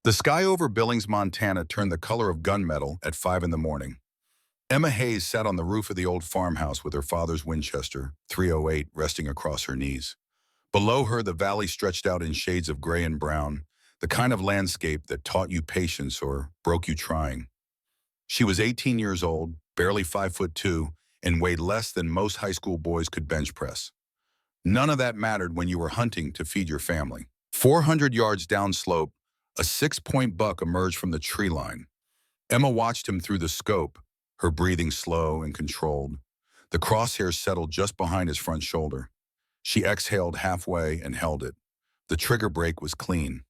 The sky over Billings, Montana turned the color of gunmetal at 5 in the morning. Emma Hayes sat on the roof of the old farmhouse with her father's Winchester 308 resting across her knees. Below her, the valley stretched out in shades of gray and brown, the kind of landscape that taught you patience or broke you trying. She was 18 years old, barely 5'2", and weighed less than most high school boys could bench press. None of that mattered when you were hunting to feed your family. 400 yards downslope, a 6-point buck emerged from the tree line. Emma watched him through the scope, her breathing slow and controlled. The crosshairs settled just behind his front shoulder. She exhaled halfway and held it. The trigger brake was clean.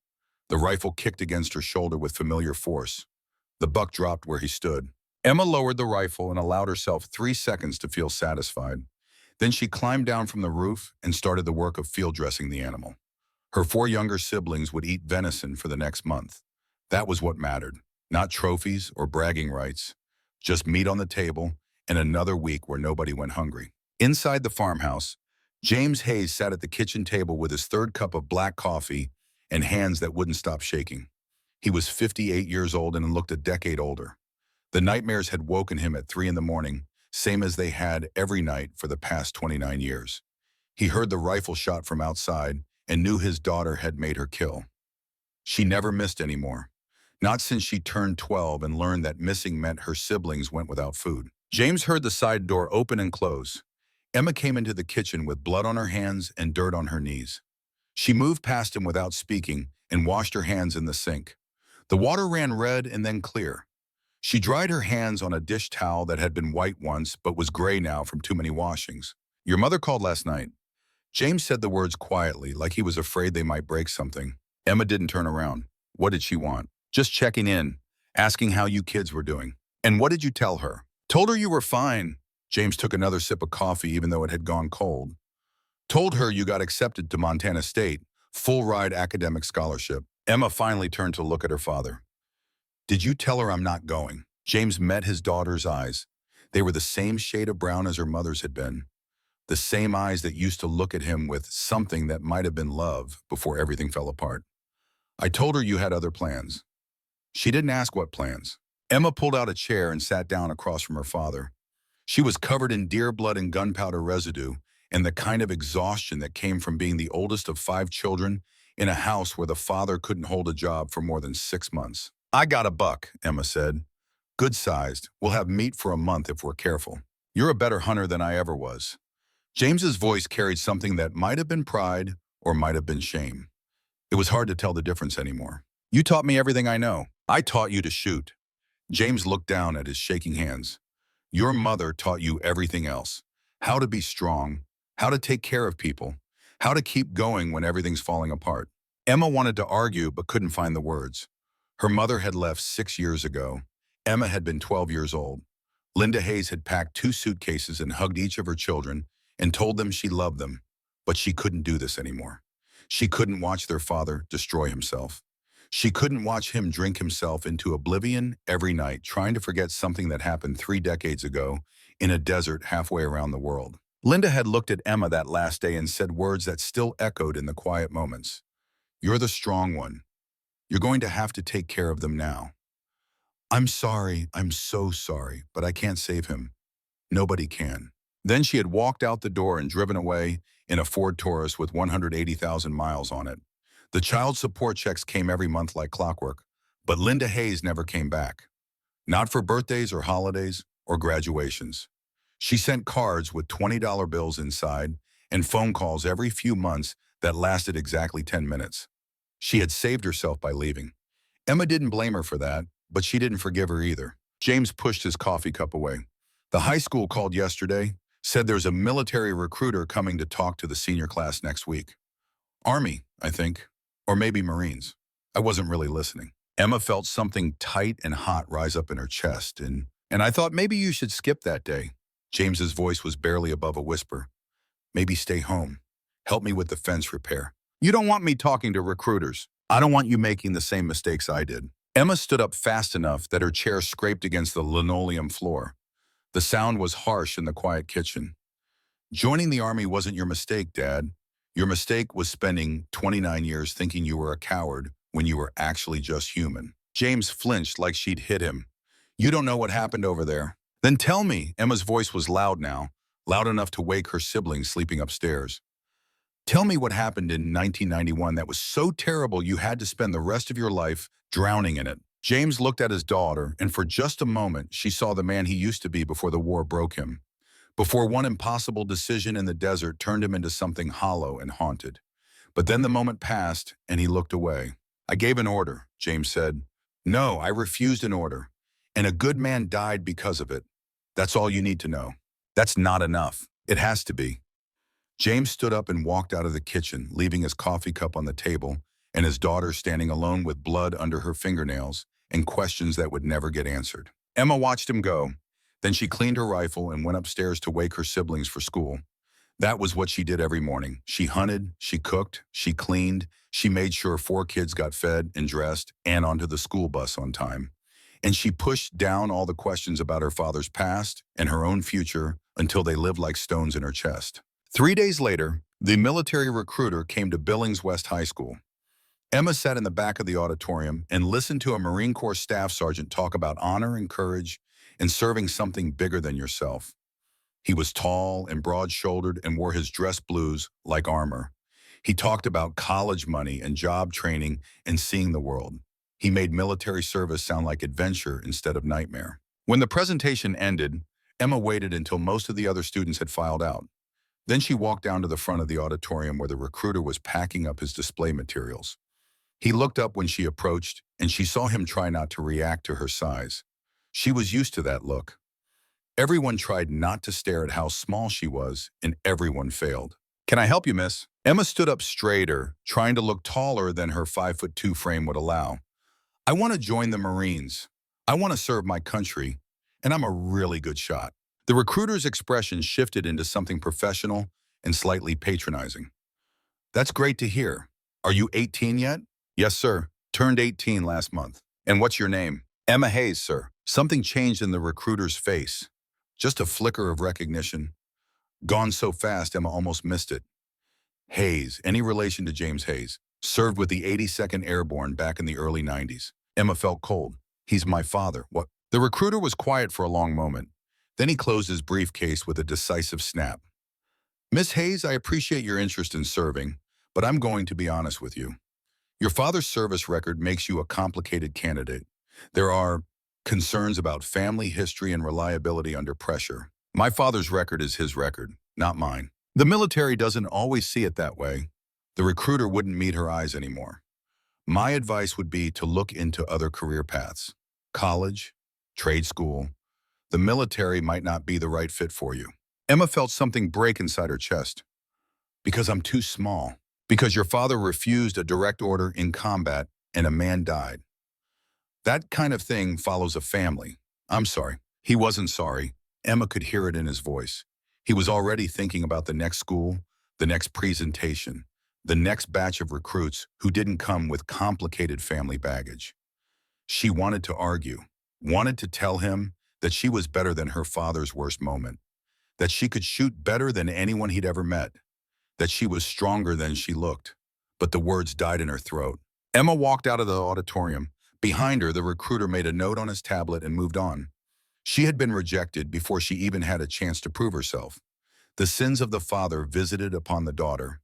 The rifle kicked against her shoulder with familiar force. The buck dropped where he stood. Emma lowered the rifle and allowed herself 3 seconds to feel satisfied. Then she climbed down from the roof and started the work of field dressing the animal. Her 4 younger siblings would eat venison for the next month. That was what mattered, not trophies or bragging rights, just meat on the table and another week where nobody went hungry. Inside the farmhouse, James Hayes sat at the kitchen table with his 3rd cup of black coffee and hands that wouldn't stop shaking. He was 58 years old and looked a decade older. The nightmares had woken him at 3 in the morning, same as they had every night for the past 29 years. He heard the rifle shot from outside and knew his daughter had made her kill. She never missed anymore, not since she turned 12 and learned that missing meant her siblings went without food. James heard the side door open and close. Emma came into the kitchen with blood on her hands and dirt on her knees. She moved past him without speaking and washed her hands in the sink. The water ran red and then clear. She dried her hands on a dish towel that had been white once but was gray now from too many washings. "Your mother called last night." James said the words quietly, like he was afraid they might break something. Emma didn't turn around. "What did she want?" "Just checking in, asking how you kids were doing." "And what did you tell her?" "Told her you were fine." James took another sip of coffee even though it had gone cold. "Told her you got accepted to Montana State, full-ride academic scholarship." Emma finally turned to look at her father. "Did you tell her I'm not going?" James met his daughter's eyes. They were the same shade of brown as her mother's had been. The same eyes that used to look at him with something that might have been love before everything fell apart. "I told her you had other plans." "She didn't ask what plans." Emma pulled out a chair and sat down across from her father. She was covered in deer blood and gunpowder residue and the kind of exhaustion that came from being the oldest of 5 children in a house where the father couldn't hold a job for more than 6 months. "I got a buck," Emma said. "Good-sized. We'll have meat for a month if we're careful. You're a better hunter than I ever was." James's voice carried something that might have been pride or might have been shame. It was hard to tell the difference anymore. "You taught me everything I know. I taught you to shoot." James looked down at his shaking hands. "Your mother taught you everything else. How to be strong, how to take care of people, how to keep going when everything's falling apart." Emma wanted to argue but couldn't find the words. Her mother had left 6 years ago. Emma had been 12 years old. Linda Hayes had packed 2 suitcases and hugged each of her children and told them she loved them, but she couldn't do this anymore. She couldn't watch their father destroy himself. She couldn't watch him drink himself into oblivion every night, trying to forget something that happened 3 decades ago in a desert halfway around the world. Linda had looked at Emma that last day and said words that still echoed in the quiet moments. "You're the strong one. You're going to have to take care of them now." "I'm sorry, I'm so sorry, but I can't save him. Nobody can." Then she had walked out the door and driven away in a Ford Taurus with 180,000 miles on it. The child support checks came every month like clockwork, but Linda Hayes never came back. Not for birthdays or holidays or graduations. She sent cards with $20 bills inside and phone calls every few months that lasted exactly 10 minutes. She had saved herself by leaving. Emma didn't blame her for that, but she didn't forgive her either. James pushed his coffee cup away. "The high school called yesterday, said there's a military recruiter coming to talk to the senior class next week. Army, I think, or maybe Marines." I wasn't really listening. Emma felt something tight and hot rise up in her chest, and I thought maybe you should skip that day. James's voice was barely above a whisper. "Maybe stay home. Help me with the fence repair." "You don't want me talking to recruiters. I don't want you making the same mistakes I did." Emma stood up fast enough that her chair scraped against the linoleum floor. The sound was harsh in the quiet kitchen. "Joining the Army wasn't your mistake, Dad. Your mistake was spending 29 years thinking you were a coward when you were actually just human. James flinched like she'd hit him. You don't know what happened over there. Then tell me. Emma's voice was loud now, loud enough to wake her siblings sleeping upstairs. Tell me what happened in 1991 that was so terrible you had to spend the rest of your life drowning in it. James looked at his daughter, and for just a moment, she saw the man he used to be before the war broke him. Before one impossible decision in the desert turned him into something hollow and haunted. But then the moment passed, and he looked away. I gave an order, James said. No, I refused an order. And a good man died because of it. That's all you need to know. That's not enough. It has to be. James stood up and walked out of the kitchen, leaving his coffee cup on the table and his daughter standing alone with blood under her fingernails and questions that would never get answered. Emma watched him go. Then she cleaned her rifle and went upstairs to wake her siblings for school. That was what she did every morning. She hunted, she cooked, she cleaned, she made sure 4 kids got fed and dressed and onto the school bus on time. And she pushed down all the questions about her father's past and her own future until they lived like stones in her chest. 3 days later, the military recruiter came to Billings West High School. Emma sat in the back of the auditorium and listened to a Marine Corps staff sergeant talk about honor and courage and serving something bigger than yourself. He was tall and broad-shouldered and wore his dress blues like armor. He talked about college money and job training and seeing the world. He made military service sound like adventure instead of nightmare. When the presentation ended, Emma waited until most of the other students had filed out. Then she walked down to the front of the auditorium where the recruiter was packing up his display materials. He looked up when she approached, and she saw him try not to react to her size. She was used to that look. Everyone tried not to stare at how small she was, and everyone failed. Can I help you, miss? Emma stood up straighter, trying to look taller than her 5'2" frame would allow. I want to join the Marines. I want to serve my country, and I'm a really good shot. The recruiter's expression shifted into something professional and slightly patronizing. That's great to hear. Are you 18 yet? Yes, sir. Turned 18 last month. And what's your name? Emma Hayes, sir. Something changed in the recruiter's face. Just a flicker of recognition. Gone so fast, Emma almost missed it. Hayes, any relation to James Hayes, served with the 82nd Airborne back in the early 90s. Emma felt cold. He's my father. What? The recruiter was quiet for a long moment. Then he closed his briefcase with a decisive snap. Miss Hayes, I appreciate your interest in serving, but I'm going to be honest with you. Your father's service record makes you a complicated candidate. There are concerns about family history and reliability under pressure. My father's record is his record, not mine. The military doesn't always see it that way. The recruiter wouldn't meet her eyes anymore. My advice would be to look into other career paths. College, trade school. The military might not be the right fit for you. Emma felt something break inside her chest. Because I'm too small. Because your father refused a direct order in combat and a man died. That kind of thing follows a family. I'm sorry. He wasn't sorry. Emma could hear it in his voice. He was already thinking about the next school, the next presentation, the next batch of recruits who didn't come with complicated family baggage. She wanted to argue, wanted to tell him that she was better than her father's worst moment, that she could shoot better than anyone he'd ever met, that she was stronger than she looked, but the words died in her throat. Emma walked out of the auditorium. Behind her, the recruiter made a note on his tablet and moved on. She had been rejected before she even had a chance to prove herself. The sins of the father visited upon the daughter.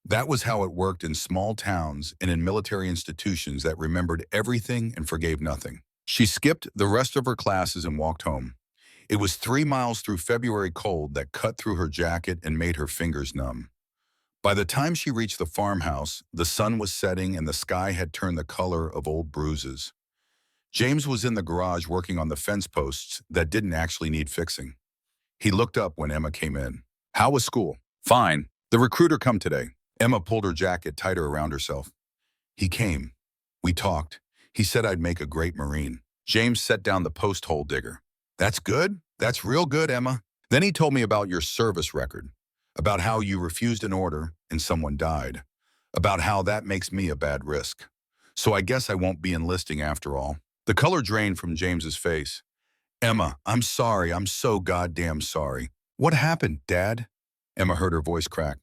That was how it worked in small towns and in military institutions that remembered everything and forgave nothing. She skipped the rest of her classes and walked home. It was 3 miles through February cold that cut through her jacket and made her fingers numb. By the time she reached the farmhouse, the sun was setting and the sky had turned the color of old bruises. James was in the garage working on the fence posts that didn't actually need fixing. He looked up when Emma came in. How was school? Fine. The recruiter come today. Emma pulled her jacket tighter around herself. He came. We talked. He said I'd make a great Marine. James set down the post hole digger. That's good. That's real good, Emma. Then he told me about your service record, about how you refused an order and someone died, about how that makes me a bad risk. So I guess I won't be enlisting after all. The color drained from James's face. Emma, I'm sorry. I'm so goddamn sorry. What happened, Dad? Emma heard her voice crack.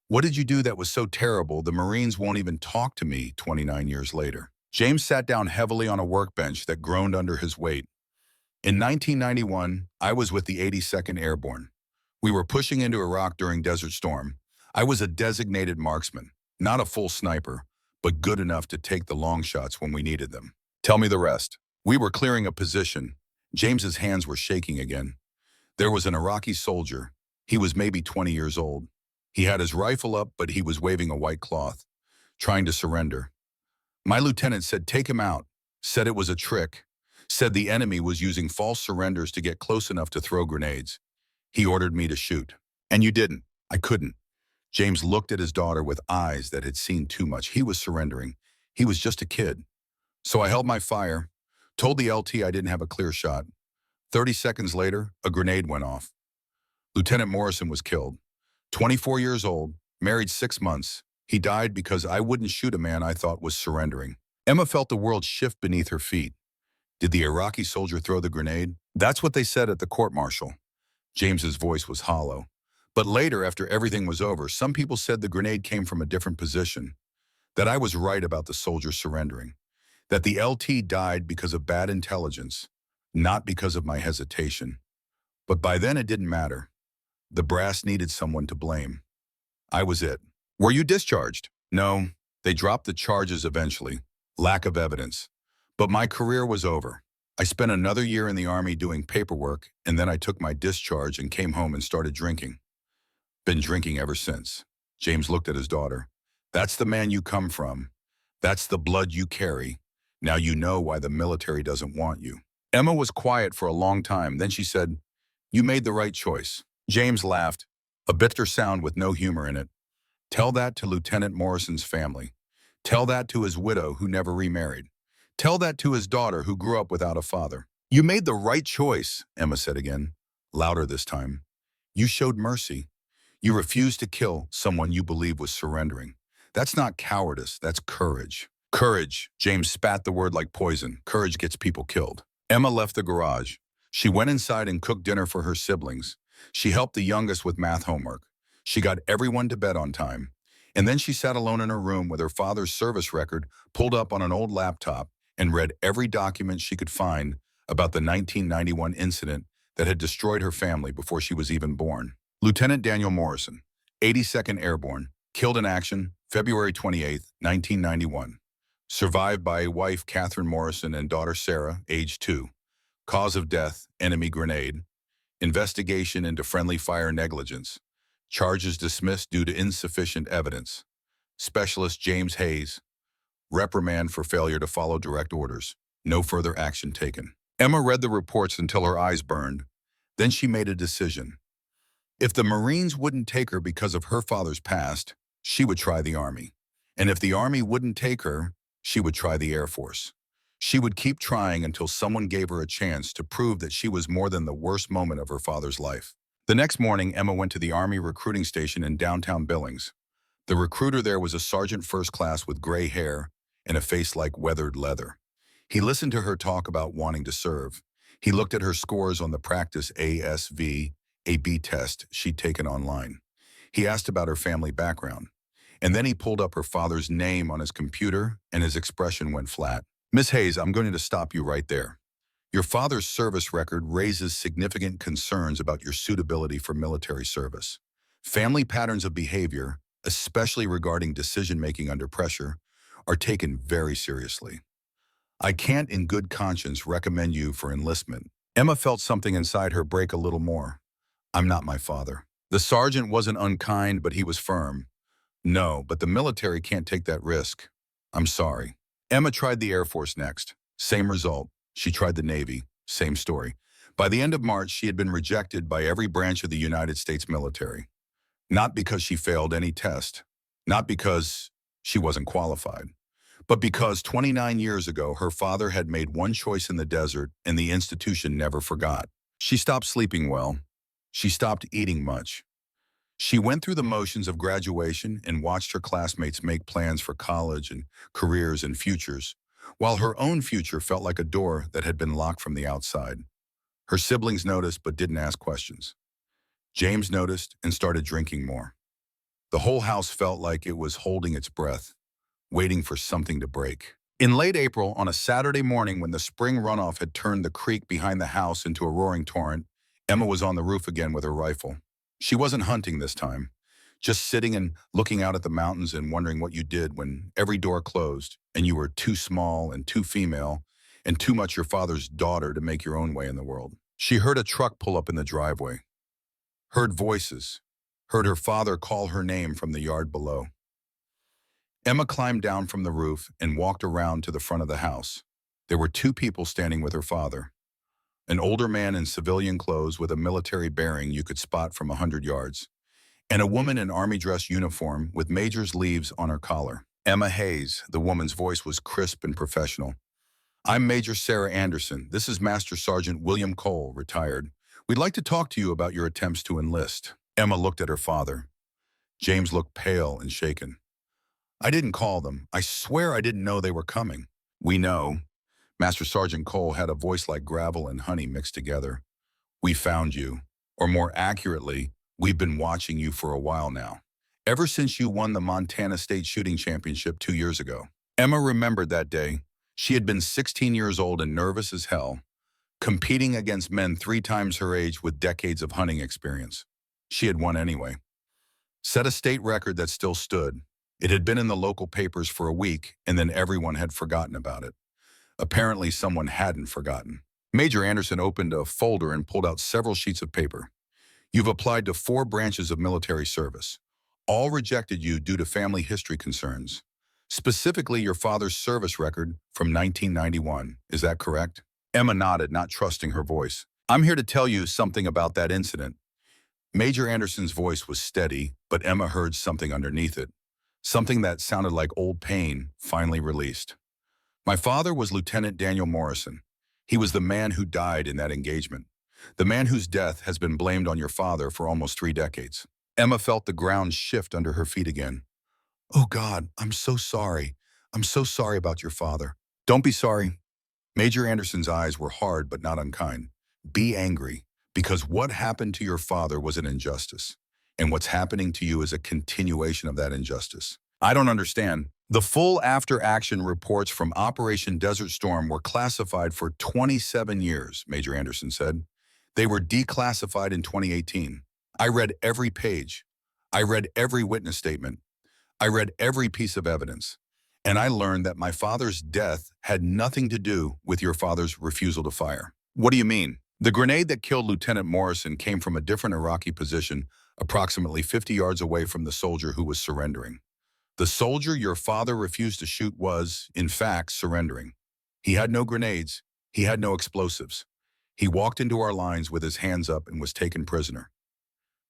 What did you do that was so terrible the Marines won't even talk to me 29 years later? James sat down heavily on a workbench that groaned under his weight. In 1991, I was with the 82nd Airborne. We were pushing into Iraq during Desert Storm. I was a designated marksman, not a full sniper, but good enough to take the long shots when we needed them. Tell me the rest. We were clearing a position. James's hands were shaking again. There was an Iraqi soldier. He was maybe 20 years old. He had his rifle up, but he was waving a white cloth, trying to surrender. My lieutenant said, "Take him out," said it was a trick, said the enemy was using false surrenders to get close enough to throw grenades. He ordered me to shoot. And you didn't. I couldn't. James looked at his daughter with eyes that had seen too much. He was surrendering. He was just a kid. So I held my fire, told the LT I didn't have a clear shot. 30 seconds later, a grenade went off. Lieutenant Morrison was killed. 24 years old, married 6 months. He died because I wouldn't shoot a man I thought was surrendering. Emma felt the world shift beneath her feet. Did the Iraqi soldier throw the grenade? That's what they said at the court-martial. James's voice was hollow. But later, after everything was over, some people said the grenade came from a different position. That I was right about the soldier surrendering. That the LT died because of bad intelligence, not because of my hesitation. But by then it didn't matter. The brass needed someone to blame. I was it. Were you discharged? No, they dropped the charges eventually. Lack of evidence. But my career was over. I spent another year in the Army doing paperwork, and then I took my discharge and came home and started drinking. Been drinking ever since. James looked at his daughter. That's the man you come from. That's the blood you carry. Now you know why the military doesn't want you. Emma was quiet for a long time. Then she said, "You made the right choice." James laughed, a bitter sound with no humor in it. Tell that to Lieutenant Morrison's family. Tell that to his widow who never remarried. Tell that to his daughter who grew up without a father. You made the right choice, Emma said again, louder this time. You showed mercy. You refused to kill someone you believe was surrendering. That's not cowardice, that's courage. Courage. James spat the word like poison. Courage gets people killed. Emma left the garage. She went inside and cooked dinner for her siblings. She helped the youngest with math homework. She got everyone to bed on time. And then she sat alone in her room with her father's service record pulled up on an old laptop and read every document she could find about the 1991 incident that had destroyed her family before she was even born. Lieutenant Daniel Morrison, 82nd Airborne, killed in action February 28, 1991. Survived by wife Catherine Morrison and daughter Sarah, age 2. Cause of death, enemy grenade. Investigation into friendly fire negligence. Charges dismissed due to insufficient evidence. Specialist James Hayes. Reprimand for failure to follow direct orders. No further action taken. Emma read the reports until her eyes burned. Then she made a decision. If the Marines wouldn't take her because of her father's past, she would try the Army. And if the Army wouldn't take her, she would try the Air Force. She would keep trying until someone gave her a chance to prove that she was more than the worst moment of her father's life. The next morning, Emma went to the Army recruiting station in downtown Billings. The recruiter there was a sergeant first class with gray hair and a face like weathered leather. He listened to her talk about wanting to serve. He looked at her scores on the practice ASVAB test she'd taken online. He asked about her family background. And then he pulled up her father's name on his computer, and his expression went flat. Miss Hayes, I'm going to stop you right there. Your father's service record raises significant concerns about your suitability for military service. Family patterns of behavior, especially regarding decision-making under pressure, are taken very seriously. I can't in good conscience recommend you for enlistment. Emma felt something inside her break a little more. I'm not my father. The sergeant wasn't unkind, but he was firm. No, but the military can't take that risk. I'm sorry. Emma tried the Air Force next. Same result. She tried the Navy. Same story. By the end of March, she had been rejected by every branch of the United States military. Not because she failed any test. Not because she wasn't qualified. But because 29 years ago, her father had made one choice in the desert and the institution never forgot. She stopped sleeping well. She stopped eating much. She went through the motions of graduation and watched her classmates make plans for college and careers and futures, while her own future felt like a door that had been locked from the outside. Her siblings noticed but didn't ask questions. James noticed and started drinking more. The whole house felt like it was holding its breath, waiting for something to break. In late April, on a Saturday morning when the spring runoff had turned the creek behind the house into a roaring torrent, Emma was on the roof again with her rifle. She wasn't hunting this time, just sitting and looking out at the mountains and wondering what you did when every door closed and you were too small and too female and too much your father's daughter to make your own way in the world. She heard a truck pull up in the driveway, heard voices, heard her father call her name from the yard below. Emma climbed down from the roof and walked around to the front of the house. There were two people standing with her father, an older man in civilian clothes with a military bearing you could spot from 100 yards, and a woman in army dress uniform with major's leaves on her collar. Emma Hayes, the woman's voice was crisp and professional. "I'm Major Sarah Anderson. This is Master Sergeant William Cole, retired. We'd like to talk to you about your attempts to enlist." Emma looked at her father. James looked pale and shaken. "I didn't call them. I swear I didn't know they were coming." "We know." Master Sergeant Cole had a voice like gravel and honey mixed together. "We found you. Or more accurately, we've been watching you for a while now. Ever since you won the Montana State Shooting Championship 2 years ago." Emma remembered that day. She had been 16 years old and nervous as hell, competing against men 3 times her age with decades of hunting experience. She had won anyway. Set a state record that still stood. It had been in the local papers for a week, and then everyone had forgotten about it. Apparently, someone hadn't forgotten. Major Anderson opened a folder and pulled out several sheets of paper. "You've applied to 4 branches of military service. All rejected you due to family history concerns. Specifically, your father's service record from 1991. Is that correct?" Emma nodded, not trusting her voice. "I'm here to tell you something about that incident." Major Anderson's voice was steady, but Emma heard something underneath it. Something that sounded like old pain, finally released. "My father was Lieutenant Daniel Morrison. He was the man who died in that engagement. The man whose death has been blamed on your father for almost 3 decades. Emma felt the ground shift under her feet again. "Oh God, I'm so sorry. I'm so sorry about your father." "Don't be sorry." Major Anderson's eyes were hard but not unkind. "Be angry, because what happened to your father was an injustice. And what's happening to you is a continuation of that injustice." "I don't understand." "The full after-action reports from Operation Desert Storm were classified for 27 years, Major Anderson said. They were declassified in 2018. I read every page. I read every witness statement. I read every piece of evidence. And I learned that my father's death had nothing to do with your father's refusal to fire." "What do you mean?" "The grenade that killed Lieutenant Morrison came from a different Iraqi position approximately 50 yards away from the soldier who was surrendering. The soldier your father refused to shoot was, in fact, surrendering. He had no grenades. He had no explosives. He walked into our lines with his hands up and was taken prisoner.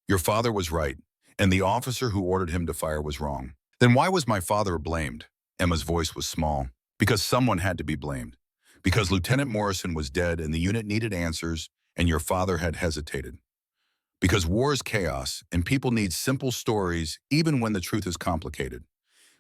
Your father was right, and the officer who ordered him to fire was wrong." "Then why was my father blamed?" Emma's voice was small. "Because someone had to be blamed. Because Lieutenant Morrison was dead and the unit needed answers, and your father had hesitated. Because war is chaos, and people need simple stories even when the truth is complicated.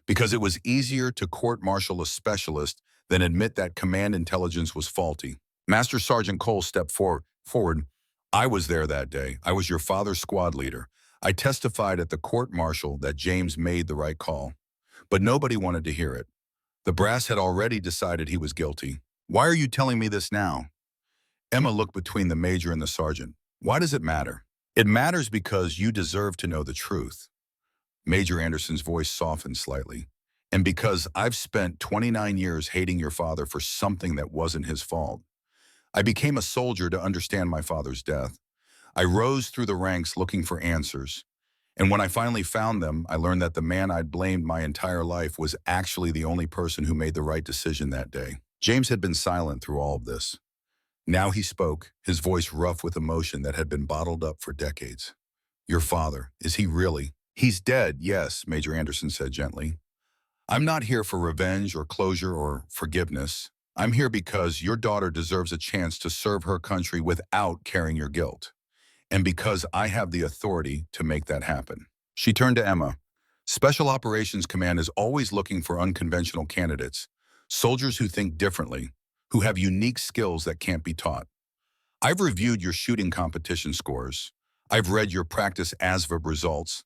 Because it was easier to court-martial a specialist than admit that command intelligence was faulty." Master Sergeant Cole stepped forward. "I was there that day. I was your father's squad leader. I testified at the court-martial that James made the right call. But nobody wanted to hear it. The brass had already decided he was guilty. Why are you telling me this now?" Emma looked between the major and the sergeant. "Why does it matter?" "It matters because you deserve to know the truth." Major Anderson's voice softened slightly. "And because I've spent 29 years hating your father for something that wasn't his fault. I became a soldier to understand my father's death. I rose through the ranks looking for answers. And when I finally found them, I learned that the man I'd blamed my entire life was actually the only person who made the right decision that day." James had been silent through all of this. Now he spoke, his voice rough with emotion that had been bottled up for decades. "Your father, is he really?" "He's dead, yes," Major Anderson said gently. "I'm not here for revenge or closure or forgiveness. I'm here because your daughter deserves a chance to serve her country without carrying your guilt. And because I have the authority to make that happen." She turned to Emma. "Special Operations Command is always looking for unconventional candidates, soldiers who think differently, who have unique skills that can't be taught. I've reviewed your shooting competition scores. I've read your practice ASVAB results.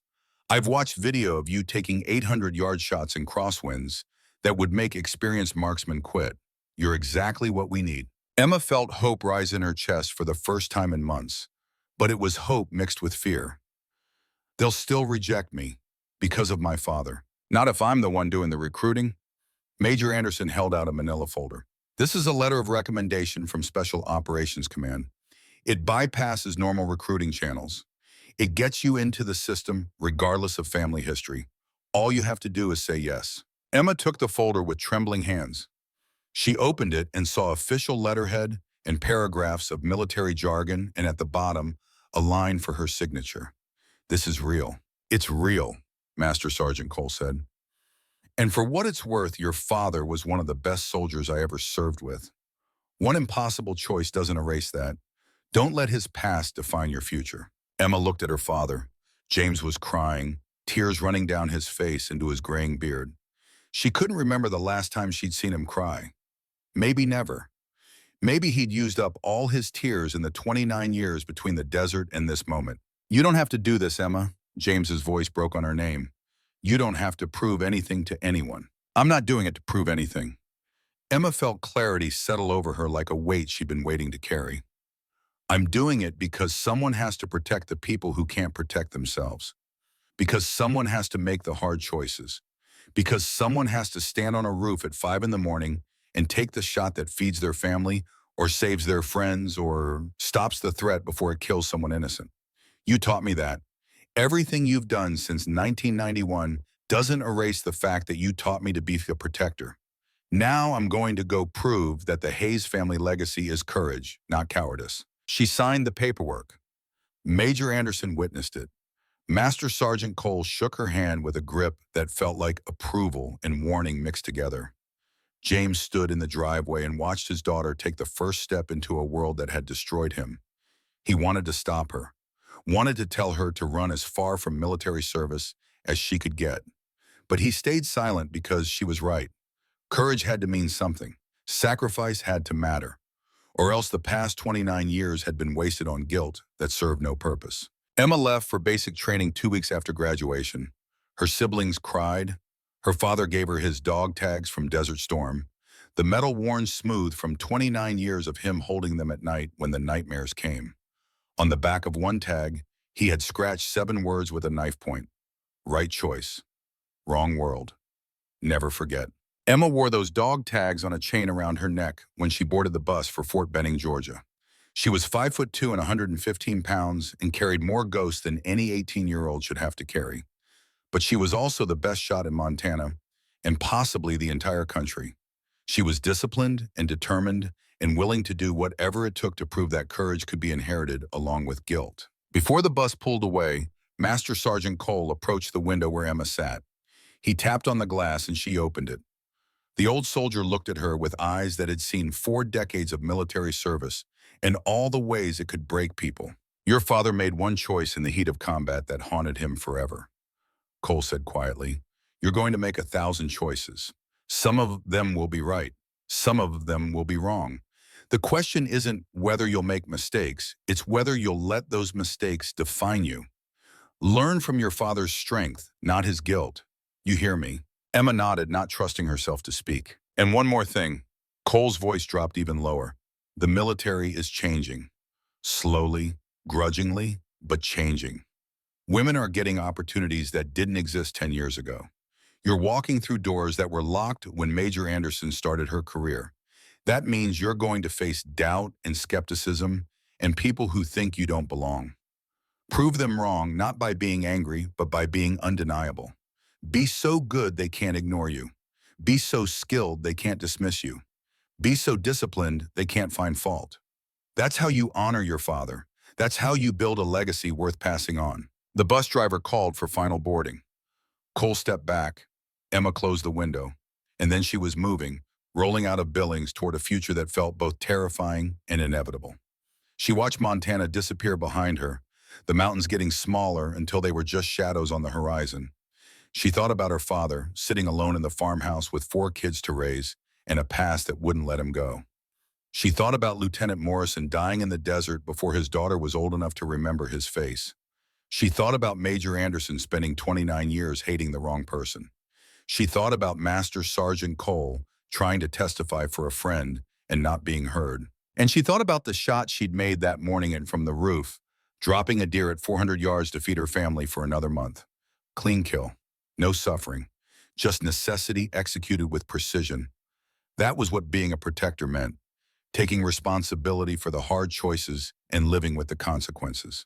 I've watched video of you taking 800-yard shots in crosswinds that would make experienced marksmen quit. You're exactly what we need." Emma felt hope rise in her chest for the first time in months, but it was hope mixed with fear. They'll still reject me because of my father. Not if I'm the one doing the recruiting. Major Anderson held out a manila folder. This is a letter of recommendation from Special Operations Command. It bypasses normal recruiting channels. It gets you into the system regardless of family history. All you have to do is say yes. Emma took the folder with trembling hands. She opened it and saw official letterhead and paragraphs of military jargon, and at the bottom, a line for her signature. "This is real." "It's real," Master Sergeant Cole said. "And for what it's worth, your father was one of the best soldiers I ever served with. One impossible choice doesn't erase that. Don't let his past define your future." Emma looked at her father. James was crying, tears running down his face into his graying beard. She couldn't remember the last time she'd seen him cry. Maybe never. Maybe he'd used up all his tears in the 29 years between the desert and this moment. "You don't have to do this, Emma." James's voice broke on her name. "You don't have to prove anything to anyone." "I'm not doing it to prove anything." Emma felt clarity settle over her like a weight she'd been waiting to carry. "I'm doing it because someone has to protect the people who can't protect themselves. Because someone has to make the hard choices. Because someone has to stand on a roof at 5 in the morning and take the shot that feeds their family or saves their friends or stops the threat before it kills someone innocent. You taught me that. Everything you've done since 1991 doesn't erase the fact that you taught me to be a protector. Now I'm going to go prove that the Hayes family legacy is courage, not cowardice." She signed the paperwork. Major Anderson witnessed it. Master Sergeant Cole shook her hand with a grip that felt like approval and warning mixed together. James stood in the driveway and watched his daughter take the first step into a world that had destroyed him. He wanted to stop her, wanted to tell her to run as far from military service as she could get. But he stayed silent because she was right. Courage had to mean something. Sacrifice had to matter. Or else the past 29 years had been wasted on guilt that served no purpose. Emma left for basic training 2 weeks after graduation. Her siblings cried. Her father gave her his dog tags from Desert Storm, the metal worn smooth from 29 years of him holding them at night when the nightmares came. On the back of one tag, he had scratched 7 words with a knife point. Right choice. Wrong world. Never forget. Emma wore those dog tags on a chain around her neck when she boarded the bus for Fort Benning, Georgia. She was 5'2" and 115 pounds and carried more ghosts than any 18-year-old should have to carry. But she was also the best shot in Montana and possibly the entire country. She was disciplined and determined and willing to do whatever it took to prove that courage could be inherited along with guilt. Before the bus pulled away, Master Sergeant Cole approached the window where Emma sat. He tapped on the glass and she opened it. The old soldier looked at her with eyes that had seen 4 decades of military service and all the ways it could break people. "Your father made one choice in the heat of combat that haunted him forever," Cole said quietly. "You're going to make 1,000 choices. Some of them will be right. Some of them will be wrong. The question isn't whether you'll make mistakes, it's whether you'll let those mistakes define you. Learn from your father's strength, not his guilt. You hear me?" Emma nodded, not trusting herself to speak. "And one more thing." Cole's voice dropped even lower. "The military is changing. Slowly, grudgingly, but changing. Women are getting opportunities that didn't exist 10 years ago. You're walking through doors that were locked when Major Anderson started her career. That means you're going to face doubt and skepticism and people who think you don't belong. Prove them wrong, not by being angry, but by being undeniable. Be so good they can't ignore you. Be so skilled they can't dismiss you. Be so disciplined they can't find fault. That's how you honor your father. That's how you build a legacy worth passing on." The bus driver called for final boarding. Cole stepped back. Emma closed the window. And then she was moving, rolling out of Billings toward a future that felt both terrifying and inevitable. She watched Montana disappear behind her, the mountains getting smaller until they were just shadows on the horizon. She thought about her father, sitting alone in the farmhouse with 4 kids to raise and a past that wouldn't let him go. She thought about Lieutenant Morrison dying in the desert before his daughter was old enough to remember his face. She thought about Major Anderson spending 29 years hating the wrong person. She thought about Master Sergeant Cole trying to testify for a friend and not being heard. And she thought about the shot she'd made that morning and from the roof, dropping a deer at 400 yards to feed her family for another month. Clean kill. No suffering. Just necessity executed with precision. That was what being a protector meant. Taking responsibility for the hard choices and living with the consequences.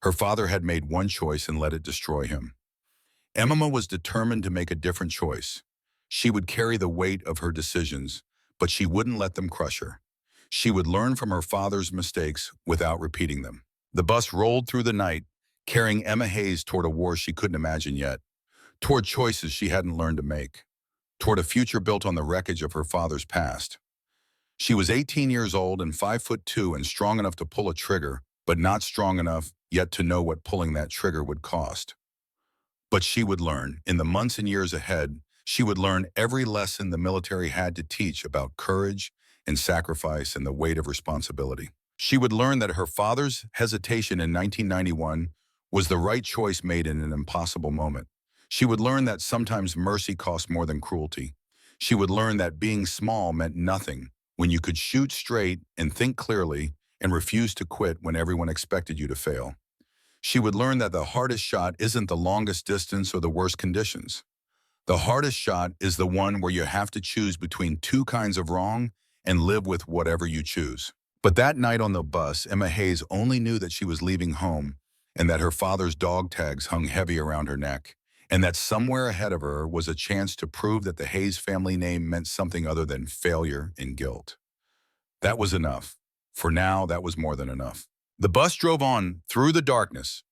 Her father had made one choice and let it destroy him. Emma was determined to make a different choice. She would carry the weight of her decisions, but she wouldn't let them crush her. She would learn from her father's mistakes without repeating them. The bus rolled through the night, carrying Emma Hayes toward a war she couldn't imagine yet, toward choices she hadn't learned to make, toward a future built on the wreckage of her father's past. She was 18 years old and 5'2" and strong enough to pull a trigger, but not strong enough yet to know what pulling that trigger would cost. But she would learn. In the months and years ahead, she would learn every lesson the military had to teach about courage and sacrifice and the weight of responsibility. She would learn that her father's hesitation in 1991 was the right choice made in an impossible moment. She would learn that sometimes mercy costs more than cruelty. She would learn that being small meant nothing when you could shoot straight and think clearly and refuse to quit when everyone expected you to fail. She would learn that the hardest shot isn't the longest distance or the worst conditions. The hardest shot is the one where you have to choose between two kinds of wrong and live with whatever you choose. But that night on the bus, Emma Hayes only knew that she was leaving home and that her father's dog tags hung heavy around her neck, and that somewhere ahead of her was a chance to prove that the Hayes family name meant something other than failure and guilt. That was enough. For now, that was more than enough. The bus drove on through the darkness,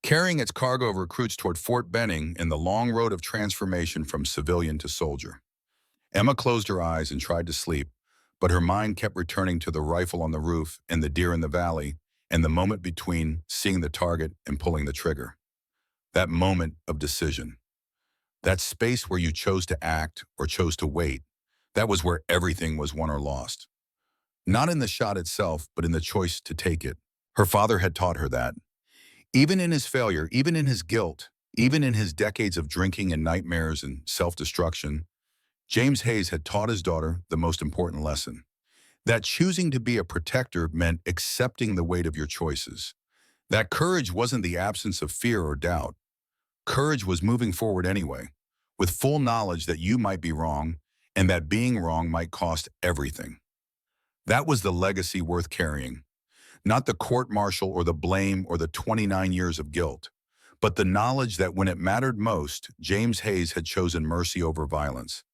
carrying its cargo of recruits toward Fort Benning and the long road of transformation from civilian to soldier. Emma closed her eyes and tried to sleep, but her mind kept returning to the rifle on the roof and the deer in the valley and the moment between seeing the target and pulling the trigger. That moment of decision. That space where you chose to act or chose to wait. That was where everything was won or lost. Not in the shot itself, but in the choice to take it. Her father had taught her that. Even in his failure, even in his guilt, even in his decades of drinking and nightmares and self-destruction, James Hayes had taught his daughter the most important lesson. That choosing to be a protector meant accepting the weight of your choices. That courage wasn't the absence of fear or doubt. Courage was moving forward anyway, with full knowledge that you might be wrong and that being wrong might cost everything. That was the legacy worth carrying. Not the court-martial or the blame or the 29 years of guilt, but the knowledge that when it mattered most, James Hayes had chosen mercy over violence.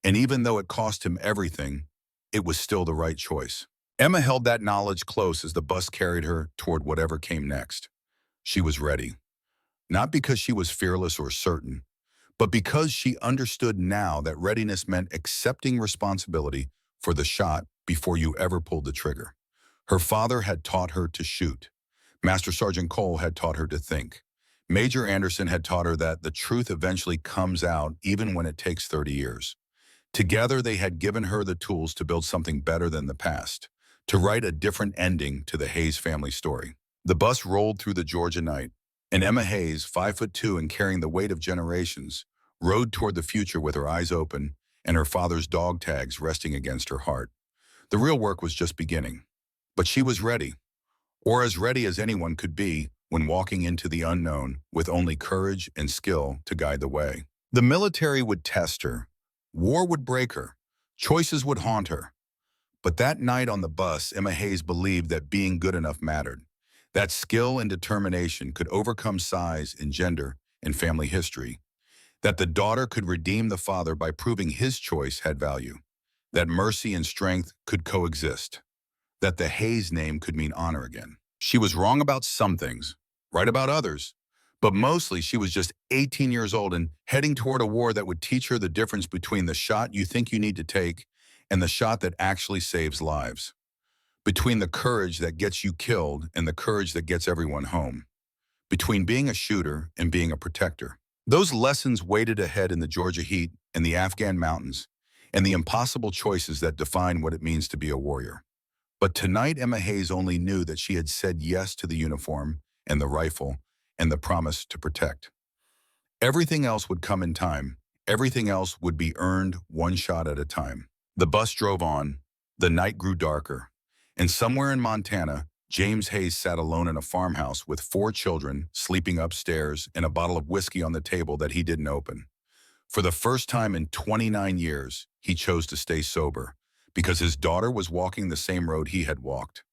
And even though it cost him everything, it was still the right choice. Emma held that knowledge close as the bus carried her toward whatever came next. She was ready. Not because she was fearless or certain, but because she understood now that readiness meant accepting responsibility for the shot before you ever pulled the trigger. Her father had taught her to shoot. Master Sergeant Cole had taught her to think. Major Anderson had taught her that the truth eventually comes out even when it takes 30 years. Together, they had given her the tools to build something better than the past, to write a different ending to the Hayes family story. The bus rolled through the Georgia night, and Emma Hayes, 5'2" and carrying the weight of generations, rode toward the future with her eyes open and her father's dog tags resting against her heart. The real work was just beginning. But she was ready, or as ready as anyone could be when walking into the unknown with only courage and skill to guide the way. The military would test her. War would break her. Choices would haunt her. But that night on the bus, Emma Hayes believed that being good enough mattered, that skill and determination could overcome size and gender and family history, that the daughter could redeem the father by proving his choice had value, that mercy and strength could coexist, that the Hayes name could mean honor again. She was wrong about some things, right about others, but mostly she was just 18 years old and heading toward a war that would teach her the difference between the shot you think you need to take and the shot that actually saves lives, between the courage that gets you killed and the courage that gets everyone home, between being a shooter and being a protector. Those lessons waited ahead in the Georgia heat and the Afghan mountains and the impossible choices that define what it means to be a warrior. But tonight, Emma Hayes only knew that she had said yes to the uniform and the rifle and the promise to protect. Everything else would come in time. Everything else would be earned one shot at a time. The bus drove on. The night grew darker. And somewhere in Montana, James Hayes sat alone in a farmhouse with 4 children sleeping upstairs and a bottle of whiskey on the table that he didn't open. For the first time in 29 years, he chose to stay sober because his daughter was walking the same road he had walked.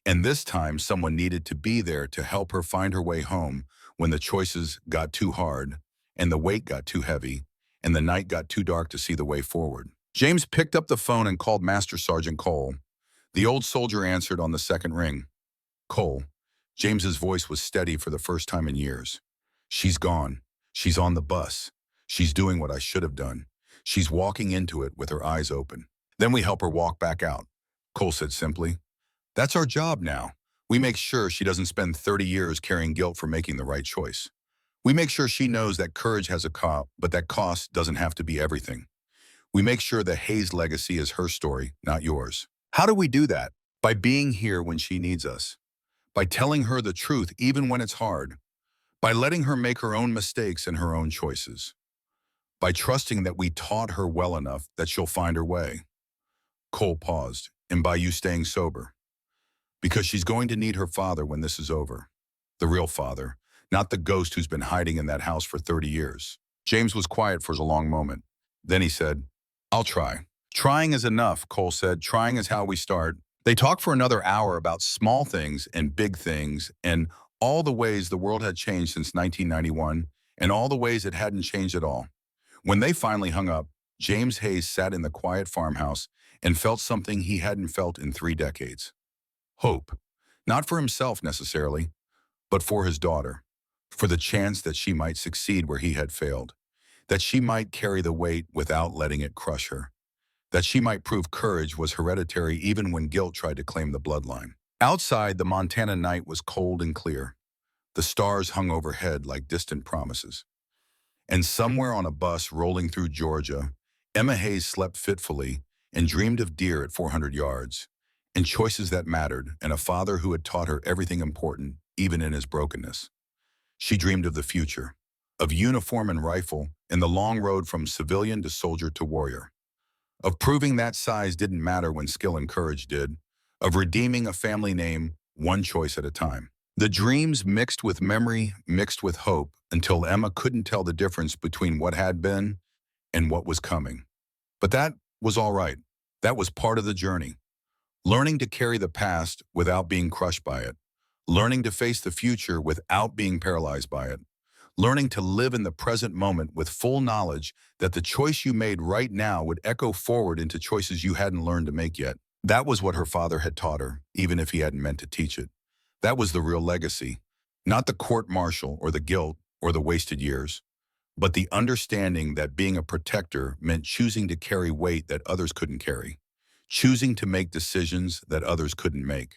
And this time, someone needed to be there to help her find her way home when the choices got too hard and the weight got too heavy and the night got too dark to see the way forward. James picked up the phone and called Master Sergeant Cole. The old soldier answered on the second ring. Cole. James's voice was steady for the first time in years. She's gone. She's on the bus. She's doing what I should have done. She's walking into it with her eyes open. Then we help her walk back out, Cole said simply. That's our job now. We make sure she doesn't spend 30 years carrying guilt for making the right choice. We make sure she knows that courage has a cost, but that cost doesn't have to be everything. We make sure the Hayes legacy is her story, not yours. How do we do that? By being here when she needs us. By telling her the truth even when it's hard. By letting her make her own mistakes and her own choices. By trusting that we taught her well enough that she'll find her way. Cole paused, and by you staying sober. Because she's going to need her father when this is over. The real father, not the ghost who's been hiding in that house for 30 years. James was quiet for a long moment. Then he said, I'll try. Trying is enough, Cole said. Trying is how we start. They talked for another hour about small things and big things and all the ways the world had changed since 1991 and all the ways it hadn't changed at all. When they finally hung up, James Hayes sat in the quiet farmhouse and felt something he hadn't felt in 3 decades. Hope. Not for himself necessarily, but for his daughter. For the chance that she might succeed where he had failed. That she might carry the weight without letting it crush her. That she might prove courage was hereditary even when guilt tried to claim the bloodline. Outside, the Montana night was cold and clear. The stars hung overhead like distant promises. And somewhere on a bus rolling through Georgia, Emma Hayes slept fitfully and dreamed of deer at 400 yards, and choices that mattered, and a father who had taught her everything important, even in his brokenness. She dreamed of the future, of uniform and rifle, and the long road from civilian to soldier to warrior. Of proving that size didn't matter when skill and courage did, of redeeming a family name one choice at a time. The dreams mixed with memory, mixed with hope, until Emma couldn't tell the difference between what had been and what was coming. But that was all right. That was part of the journey. Learning to carry the past without being crushed by it. Learning to face the future without being paralyzed by it. Learning to live in the present moment with full knowledge that the choice you made right now would echo forward into choices you hadn't learned to make yet. That was what her father had taught her, even if he hadn't meant to teach it. That was the real legacy. Not the court-martial or the guilt or the wasted years, but the understanding that being a protector meant choosing to carry weight that others couldn't carry. Choosing to make decisions that others couldn't make.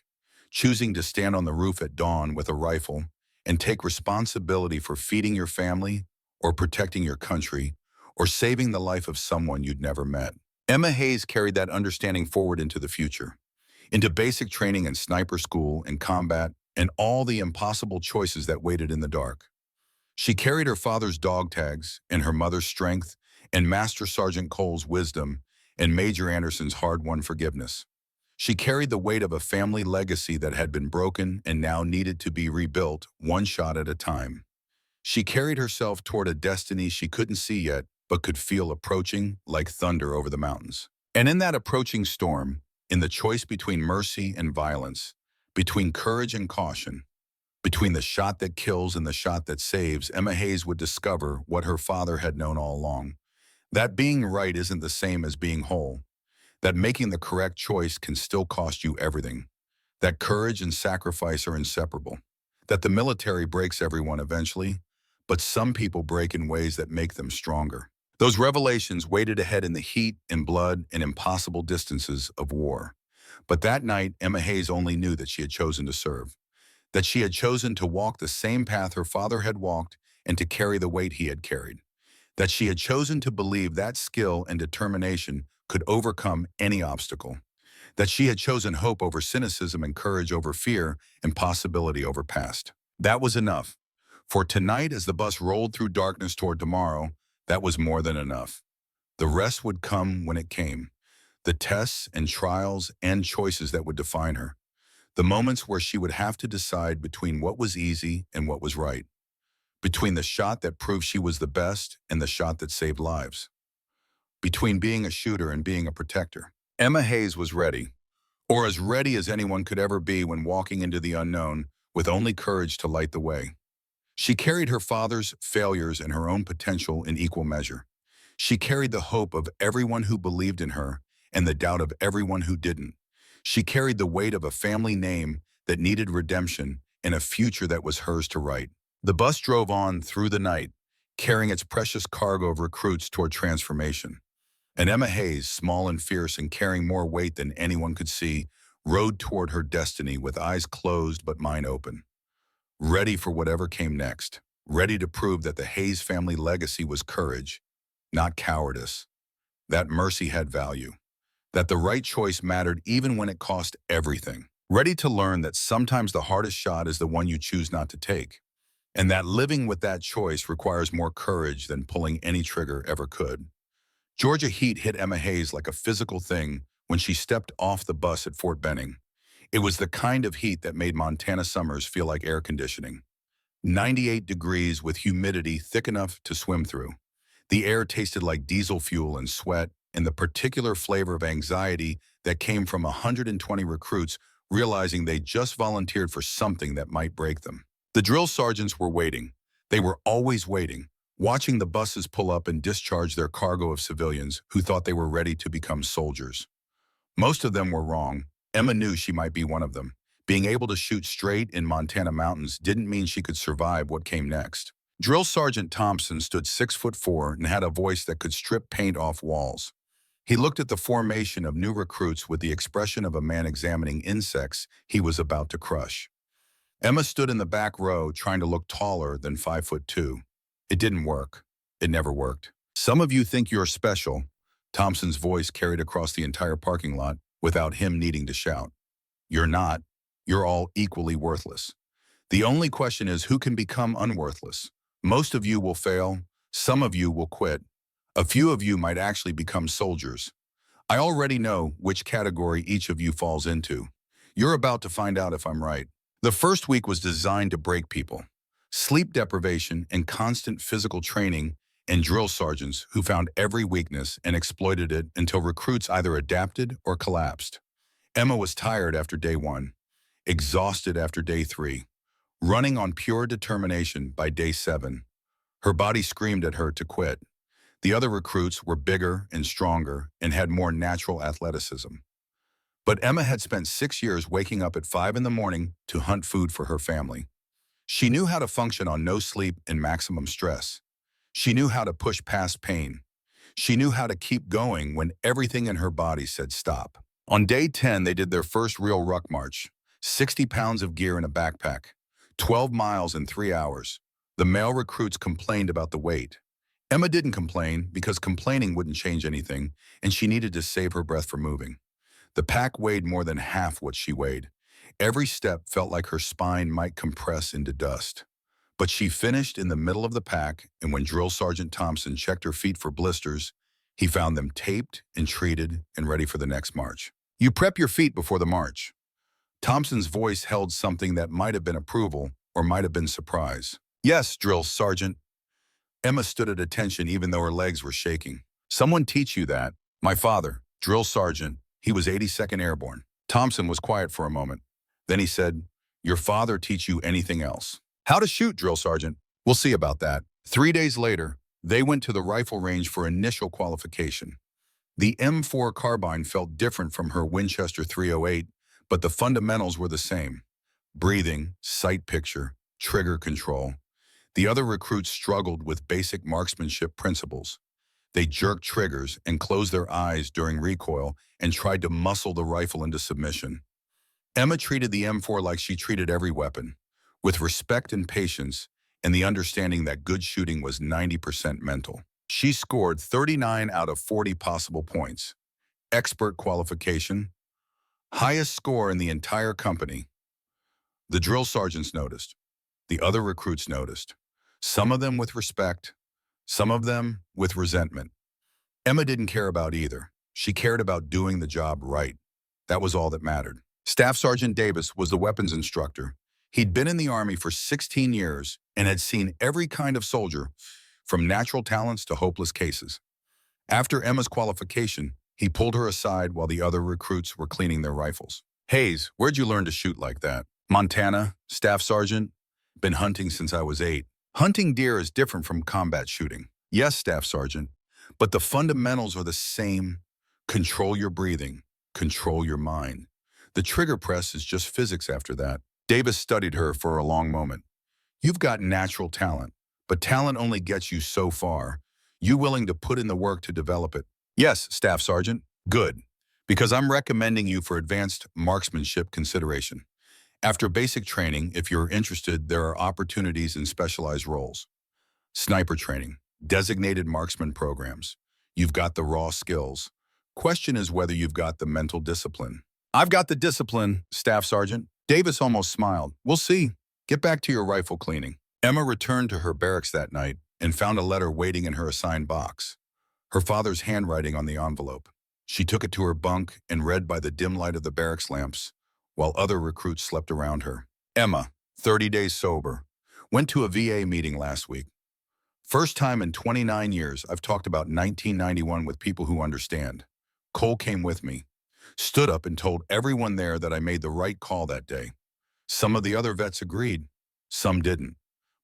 Choosing to stand on the roof at dawn with a rifle and take responsibility for feeding your family or protecting your country or saving the life of someone you'd never met. Emma Hayes carried that understanding forward into the future, into basic training in sniper school and combat and all the impossible choices that waited in the dark. She carried her father's dog tags and her mother's strength and Master Sergeant Cole's wisdom and Major Anderson's hard-won forgiveness. She carried the weight of a family legacy that had been broken and now needed to be rebuilt one shot at a time. She carried herself toward a destiny she couldn't see yet, but could feel approaching like thunder over the mountains. And in that approaching storm, in the choice between mercy and violence, between courage and caution, between the shot that kills and the shot that saves, Emma Hayes would discover what her father had known all along. That being right isn't the same as being whole. That making the correct choice can still cost you everything. That courage and sacrifice are inseparable. That the military breaks everyone eventually, but some people break in ways that make them stronger. Those revelations waited ahead in the heat and blood and impossible distances of war. But that night, Emma Hayes only knew that she had chosen to serve. That she had chosen to walk the same path her father had walked and to carry the weight he had carried. That she had chosen to believe that skill and determination could overcome any obstacle. that she had chosen hope over cynicism and courage over fear and possibility over past. That was enough. For tonight, as the bus rolled through darkness toward tomorrow, that was more than enough. The rest would come when it came. The tests and trials and choices that would define her. The moments where she would have to decide between what was easy and what was right. Between the shot that proved she was the best and the shot that saved lives. Between being a shooter and being a protector. Emma Hayes was ready, or as ready as anyone could ever be when walking into the unknown with only courage to light the way. She carried her father's failures and her own potential in equal measure. She carried the hope of everyone who believed in her and the doubt of everyone who didn't. She carried the weight of a family name that needed redemption and a future that was hers to write. The bus drove on through the night, carrying its precious cargo of recruits toward transformation. And Emma Hayes, small and fierce and carrying more weight than anyone could see, rode toward her destiny with eyes closed but mind open. Ready for whatever came next. Ready to prove that the Hayes family legacy was courage, not cowardice. That mercy had value. That the right choice mattered even when it cost everything. Ready to learn that sometimes the hardest shot is the one you choose not to take. And that living with that choice requires more courage than pulling any trigger ever could. Georgia heat hit Emma Hayes like a physical thing when she stepped off the bus at Fort Benning. It was the kind of heat that made Montana summers feel like air conditioning. 98 degrees with humidity thick enough to swim through. The air tasted like diesel fuel and sweat, and the particular flavor of anxiety that came from 120 recruits realizing they just volunteered for something that might break them. The drill sergeants were waiting. They were always waiting, watching the buses pull up and discharge their cargo of civilians who thought they were ready to become soldiers. Most of them were wrong. Emma knew she might be one of them. Being able to shoot straight in Montana mountains didn't mean she could survive what came next. Drill Sergeant Thompson stood 6'4" and had a voice that could strip paint off walls. He looked at the formation of new recruits with the expression of a man examining insects he was about to crush. Emma stood in the back row trying to look taller than 5'2". It didn't work. It never worked. Some of you think you're special. Thompson's voice carried across the entire parking lot without him needing to shout. You're not. You're all equally worthless. The only question is who can become unworthless. Most of you will fail. Some of you will quit. A few of you might actually become soldiers. I already know which category each of you falls into. You're about to find out if I'm right. The first week was designed to break people. Sleep deprivation and constant physical training, and drill sergeants who found every weakness and exploited it until recruits either adapted or collapsed. Emma was tired after day 1, exhausted after day 3, running on pure determination by day 7. Her body screamed at her to quit. The other recruits were bigger and stronger and had more natural athleticism. But Emma had spent 6 years waking up at 5 in the morning to hunt food for her family. She knew how to function on no sleep and maximum stress. She knew how to push past pain. She knew how to keep going when everything in her body said stop. On day 10, they did their first real ruck march. 60 pounds of gear in a backpack. 12 miles in 3 hours. The male recruits complained about the weight. Emma didn't complain because complaining wouldn't change anything, and she needed to save her breath for moving. The pack weighed more than half what she weighed. Every step felt like her spine might compress into dust. But she finished in the middle of the pack, and when Drill Sergeant Thompson checked her feet for blisters, he found them taped and treated and ready for the next march. You prep your feet before the march. Thompson's voice held something that might have been approval or might have been surprise. Yes, Drill Sergeant. Emma stood at attention even though her legs were shaking. Someone teach you that. My father, Drill Sergeant, he was 82nd Airborne. Thompson was quiet for a moment. Then he said, your father teach you anything else? How to shoot, Drill Sergeant. We'll see about that. 3 days later, they went to the rifle range for initial qualification. The M4 carbine felt different from her Winchester 308, but the fundamentals were the same. Breathing, sight picture, trigger control. The other recruits struggled with basic marksmanship principles. They jerked triggers and closed their eyes during recoil and tried to muscle the rifle into submission. Emma treated the M4 like she treated every weapon, with respect and patience, and the understanding that good shooting was 90% mental. She scored 39 out of 40 possible points. Expert qualification. Highest score in the entire company. The drill sergeants noticed. The other recruits noticed. Some of them with respect, some of them with resentment. Emma didn't care about either. She cared about doing the job right. That was all that mattered. Staff Sergeant Davis was the weapons instructor. He'd been in the Army for 16 years and had seen every kind of soldier, from natural talents to hopeless cases. After Emma's qualification, he pulled her aside while the other recruits were cleaning their rifles. "Hayes, where'd you learn to shoot like that?" "Montana, Staff Sergeant. Been hunting since I was 8. Hunting deer is different from combat shooting." "Yes, Staff Sergeant, but the fundamentals are the same. Control your breathing. Control your mind. The trigger press is just physics after that." Davis studied her for a long moment. "You've got natural talent, but talent only gets you so far. You willing to put in the work to develop it?" "Yes, Staff Sergeant." "Good, because I'm recommending you for advanced marksmanship consideration. After basic training, if you're interested, there are opportunities in specialized roles. Sniper training, designated marksman programs. You've got the raw skills. Question is whether you've got the mental discipline." "I've got the discipline, Staff Sergeant." Davis almost smiled. "We'll see. Get back to your rifle cleaning." Emma returned to her barracks that night and found a letter waiting in her assigned box. Her father's handwriting on the envelope. She took it to her bunk and read by the dim light of the barracks lamps, while other recruits slept around her. "Emma, 30 days sober. Went to a VA meeting last week. First time in 29 years I've talked about 1991 with people who understand. Cole came with me. Stood up and told everyone there that I made the right call that day. Some of the other vets agreed, some didn't.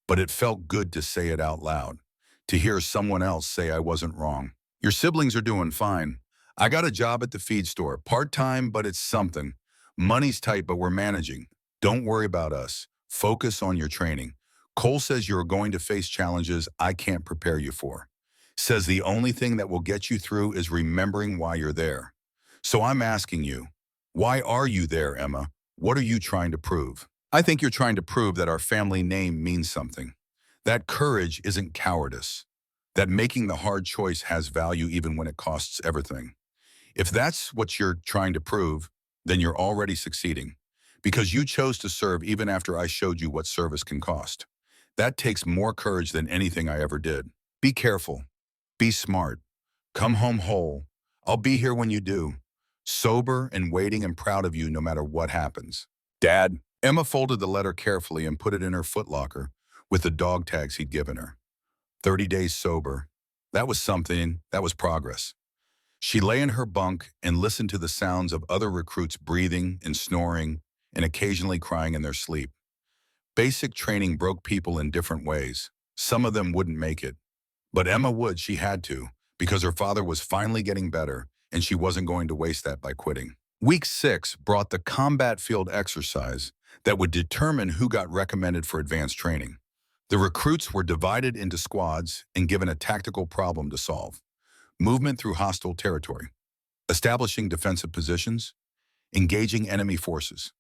But it felt good to say it out loud, to hear someone else say I wasn't wrong. Your siblings are doing fine. I got a job at the feed store, part-time, but it's something. Money's tight, but we're managing. Don't worry about us. Focus on your training. Cole says you're going to face challenges I can't prepare you for. Says the only thing that will get you through is remembering why you're there. So I'm asking you, why are you there, Emma? What are you trying to prove?" "I think you're trying to prove that our family name means something. That courage isn't cowardice. That making the hard choice has value even when it costs everything. If that's what you're trying to prove, then you're already succeeding. Because you chose to serve even after I showed you what service can cost. That takes more courage than anything I ever did. Be careful. Be smart. Come home whole. I'll be here when you do. Sober and waiting and proud of you no matter what happens. Dad." Emma folded the letter carefully and put it in her footlocker with the dog tags he'd given her. 30 days sober. That was something. That was progress. She lay in her bunk and listened to the sounds of other recruits breathing and snoring and occasionally crying in their sleep. Basic training broke people in different ways. Some of them wouldn't make it. But Emma would. She had to, because her father was finally getting better and she wasn't going to waste that by quitting. Week 6 brought the combat field exercise that would determine who got recommended for advanced training. The recruits were divided into squads and given a tactical problem to solve. Movement through hostile territory, establishing defensive positions, engaging enemy forces.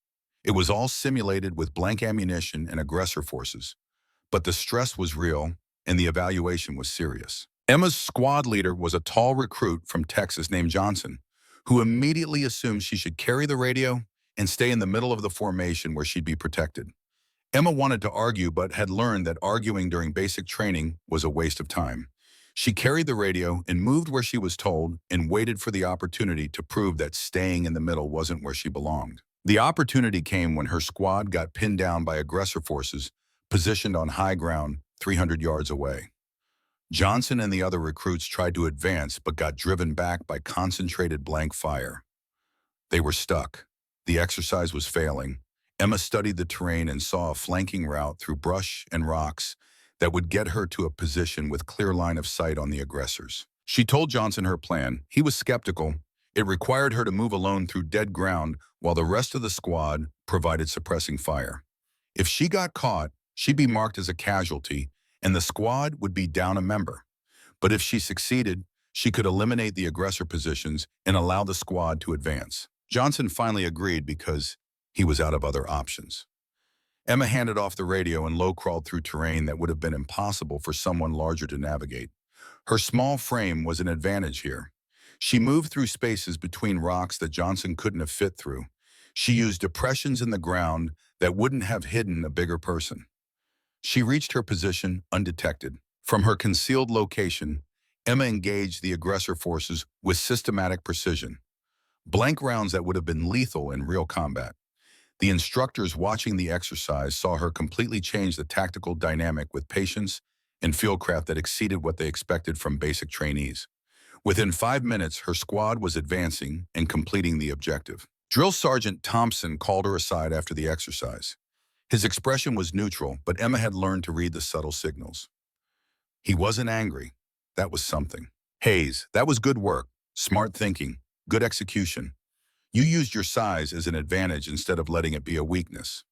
It was all simulated with blank ammunition and aggressor forces. But the stress was real and the evaluation was serious. Emma's squad leader was a tall recruit from Texas named Johnson, who immediately assumed she should carry the radio and stay in the middle of the formation where she'd be protected. Emma wanted to argue but had learned that arguing during basic training was a waste of time. She carried the radio and moved where she was told and waited for the opportunity to prove that staying in the middle wasn't where she belonged. The opportunity came when her squad got pinned down by aggressor forces positioned on high ground 300 yards away. Johnson and the other recruits tried to advance but got driven back by concentrated blank fire. They were stuck. The exercise was failing. Emma studied the terrain and saw a flanking route through brush and rocks that would get her to a position with clear line of sight on the aggressors. She told Johnson her plan. He was skeptical. It required her to move alone through dead ground while the rest of the squad provided suppressing fire. If she got caught, she'd be marked as a casualty and the squad would be down a member. But if she succeeded, she could eliminate the aggressor positions and allow the squad to advance. Johnson finally agreed because he was out of other options. Emma handed off the radio and low-crawled through terrain that would have been impossible for someone larger to navigate. Her small frame was an advantage here. She moved through spaces between rocks that Johnson couldn't have fit through. She used depressions in the ground that wouldn't have hidden a bigger person. She reached her position undetected. From her concealed location, Emma engaged the aggressor forces with systematic precision. Blank rounds that would have been lethal in real combat. The instructors watching the exercise saw her completely change the tactical dynamic with patience and fieldcraft that exceeded what they expected from basic trainees. Within 5 minutes, her squad was advancing and completing the objective. Drill Sergeant Thompson called her aside after the exercise. His expression was neutral, but Emma had learned to read the subtle signals. He wasn't angry. That was something. Hayes, that was good work, smart thinking, good execution. You used your size as an advantage instead of letting it be a weakness.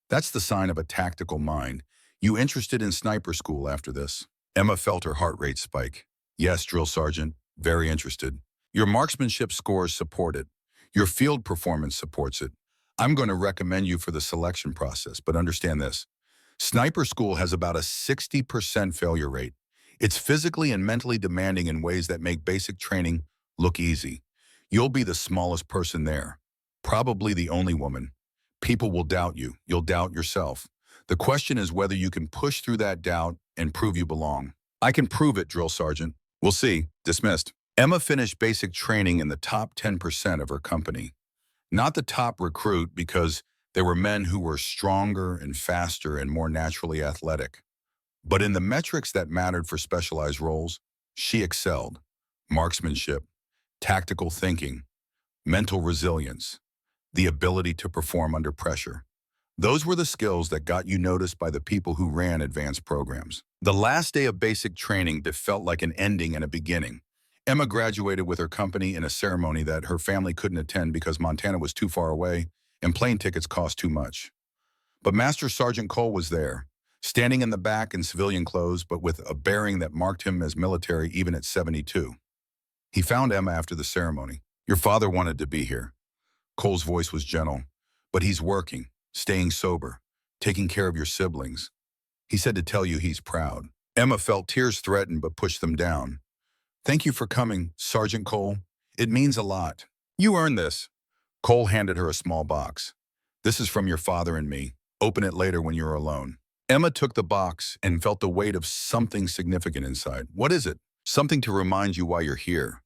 That's the sign of a tactical mind. You interested in sniper school after this? Emma felt her heart rate spike. Yes, Drill Sergeant, very interested. Your marksmanship scores support it. Your field performance supports it. I'm going to recommend you for the selection process, but understand this. Sniper school has about a 60% failure rate. It's physically and mentally demanding in ways that make basic training look easy. You'll be the smallest person there, probably the only woman. People will doubt you. You'll doubt yourself. The question is whether you can push through that doubt and prove you belong. I can prove it, Drill Sergeant. We'll see. Dismissed. Emma finished basic training in the top 10% of her company. Not the top recruit because there were men who were stronger and faster and more naturally athletic. But in the metrics that mattered for specialized roles, she excelled. Marksmanship, tactical thinking, mental resilience, the ability to perform under pressure. Those were the skills that got you noticed by the people who ran advanced programs. The last day of basic training felt like an ending and a beginning. Emma graduated with her company in a ceremony that her family couldn't attend because Montana was too far away and plane tickets cost too much. But Master Sergeant Cole was there, standing in the back in civilian clothes, but with a bearing that marked him as military even at 72. He found Emma after the ceremony. Your father wanted to be here. Cole's voice was gentle, but he's working, staying sober, taking care of your siblings. He said to tell you he's proud. Emma felt tears threaten but pushed them down. Thank you for coming, Sergeant Cole. It means a lot. You earned this. Cole handed her a small box. This is from your father and me. Open it later when you're alone. Emma took the box and felt the weight of something significant inside. What is it? Something to remind you why you're here.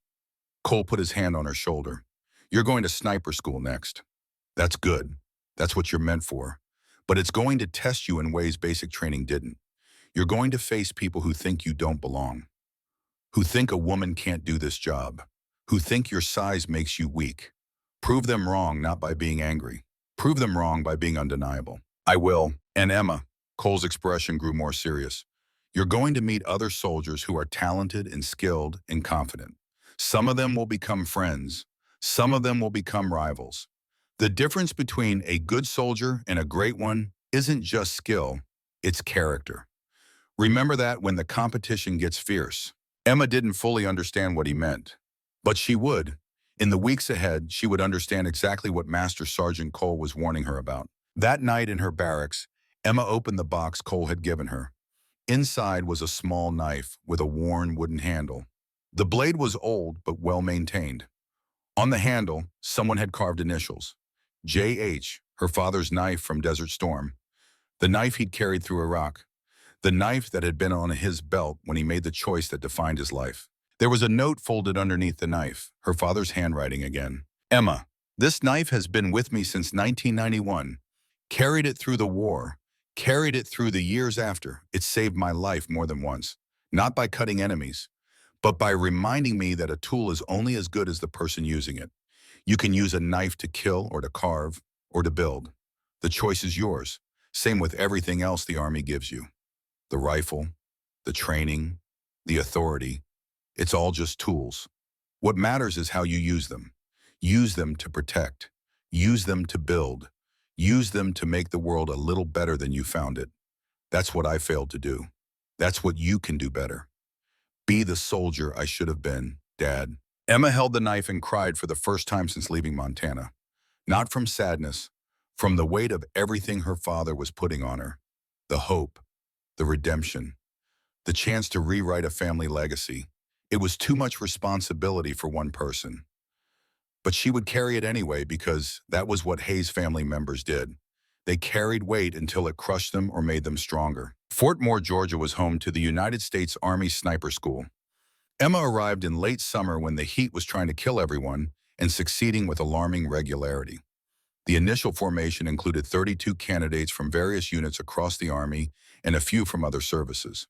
Cole put his hand on her shoulder. You're going to sniper school next. That's good. That's what you're meant for. But it's going to test you in ways basic training didn't. You're going to face people who think you don't belong, who think a woman can't do this job, who think your size makes you weak. Prove them wrong not by being angry. Prove them wrong by being undeniable. I will. And Emma, Cole's expression grew more serious. You're going to meet other soldiers who are talented and skilled and confident. Some of them will become friends. Some of them will become rivals. The difference between a good soldier and a great one isn't just skill, it's character. Remember that when the competition gets fierce. Emma didn't fully understand what he meant, but she would. In the weeks ahead, she would understand exactly what Master Sergeant Cole was warning her about. That night in her barracks, Emma opened the box Cole had given her. Inside was a small knife with a worn wooden handle. The blade was old but well maintained. On the handle, someone had carved initials. J.H., her father's knife from Desert Storm. The knife he'd carried through Iraq. The knife that had been on his belt when he made the choice that defined his life. There was a note folded underneath the knife, her father's handwriting again. Emma, this knife has been with me since 1991. Carried it through the war. Carried it through the years after. It saved my life more than once. Not by cutting enemies, but by reminding me that a tool is only as good as the person using it. You can use a knife to kill or to carve or to build. The choice is yours. Same with everything else the Army gives you. The rifle, the training, the authority. It's all just tools. What matters is how you use them. Use them to protect. Use them to build. Use them to make the world a little better than you found it. That's what I failed to do. That's what you can do better. Be the soldier I should have been, Dad. Emma held the knife and cried for the first time since leaving Montana. Not from sadness, from the weight of everything her father was putting on her. The hope, the redemption, the chance to rewrite a family legacy. It was too much responsibility for one person. But she would carry it anyway because that was what Hayes family members did. They carried weight until it crushed them or made them stronger. Fort Moore, Georgia was home to the United States Army Sniper School. Emma arrived in late summer when the heat was trying to kill everyone and succeeding with alarming regularity. The initial formation included 32 candidates from various units across the Army and a few from other services.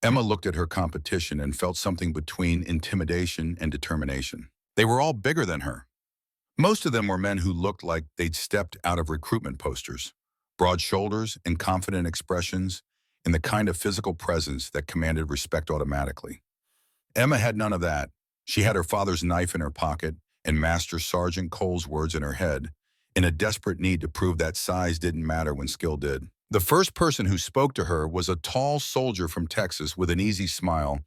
Emma looked at her competition and felt something between intimidation and determination. They were all bigger than her. Most of them were men who looked like they'd stepped out of recruitment posters, broad shoulders and confident expressions, and the kind of physical presence that commanded respect automatically. Emma had none of that. She had her father's knife in her pocket and Master Sergeant Cole's words in her head, in a desperate need to prove that size didn't matter when skill did. The first person who spoke to her was a tall soldier from Texas with an easy smile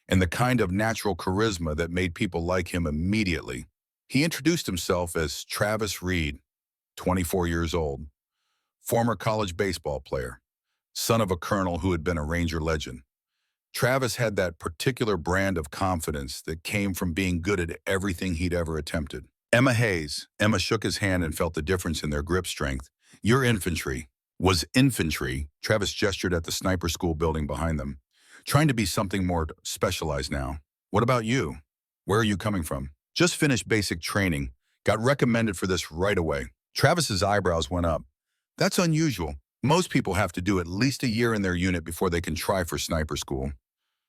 and the kind of natural charisma that made people like him immediately. He introduced himself as Travis Reed, 24 years old, former college baseball player, son of a colonel who had been a Ranger legend. Travis had that particular brand of confidence that came from being good at everything he'd ever attempted. Emma shook his hand and felt the difference in their grip strength. Your infantry. Was infantry, Travis gestured at the sniper school building behind them, trying to be something more specialized now. What about you? Where are you coming from? Just finished basic training. Got recommended for this right away. Travis's eyebrows went up. That's unusual. Most people have to do at least a year in their unit before they can try for sniper school.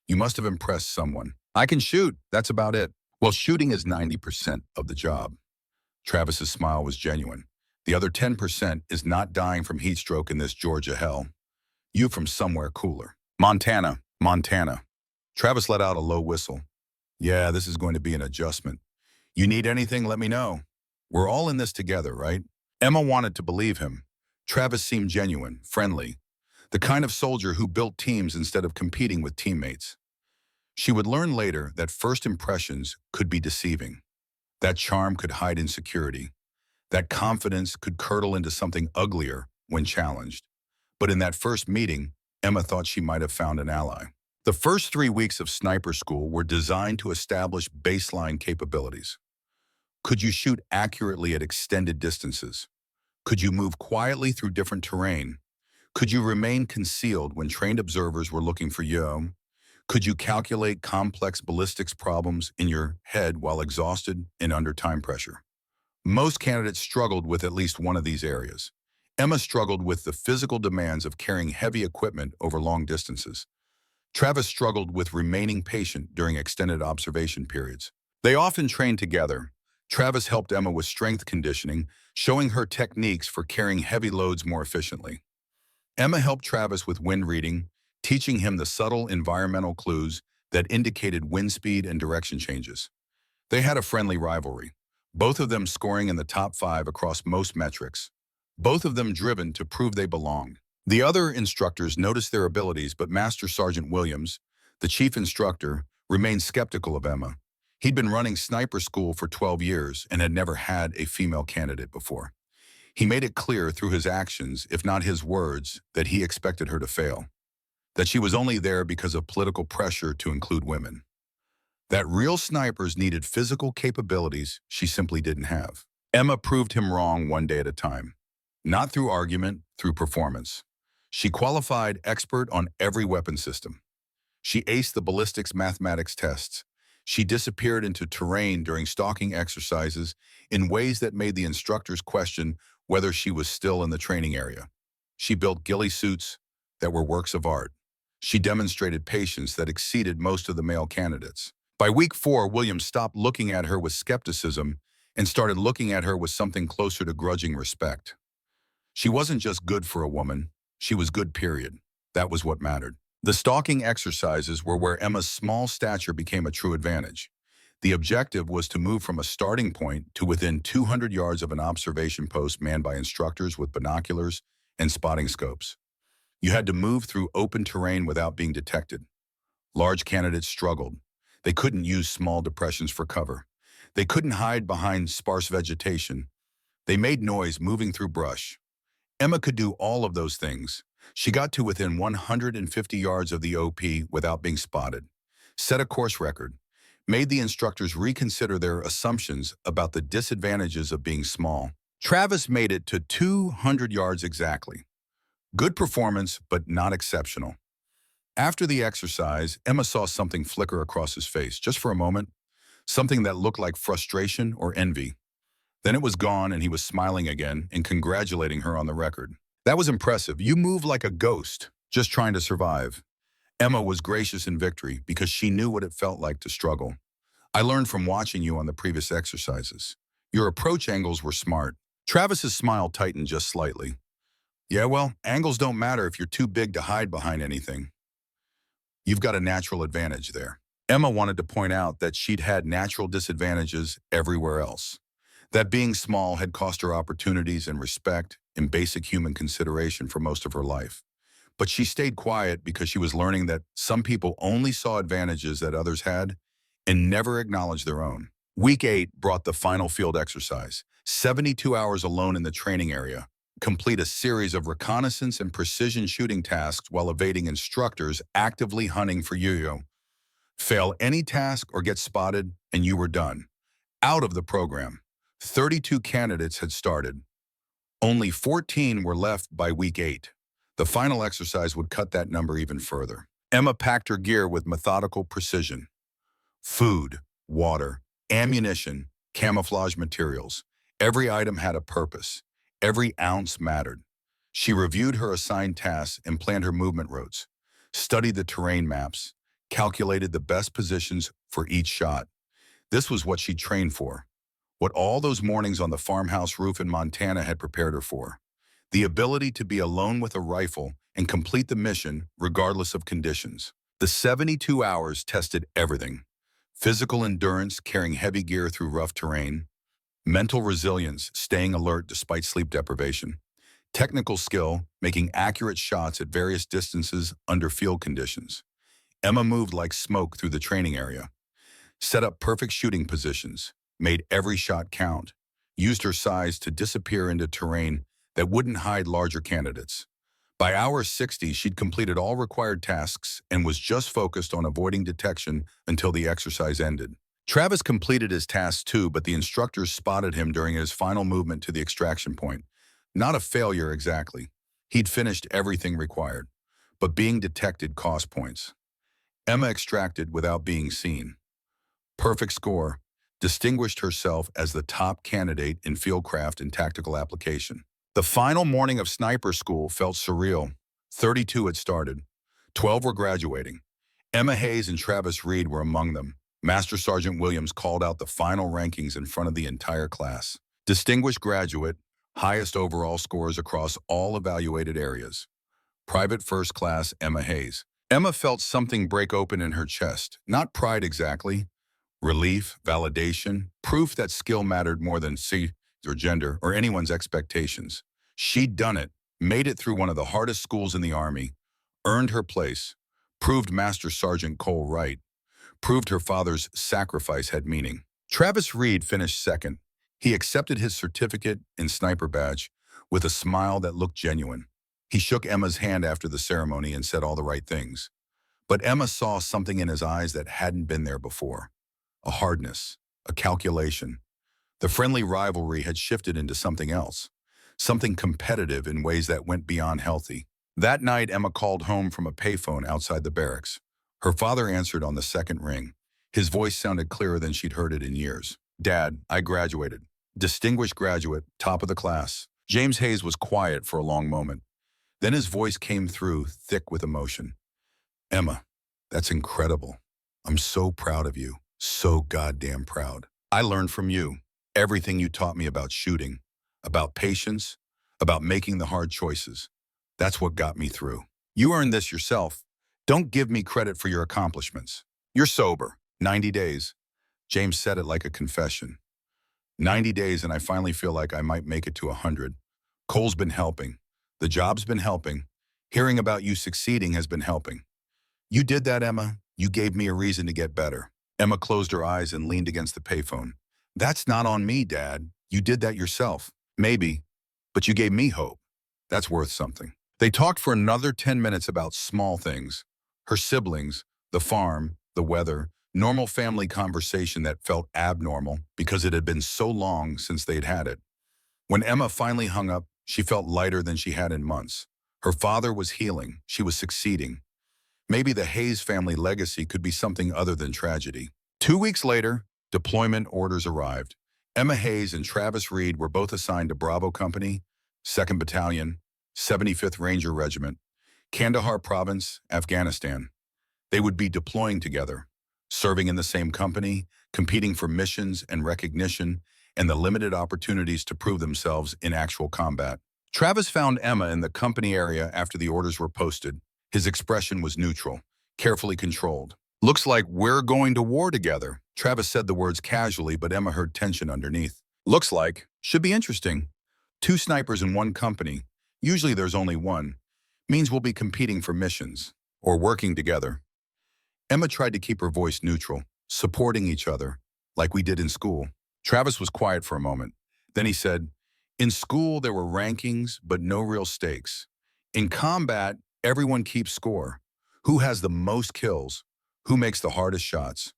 You must have impressed someone. I can shoot. That's about it. Well, shooting is 90% of the job. Travis's smile was genuine. The other 10% is not dying from heat stroke in this Georgia hell. You from somewhere cooler. Montana. Travis let out a low whistle. Yeah, this is going to be an adjustment. You need anything, let me know. We're all in this together, right? Emma wanted to believe him. Travis seemed genuine, friendly, the kind of soldier who built teams instead of competing with teammates. She would learn later that first impressions could be deceiving. That charm could hide insecurity. That confidence could curdle into something uglier when challenged. But in that first meeting, Emma thought she might have found an ally. The first 3 weeks of sniper school were designed to establish baseline capabilities. Could you shoot accurately at extended distances? Could you move quietly through different terrain? Could you remain concealed when trained observers were looking for you? Could you calculate complex ballistics problems in your head while exhausted and under time pressure? Most candidates struggled with at least one of these areas. Emma struggled with the physical demands of carrying heavy equipment over long distances. Travis struggled with remaining patient during extended observation periods. They often trained together. Travis helped Emma with strength conditioning, showing her techniques for carrying heavy loads more efficiently. Emma helped Travis with wind reading, teaching him the subtle environmental clues that indicated wind speed and direction changes. They had a friendly rivalry, both of them scoring in the top 5 across most metrics, both of them driven to prove they belonged. The other instructors noticed their abilities, but Master Sergeant Williams, the chief instructor, remained skeptical of Emma. He'd been running sniper school for 12 years and had never had a female candidate before. He made it clear through his actions, if not his words, that he expected her to fail, that she was only there because of political pressure to include women, that real snipers needed physical capabilities she simply didn't have. Emma proved him wrong one day at a time, not through argument, through performance. She qualified expert on every weapon system. She aced the ballistics mathematics tests. She disappeared into terrain during stalking exercises in ways that made the instructors question whether she was still in the training area. She built ghillie suits that were works of art. She demonstrated patience that exceeded most of the male candidates. By week 4, William stopped looking at her with skepticism and started looking at her with something closer to grudging respect. She wasn't just good for a woman, she was good, period. That was what mattered. The stalking exercises were where Emma's small stature became a true advantage. The objective was to move from a starting point to within 200 yards of an observation post manned by instructors with binoculars and spotting scopes. You had to move through open terrain without being detected. Large candidates struggled. They couldn't use small depressions for cover. They couldn't hide behind sparse vegetation. They made noise moving through brush. Emma could do all of those things. She got to within 150 yards of the OP without being spotted. set a course record, made the instructors reconsider their assumptions about the disadvantages of being small. Travis made it to 200 yards exactly. Good performance, but not exceptional. After the exercise, Emma saw something flicker across his face, just for a moment, something that looked like frustration or envy. Then it was gone and he was smiling again and congratulating her on the record. That was impressive. You move like a ghost, just trying to survive. Emma was gracious in victory because she knew what it felt like to struggle. I learned from watching you on the previous exercises. Your approach angles were smart. Travis's smile tightened just slightly. Yeah, well, angles don't matter if you're too big to hide behind anything. You've got a natural advantage there. Emma wanted to point out that she'd had natural disadvantages everywhere else. That being small had cost her opportunities and respect and basic human consideration for most of her life. But she stayed quiet because she was learning that some people only saw advantages that others had and never acknowledged their own. Week 8 brought the final field exercise. 72 hours alone in the training area. Complete a series of reconnaissance and precision shooting tasks while evading instructors actively hunting for you. Fail any task or get spotted, and you were done. Out of the program. 32 candidates had started. Only 14 were left by week 8. The final exercise would cut that number even further. Emma packed her gear with methodical precision. Food, water, ammunition, camouflage materials. Every item had a purpose. Every ounce mattered. She reviewed her assigned tasks and planned her movement routes, studied the terrain maps, calculated the best positions for each shot. This was what she trained for, what all those mornings on the farmhouse roof in Montana had prepared her for. The ability to be alone with a rifle and complete the mission regardless of conditions. The 72 hours tested everything. Physical endurance, carrying heavy gear through rough terrain. Mental resilience, staying alert despite sleep deprivation. Technical skill, making accurate shots at various distances under field conditions. Emma moved like smoke through the training area. Set up perfect shooting positions. Made every shot count. Used her size to disappear into terrain that wouldn't hide larger candidates. By hour 60, she'd completed all required tasks and was just focused on avoiding detection until the exercise ended. Travis completed his tasks too, but the instructors spotted him during his final movement to the extraction point. Not a failure exactly. He'd finished everything required, but being detected cost points. Emma extracted without being seen. Perfect score. Distinguished herself as the top candidate in fieldcraft and tactical application. The final morning of sniper school felt surreal. 32 had started. 12 were graduating. Emma Hayes and Travis Reed were among them. Master Sergeant Williams called out the final rankings in front of the entire class. Distinguished graduate, highest overall scores across all evaluated areas. Private First Class Emma Hayes. Emma felt something break open in her chest. Not pride exactly. Relief, validation, proof that skill mattered more than sex or gender or anyone's expectations. She'd done it, made it through one of the hardest schools in the Army, earned her place, proved Master Sergeant Cole right, proved her father's sacrifice had meaning. Travis Reed finished second. He accepted his certificate and sniper badge with a smile that looked genuine. He shook Emma's hand after the ceremony and said all the right things. But Emma saw something in his eyes that hadn't been there before. A hardness, a calculation. The friendly rivalry had shifted into something else, something competitive in ways that went beyond healthy. That night, Emma called home from a payphone outside the barracks. Her father answered on the second ring. His voice sounded clearer than she'd heard it in years. Dad, I graduated. Distinguished graduate, top of the class. James Hayes was quiet for a long moment. Then his voice came through, thick with emotion. Emma, that's incredible. I'm so proud of you. So goddamn proud. I learned from you everything you taught me about shooting, about patience, about making the hard choices. That's what got me through. You earned this yourself. Don't give me credit for your accomplishments. You're sober. 90 days. James said it like a confession. 90 days and I finally feel like I might make it to 100. Cole's been helping. The job's been helping. Hearing about you succeeding has been helping. You did that, Emma. You gave me a reason to get better. Emma closed her eyes and leaned against the payphone. That's not on me, Dad. You did that yourself. Maybe, but you gave me hope. That's worth something. They talked for another 10 minutes about small things. Her siblings, the farm, the weather, normal family conversation that felt abnormal because it had been so long since they'd had it. When Emma finally hung up, she felt lighter than she had in months. Her father was healing. She was succeeding. Maybe the Hayes family legacy could be something other than tragedy. 2 weeks later, deployment orders arrived. Emma Hayes and Travis Reed were both assigned to Bravo Company, 2nd Battalion, 75th Ranger Regiment, Kandahar Province, Afghanistan. They would be deploying together, serving in the same company, competing for missions and recognition, and the limited opportunities to prove themselves in actual combat. Travis found Emma in the company area after the orders were posted. His expression was neutral, carefully controlled. "Looks like we're going to war together." Travis said the words casually, but Emma heard tension underneath. "Looks like. Should be interesting. 2 snipers in one company. Usually there's only one. Means we'll be competing for missions, or working together." Emma tried to keep her voice neutral, supporting each other, like we did in school. Travis was quiet for a moment. Then he said, "In school, there were rankings, but no real stakes. In combat, everyone keeps score. Who has the most kills? Who makes the hardest shots?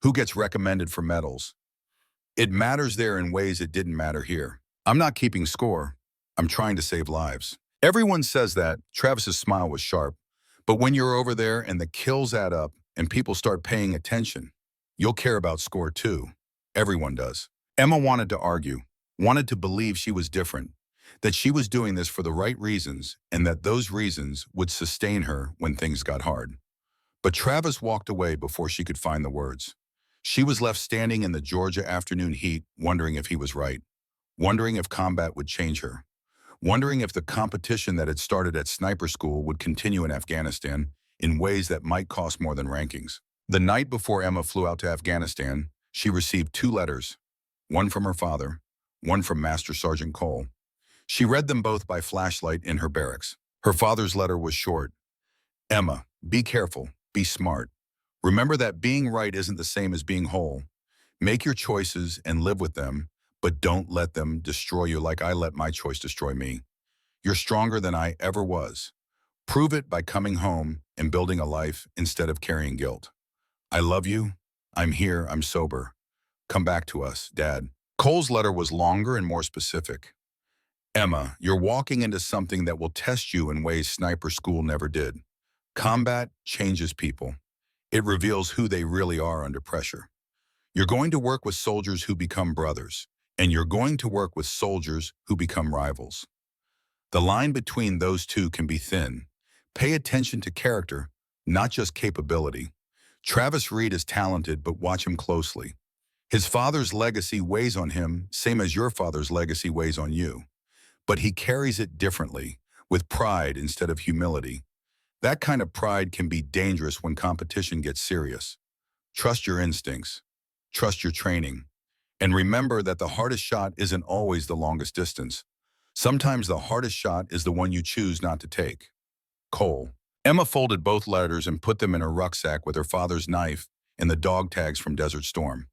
Who gets recommended for medals? It matters there in ways it didn't matter here. I'm not keeping score. I'm trying to save lives." Everyone says that. Travis's smile was sharp. But when you're over there and the kills add up and people start paying attention, you'll care about score too. Everyone does. Emma wanted to argue, wanted to believe she was different, that she was doing this for the right reasons and that those reasons would sustain her when things got hard. But Travis walked away before she could find the words. She was left standing in the Georgia afternoon heat, wondering if he was right, wondering if combat would change her, wondering if the competition that had started at sniper school would continue in Afghanistan in ways that might cost more than rankings. The night before Emma flew out to Afghanistan, she received 2 letters, one from her father, one from Master Sergeant Cole. She read them both by flashlight in her barracks. Her father's letter was short. "Emma, be careful, be smart. Remember that being right isn't the same as being whole. Make your choices and live with them, but don't let them destroy you like I let my choice destroy me. You're stronger than I ever was. Prove it by coming home and building a life instead of carrying guilt. I love you. I'm here. I'm sober. Come back to us, Dad." Cole's letter was longer and more specific. "Emma, you're walking into something that will test you in ways sniper school never did. Combat changes people. It reveals who they really are under pressure. You're going to work with soldiers who become brothers, and you're going to work with soldiers who become rivals. The line between those two can be thin. Pay attention to character, not just capability. Travis Reed is talented, but watch him closely. His father's legacy weighs on him, same as your father's legacy weighs on you. But he carries it differently, with pride instead of humility. That kind of pride can be dangerous when competition gets serious. Trust your instincts. Trust your training. And remember that the hardest shot isn't always the longest distance. Sometimes the hardest shot is the one you choose not to take. Cole. Emma folded both letters and put them in her rucksack with her father's knife and the dog tags from Desert Storm.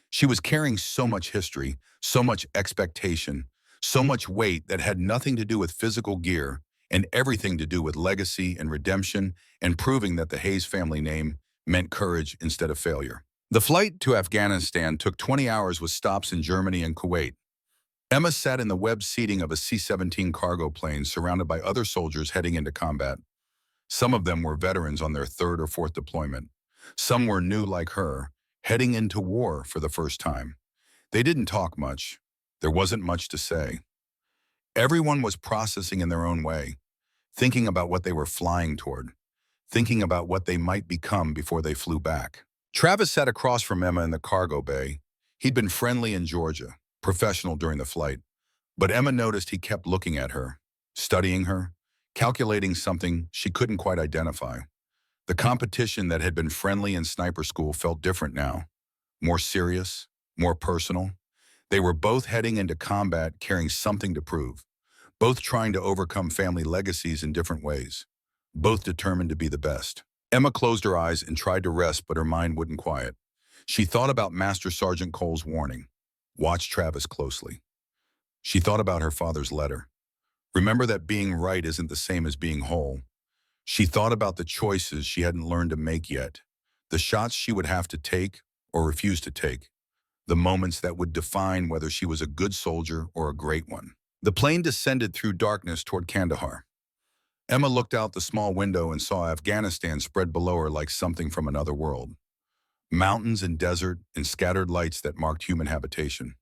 She was carrying so much history, so much expectation, so much weight that had nothing to do with physical gear and everything to do with legacy and redemption and proving that the Hayes family name meant courage instead of failure. The flight to Afghanistan took 20 hours with stops in Germany and Kuwait. Emma sat in the web seating of a C-17 cargo plane surrounded by other soldiers heading into combat. Some of them were veterans on their 3rd or 4th deployment. Some were new like her, heading into war for the first time. They didn't talk much. There wasn't much to say. Everyone was processing in their own way, thinking about what they were flying toward, thinking about what they might become before they flew back. Travis sat across from Emma in the cargo bay. He'd been friendly in Georgia, professional during the flight, but Emma noticed he kept looking at her, studying her, calculating something she couldn't quite identify. The competition that had been friendly in sniper school felt different now, more serious, more personal. They were both heading into combat carrying something to prove, both trying to overcome family legacies in different ways, both determined to be the best. Emma closed her eyes and tried to rest, but her mind wouldn't quiet. She thought about Master Sergeant Cole's warning. Watch Travis closely. She thought about her father's letter. Remember that being right isn't the same as being whole. She thought about the choices she hadn't learned to make yet, The shots she would have to take or refuse to take. The moments that would define whether she was a good soldier or a great one. The plane descended through darkness toward Kandahar. Emma looked out the small window and saw Afghanistan spread below her like something from another world. Mountains and desert and scattered lights that marked human habitation.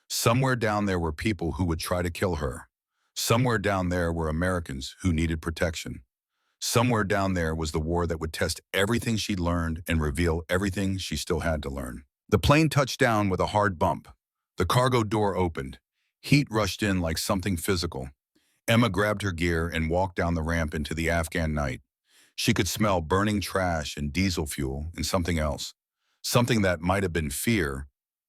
Somewhere down there were people who would try to kill her. Somewhere down there were Americans who needed protection. Somewhere down there was the war that would test everything she'd learned and reveal everything she still had to learn. The plane touched down with a hard bump. The cargo door opened. Heat rushed in like something physical. Emma grabbed her gear and walked down the ramp into the Afghan night. She could smell burning trash and diesel fuel and something else. Something that might have been fear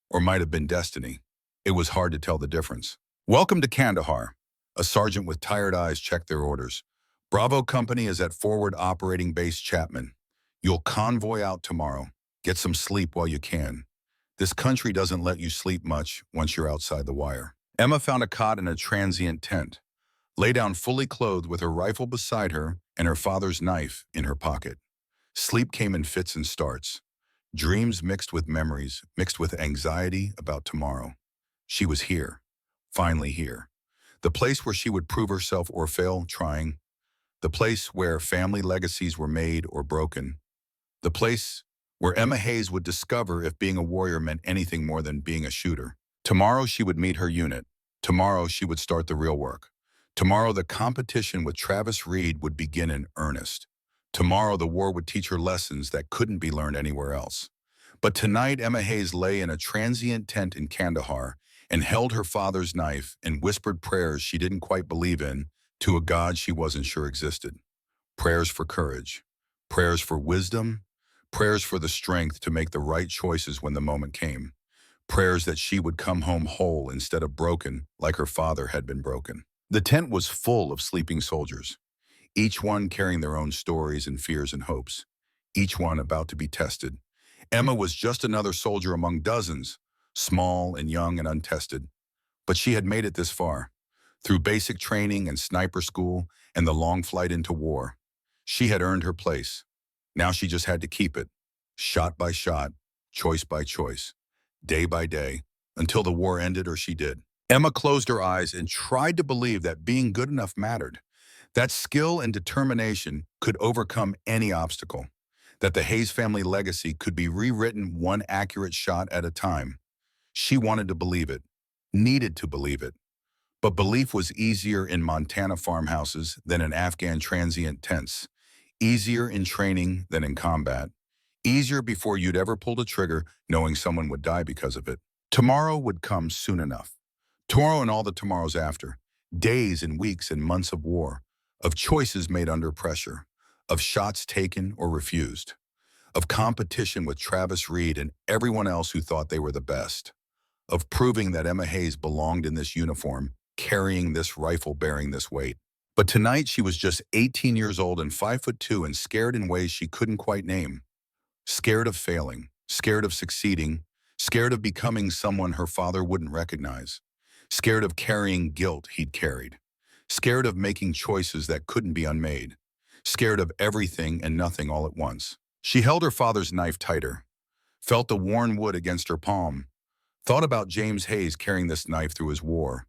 or might have been destiny. It was hard to tell the difference. Welcome to Kandahar. A sergeant with tired eyes checked their orders. Bravo Company is at Forward Operating Base Chapman. You'll convoy out tomorrow. Get some sleep while you can. This country doesn't let you sleep much once you're outside the wire. Emma found a cot in a transient tent. Lay down fully clothed with her rifle beside her and her father's knife in her pocket. Sleep came in fits and starts. Dreams mixed with memories, mixed with anxiety about tomorrow. She was here, finally here. The place where she would prove herself or fail trying. The place where family legacies were made or broken. The place where Emma Hayes would discover if being a warrior meant anything more than being a shooter. Tomorrow she would meet her unit. Tomorrow she would start the real work. Tomorrow the competition with Travis Reed would begin in earnest. Tomorrow the war would teach her lessons that couldn't be learned anywhere else. But tonight Emma Hayes lay in a transient tent in Kandahar and held her father's knife and whispered prayers she didn't quite believe in to a God she wasn't sure existed. Prayers for courage. Prayers for wisdom. Prayers for the strength to make the right choices when the moment came. Prayers that she would come home whole instead of broken like her father had been broken. The tent was full of sleeping soldiers, each one carrying their own stories and fears and hopes, each one about to be tested. Emma was just another soldier among dozens, small and young and untested. But she had made it this far. Through basic training and sniper school and the long flight into war, she had earned her place. Now she just had to keep it, shot by shot, choice by choice, day by day, until the war ended or she did. Emma closed her eyes and tried to believe that being good enough mattered, that skill and determination could overcome any obstacle, that the Hayes family legacy could be rewritten one accurate shot at a time. She wanted to believe it, needed to believe it. But belief was easier in Montana farmhouses than in Afghan transient tents, easier in training than in combat, easier before you'd ever pulled a trigger knowing someone would die because of it. Tomorrow would come soon enough. Tomorrow and all the tomorrows after, days and weeks and months of war, of choices made under pressure, of shots taken or refused, of competition with Travis Reed and everyone else who thought they were the best, of proving that Emma Hayes belonged in this uniform, carrying this rifle, bearing this weight. But tonight she was just 18 years old and 5'2" and scared in ways she couldn't quite name. Scared of failing, scared of succeeding, scared of becoming someone her father wouldn't recognize, scared of carrying guilt he'd carried, scared of making choices that couldn't be unmade, scared of everything and nothing all at once. She held her father's knife tighter, felt the worn wood against her palm, thought about James Hayes carrying this knife through his war,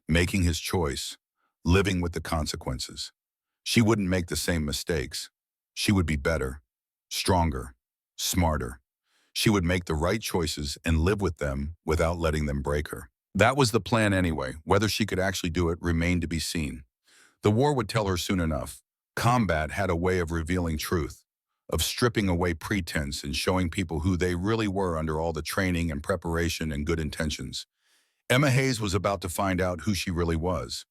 making his choice, living with the consequences. She wouldn't make the same mistakes. She would be better, stronger, smarter. She would make the right choices and live with them without letting them break her. That was the plan anyway. Whether she could actually do it remained to be seen. The war would tell her soon enough. Combat had a way of revealing truth, of stripping away pretense and showing people who they really were under all the training and preparation and good intentions. Emma Hayes was about to find out who she really was,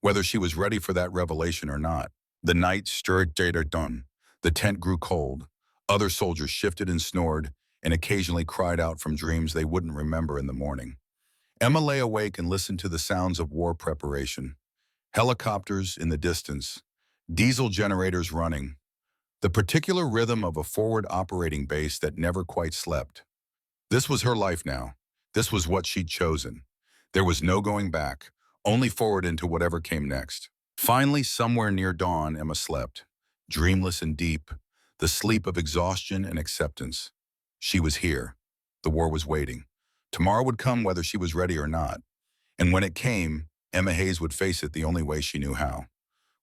whether she was ready for that revelation or not. The night stirred dawn. The tent grew cold. Other soldiers shifted and snored and occasionally cried out from dreams they wouldn't remember in the morning. Emma lay awake and listened to the sounds of war preparation. Helicopters in the distance, diesel generators running, the particular rhythm of a forward operating base that never quite slept. This was her life now. This was what she'd chosen. There was no going back, only forward into whatever came next. Finally, somewhere near dawn, Emma slept, dreamless and deep, the sleep of exhaustion and acceptance. She was here. The war was waiting. Tomorrow would come whether she was ready or not. And when it came, Emma Hayes would face it the only way she knew how.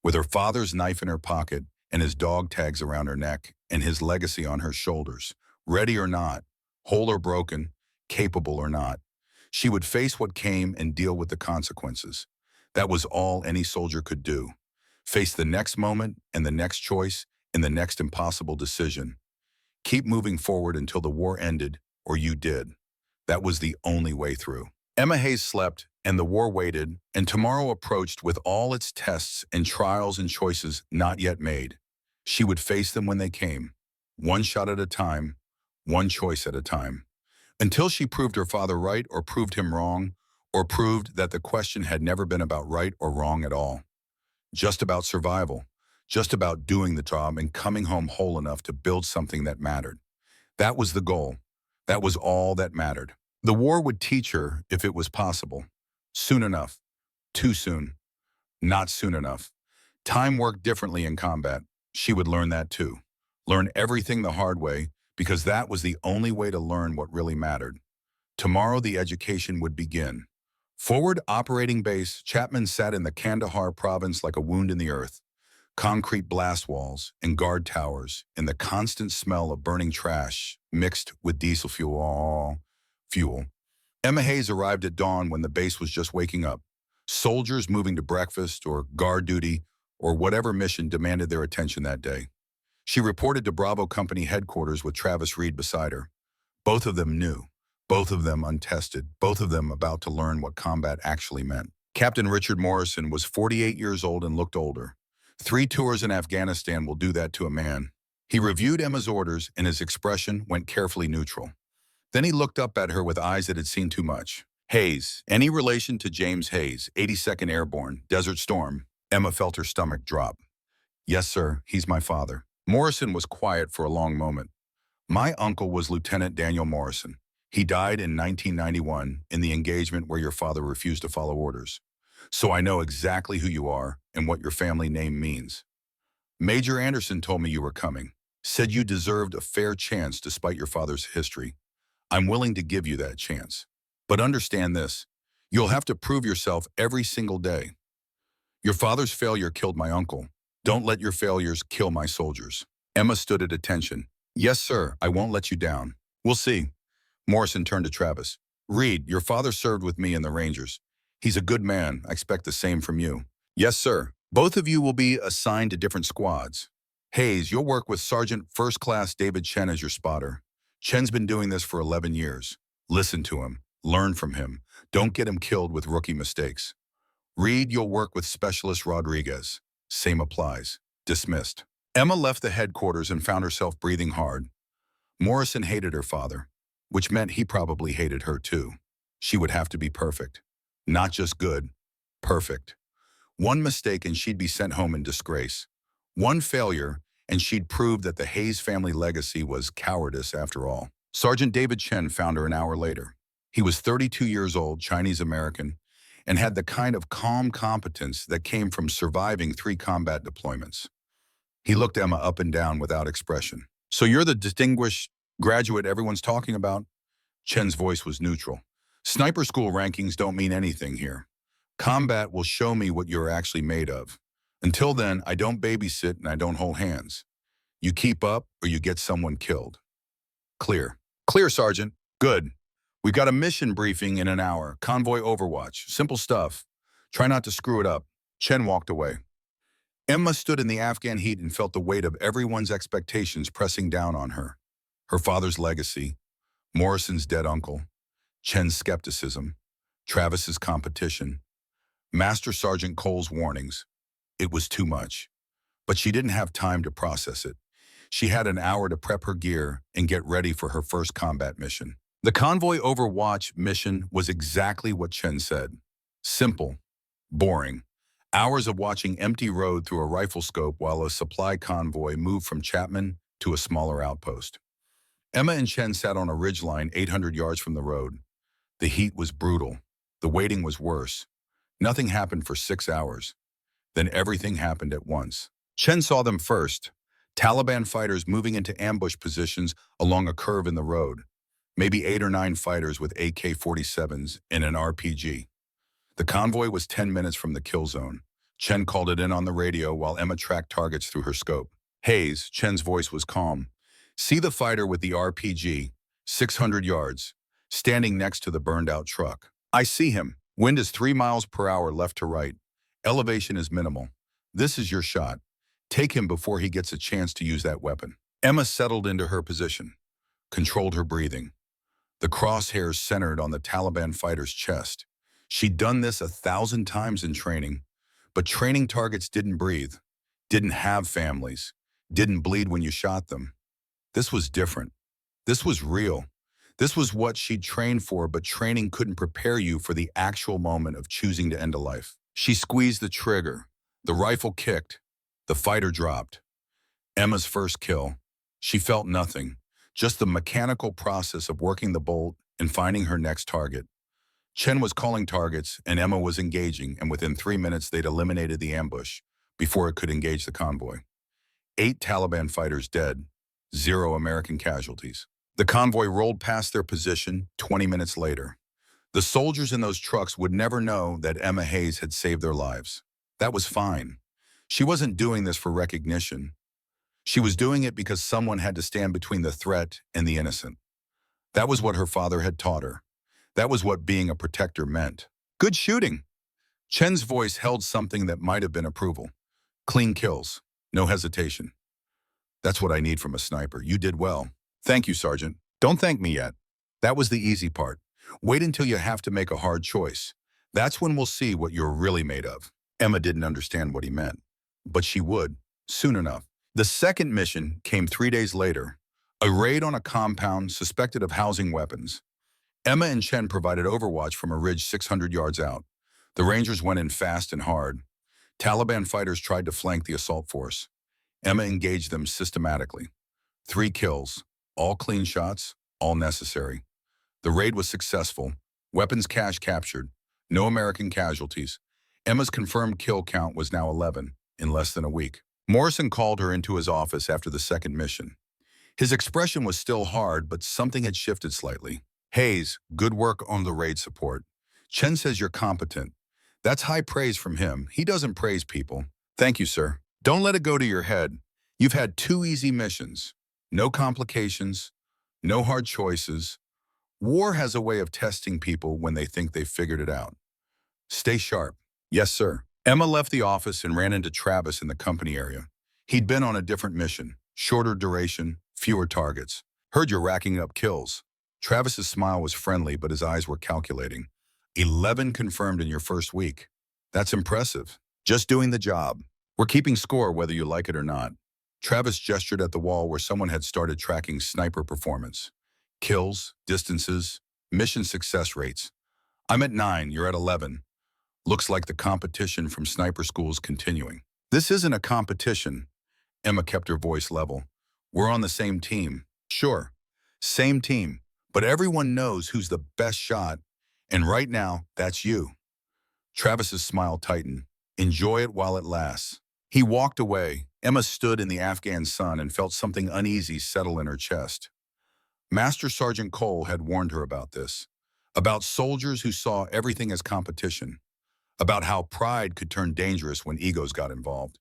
With her father's knife in her pocket and his dog tags around her neck and his legacy on her shoulders, ready or not, whole or broken, capable or not, she would face what came and deal with the consequences. That was all any soldier could do. Face the next moment and the next choice and the next impossible decision. Keep moving forward until the war ended, or you did. That was the only way through. Emma Hayes slept, and the war waited, and tomorrow approached with all its tests and trials and choices not yet made. She would face them when they came, one shot at a time, one choice at a time, until she proved her father right or proved him wrong, or proved that the question had never been about right or wrong at all. Just about survival, just about doing the job and coming home whole enough to build something that mattered. That was the goal. That was all that mattered. The war would teach her if it was possible. Soon enough. Too soon. Not soon enough. Time worked differently in combat. She would learn that too. Learn everything the hard way, because that was the only way to learn what really mattered. Tomorrow the education would begin. Forward operating base, Chapman sat in the Kandahar province like a wound in the earth. Concrete blast walls and guard towers and the constant smell of burning trash mixed with diesel fuel. Emma Hayes arrived at dawn when the base was just waking up. Soldiers moving to breakfast or guard duty or whatever mission demanded their attention that day. She reported to Bravo Company headquarters with Travis Reed beside her. Both of them new, both of them untested, both of them about to learn what combat actually meant. Captain Richard Morrison was 48 years old and looked older. 3 tours in Afghanistan will do that to a man. He reviewed Emma's orders and his expression went carefully neutral. Then he looked up at her with eyes that had seen too much. Hayes, any relation to James Hayes, 82nd Airborne, Desert Storm? Emma felt her stomach drop. Yes, sir, he's my father. Morrison was quiet for a long moment. My uncle was Lieutenant Daniel Morrison. He died in 1991 in the engagement where your father refused to follow orders. So I know exactly who you are and what your family name means. Major Anderson told me you were coming. Said you deserved a fair chance despite your father's history. I'm willing to give you that chance. But understand this, you'll have to prove yourself every single day. Your father's failure killed my uncle. Don't let your failures kill my soldiers. Emma stood at attention. Yes, sir, I won't let you down. We'll see. Morrison turned to Travis. Reed, your father served with me in the Rangers. He's a good man. I expect the same from you. Yes, sir. Both of you will be assigned to different squads. Hayes, you'll work with Sergeant First Class David Chen as your spotter. Chen's been doing this for 11 years. Listen to him. Learn from him. Don't get him killed with rookie mistakes. Reed, you'll work with Specialist Rodriguez. Same applies. Dismissed. Emma left the headquarters and found herself breathing hard. Morrison hated her father, which meant he probably hated her too. She would have to be perfect. Not just good, perfect. One mistake and she'd be sent home in disgrace. One failure and she'd prove that the Hayes family legacy was cowardice after all. Sergeant David Chen found her an hour later. He was 32 years old, Chinese-American, and had the kind of calm competence that came from surviving 3 combat deployments. He looked Emma up and down without expression. So you're the distinguished graduate everyone's talking about? Chen's voice was neutral. Sniper school rankings don't mean anything here. Combat will show me what you're actually made of. Until then, I don't babysit and I don't hold hands. You keep up or you get someone killed. Clear. Clear, Sergeant. Good. We've got a mission briefing in an hour. Convoy overwatch. Simple stuff. Try not to screw it up. Chen walked away. Emma stood in the Afghan heat and felt the weight of everyone's expectations pressing down on her. Her father's legacy, Morrison's dead uncle, Chen's skepticism, Travis's competition, Master Sergeant Cole's warnings. It was too much. But she didn't have time to process it. She had an hour to prep her gear and get ready for her first combat mission. The Convoy Overwatch mission was exactly what Chen said. Simple, boring. Hours of watching empty road through a rifle scope while a supply convoy moved from Chapman to a smaller outpost. Emma and Chen sat on a ridgeline 800 yards from the road. The heat was brutal. The waiting was worse. Nothing happened for 6 hours. Then everything happened at once. Chen saw them first. Taliban fighters moving into ambush positions along a curve in the road. Maybe 8 or 9 fighters with AK-47s and an RPG. The convoy was 10 minutes from the kill zone. Chen called it in on the radio while Emma tracked targets through her scope. Hayes, Chen's voice was calm. See the fighter with the RPG, 600 yards, standing next to the burned-out truck. I see him. Wind is 3 miles per hour left to right. Elevation is minimal. This is your shot. Take him before he gets a chance to use that weapon. Emma settled into her position, controlled her breathing. The crosshairs centered on the Taliban fighter's chest. She'd done this 1,000 times in training, but training targets didn't breathe, didn't have families, didn't bleed when you shot them. This was different. This was real. This was what she'd trained for, but training couldn't prepare you for the actual moment of choosing to end a life. She squeezed the trigger. The rifle kicked. The fighter dropped. Emma's first kill. She felt nothing, just the mechanical process of working the bolt and finding her next target. Chen was calling targets, and Emma was engaging, and within 3 minutes they'd eliminated the ambush before it could engage the convoy. 8 Taliban fighters dead, 0 American casualties. The convoy rolled past their position 20 minutes later. The soldiers in those trucks would never know that Emma Hayes had saved their lives. That was fine. She wasn't doing this for recognition. She was doing it because someone had to stand between the threat and the innocent. That was what her father had taught her. That was what being a protector meant. Good shooting. Chen's voice held something that might have been approval. Clean kills. No hesitation. That's what I need from a sniper. You did well. Thank you, Sergeant. Don't thank me yet. That was the easy part. Wait until you have to make a hard choice. That's when we'll see what you're really made of. Emma didn't understand what he meant, but she would, soon enough. The second mission came 3 days later. A raid on a compound suspected of housing weapons. Emma and Chen provided overwatch from a ridge 600 yards out. The Rangers went in fast and hard. Taliban fighters tried to flank the assault force. Emma engaged them systematically. 3 kills, all clean shots, all necessary. The raid was successful. Weapons cache captured. No American casualties. Emma's confirmed kill count was now 11 in less than a week. Morrison called her into his office after the second mission. His expression was still hard, but something had shifted slightly. Hayes, good work on the raid support. Chen says you're competent. That's high praise from him. He doesn't praise people. Thank you, sir. Don't let it go to your head. You've had 2 easy missions. No complications, no hard choices. War has a way of testing people when they think they've figured it out. Stay sharp. Yes, sir. Emma left the office and ran into Travis in the company area. He'd been on a different mission, shorter duration, fewer targets. Heard you're racking up kills. Travis's smile was friendly, but his eyes were calculating. 11 confirmed in your first week. That's impressive. Just doing the job. We're keeping score whether you like it or not. Travis gestured at the wall where someone had started tracking sniper performance. Kills, distances, mission success rates. I'm at 9, you're at 11. Looks like the competition from sniper school's continuing. This isn't a competition. Emma kept her voice level. We're on the same team. Sure, same team. But everyone knows who's the best shot, and right now, that's you. Travis's smile tightened. Enjoy it while it lasts. He walked away. Emma stood in the Afghan sun and felt something uneasy settle in her chest. Master Sergeant Cole had warned her about this, about soldiers who saw everything as competition, about how pride could turn dangerous when egos got involved.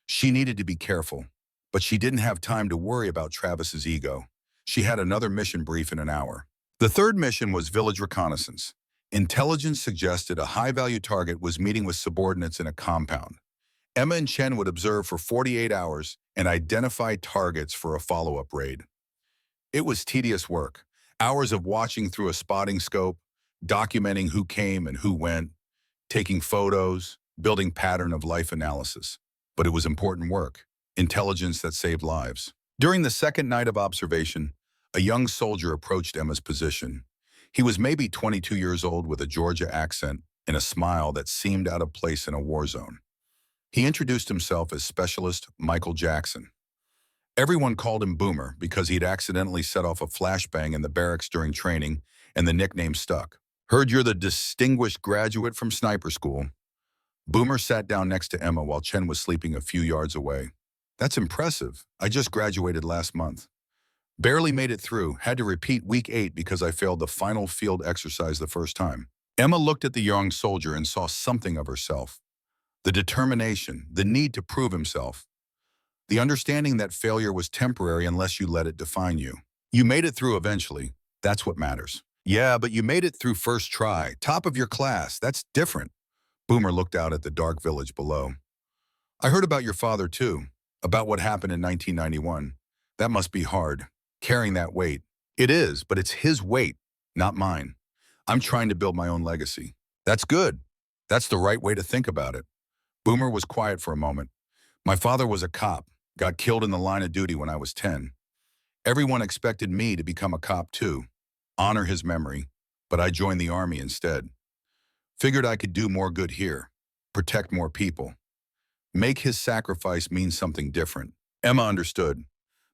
She needed to be careful, but she didn't have time to worry about Travis's ego. She had another mission brief in an hour. The third mission was village reconnaissance. Intelligence suggested a high-value target was meeting with subordinates in a compound. Emma and Chen would observe for 48 hours and identify targets for a follow-up raid. It was tedious work, hours of watching through a spotting scope, documenting who came and who went, taking photos, building pattern of life analysis. But it was important work, intelligence that saved lives. During the second night of observation, a young soldier approached Emma's position. He was maybe 22 years old with a Georgia accent and a smile that seemed out of place in a war zone. He introduced himself as Specialist Michael Jackson. Everyone called him Boomer because he'd accidentally set off a flashbang in the barracks during training, and the nickname stuck. Heard you're the distinguished graduate from sniper school. Boomer sat down next to Emma while Chen was sleeping a few yards away. That's impressive. I just graduated last month. Barely made it through, had to repeat week 8 because I failed the final field exercise the first time. Emma looked at the young soldier and saw something of herself. The determination, the need to prove himself. The understanding that failure was temporary unless you let it define you. You made it through eventually. That's what matters. Yeah, but you made it through first try, top of your class. That's different. Boomer looked out at the dark village below. I heard about your father too, about what happened in 1991. That must be hard, carrying that weight. It is, but it's his weight, not mine. I'm trying to build my own legacy. That's good. That's the right way to think about it. Boomer was quiet for a moment. My father was a cop, got killed in the line of duty when I was 10. Everyone expected me to become a cop too, honor his memory, but I joined the army instead. Figured I could do more good here, protect more people. Make his sacrifice mean something different. Emma understood.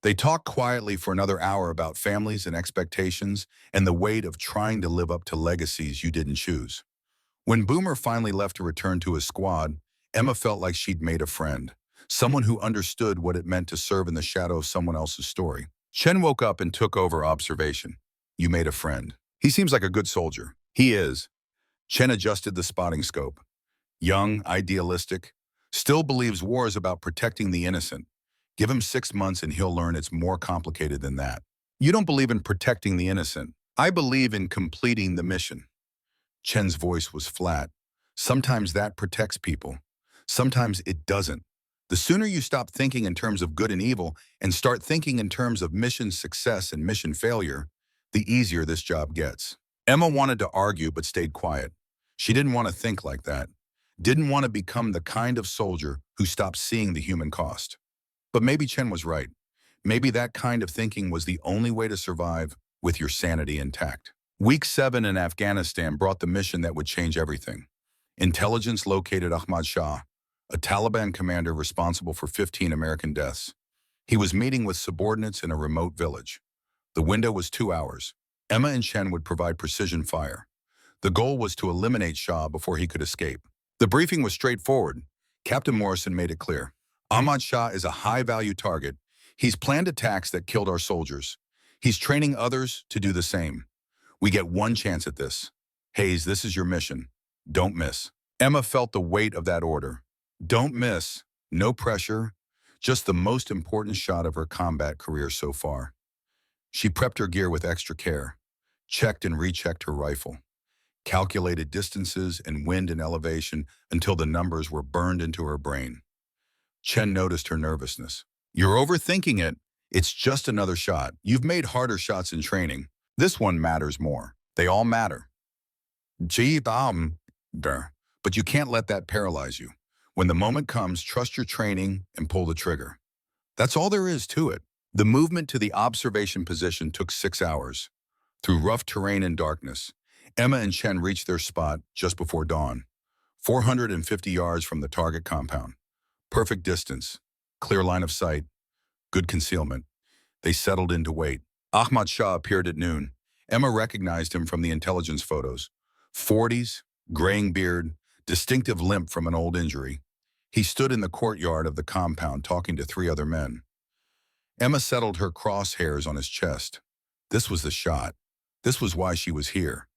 They talked quietly for another hour about families and expectations and the weight of trying to live up to legacies you didn't choose. When Boomer finally left to return to his squad, Emma felt like she'd made a friend, someone who understood what it meant to serve in the shadow of someone else's story. Chen woke up and took over observation. You made a friend. He seems like a good soldier. He is. Chen adjusted the spotting scope. Young, idealistic, still believes war is about protecting the innocent. Give him 6 months and he'll learn it's more complicated than that. You don't believe in protecting the innocent. I believe in completing the mission. Chen's voice was flat. Sometimes that protects people. Sometimes it doesn't. The sooner you stop thinking in terms of good and evil and start thinking in terms of mission success and mission failure, the easier this job gets. Emma wanted to argue but stayed quiet. She didn't want to think like that. Didn't want to become the kind of soldier who stopped seeing the human cost. But maybe Chen was right. Maybe that kind of thinking was the only way to survive with your sanity intact. Week 7 in Afghanistan brought the mission that would change everything. Intelligence located Ahmad Shah, a Taliban commander responsible for 15 American deaths. He was meeting with subordinates in a remote village. The window was 2 hours. Emma and Chen would provide precision fire. The goal was to eliminate Shah before he could escape. The briefing was straightforward. Captain Morrison made it clear. Ahmad Shah is a high-value target. He's planned attacks that killed our soldiers. He's training others to do the same. We get one chance at this. Hayes, this is your mission. Don't miss. Emma felt the weight of that order. Don't miss. No pressure. Just the most important shot of her combat career so far. She prepped her gear with extra care. Checked and rechecked her rifle. Calculated distances and wind and elevation until the numbers were burned into her brain. Chen noticed her nervousness. You're overthinking it. It's just another shot. You've made harder shots in training. This one matters more. They all matter. But you can't let that paralyze you. When the moment comes, trust your training and pull the trigger. That's all there is to it. The movement to the observation position took 6 hours. Through rough terrain and darkness, Emma and Chen reached their spot just before dawn, 450 yards from the target compound. Perfect distance, clear line of sight, good concealment. They settled in to wait. Ahmad Shah appeared at noon. Emma recognized him from the intelligence photos. 40s, graying beard, distinctive limp from an old injury. He stood in the courtyard of the compound talking to 3 other men. Emma settled her crosshairs on his chest. This was the shot. This was why she was here.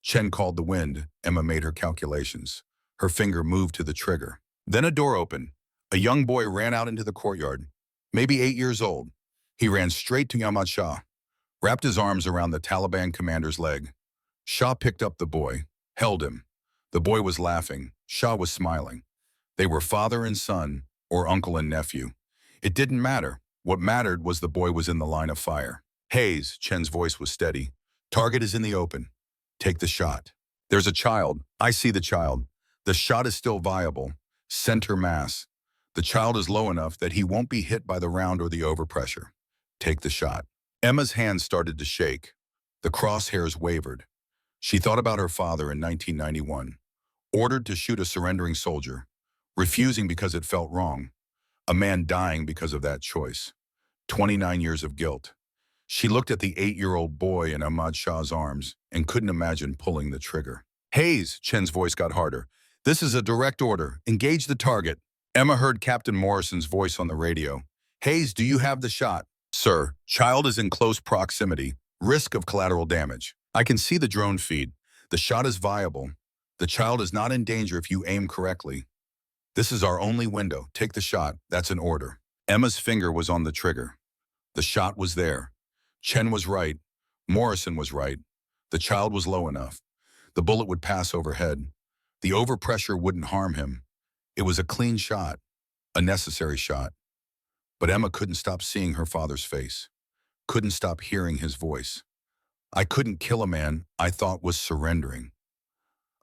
Chen called the wind. Emma made her calculations. Her finger moved to the trigger. Then a door opened. A young boy ran out into the courtyard, maybe 8 years old. He ran straight to Ahmad Shah, wrapped his arms around the Taliban commander's leg. Shah picked up the boy, held him. The boy was laughing. Shah was smiling. They were father and son, or uncle and nephew. It didn't matter. What mattered was the boy was in the line of fire. Hayes, Chen's voice was steady. Target is in the open. Take the shot. There's a child. I see the child. The shot is still viable. Center mass. The child is low enough that he won't be hit by the round or the overpressure. Take the shot. Emma's hands started to shake. The crosshairs wavered. She thought about her father in 1991, ordered to shoot a surrendering soldier, refusing because it felt wrong, a man dying because of that choice. 29 years of guilt. She looked at the 8-year-old boy in Ahmad Shah's arms and couldn't imagine pulling the trigger. Hayes, Chen's voice got harder. This is a direct order. Engage the target. Emma heard Captain Morrison's voice on the radio. Hayes, do you have the shot? Sir, child is in close proximity. Risk of collateral damage. I can see the drone feed. The shot is viable. The child is not in danger if you aim correctly. This is our only window. Take the shot. That's an order. Emma's finger was on the trigger. The shot was there. Chen was right. Morrison was right. The child was low enough. The bullet would pass overhead. The overpressure wouldn't harm him. It was a clean shot, a necessary shot. But Emma couldn't stop seeing her father's face, couldn't stop hearing his voice. I couldn't kill a man I thought was surrendering.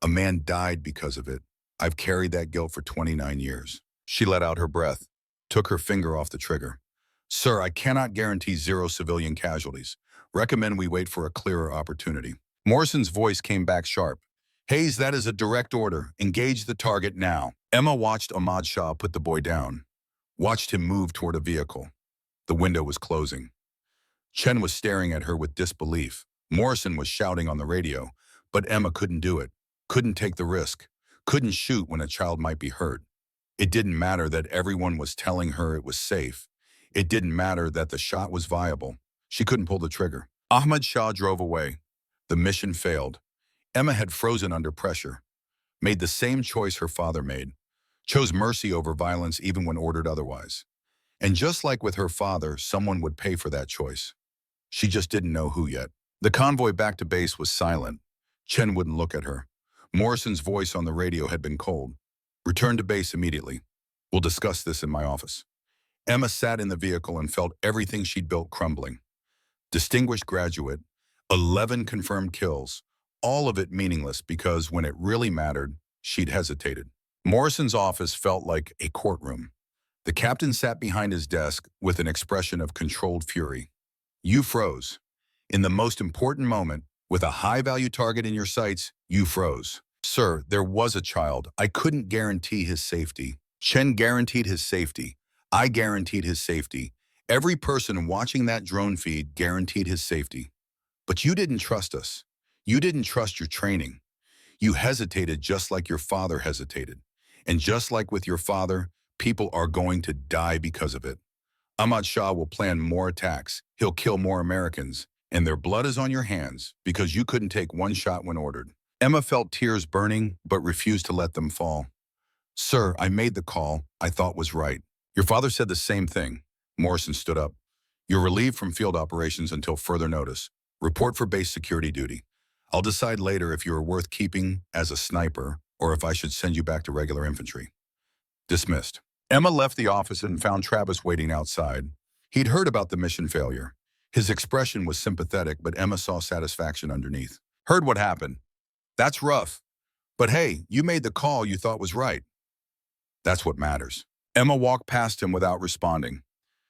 A man died because of it. I've carried that guilt for 29 years. She let out her breath, took her finger off the trigger. Sir, I cannot guarantee 0 civilian casualties. Recommend we wait for a clearer opportunity. Morrison's voice came back sharp. Hayes, that is a direct order. Engage the target now. Emma watched Ahmad Shah put the boy down, watched him move toward a vehicle. The window was closing. Chen was staring at her with disbelief. Morrison was shouting on the radio, but Emma couldn't do it, couldn't take the risk, couldn't shoot when a child might be hurt. It didn't matter that everyone was telling her it was safe. It didn't matter that the shot was viable. She couldn't pull the trigger. Ahmad Shah drove away. The mission failed. Emma had frozen under pressure, made the same choice her father made, chose mercy over violence even when ordered otherwise. And just like with her father, someone would pay for that choice. She just didn't know who yet. The convoy back to base was silent. Chen wouldn't look at her. Morrison's voice on the radio had been cold. Return to base immediately. We'll discuss this in my office. Emma sat in the vehicle and felt everything she'd built crumbling. Distinguished graduate, 11 confirmed kills, all of it meaningless because when it really mattered, she'd hesitated. Morrison's office felt like a courtroom. The captain sat behind his desk with an expression of controlled fury. You froze. In the most important moment, with a high-value target in your sights, you froze. Sir, there was a child. I couldn't guarantee his safety. Chen guaranteed his safety. I guaranteed his safety. Every person watching that drone feed guaranteed his safety. But you didn't trust us. You didn't trust your training. You hesitated just like your father hesitated. And just like with your father, people are going to die because of it. Ahmad Shah will plan more attacks. He'll kill more Americans. And their blood is on your hands because you couldn't take one shot when ordered. Emma felt tears burning, but refused to let them fall. Sir, I made the call I thought was right. Your father said the same thing. Morrison stood up. You're relieved from field operations until further notice. Report for base security duty. I'll decide later if you are worth keeping as a sniper or if I should send you back to regular infantry. Dismissed. Emma left the office and found Travis waiting outside. He'd heard about the mission failure. His expression was sympathetic, but Emma saw satisfaction underneath. Heard what happened. That's rough. But hey, you made the call you thought was right. That's what matters. Emma walked past him without responding.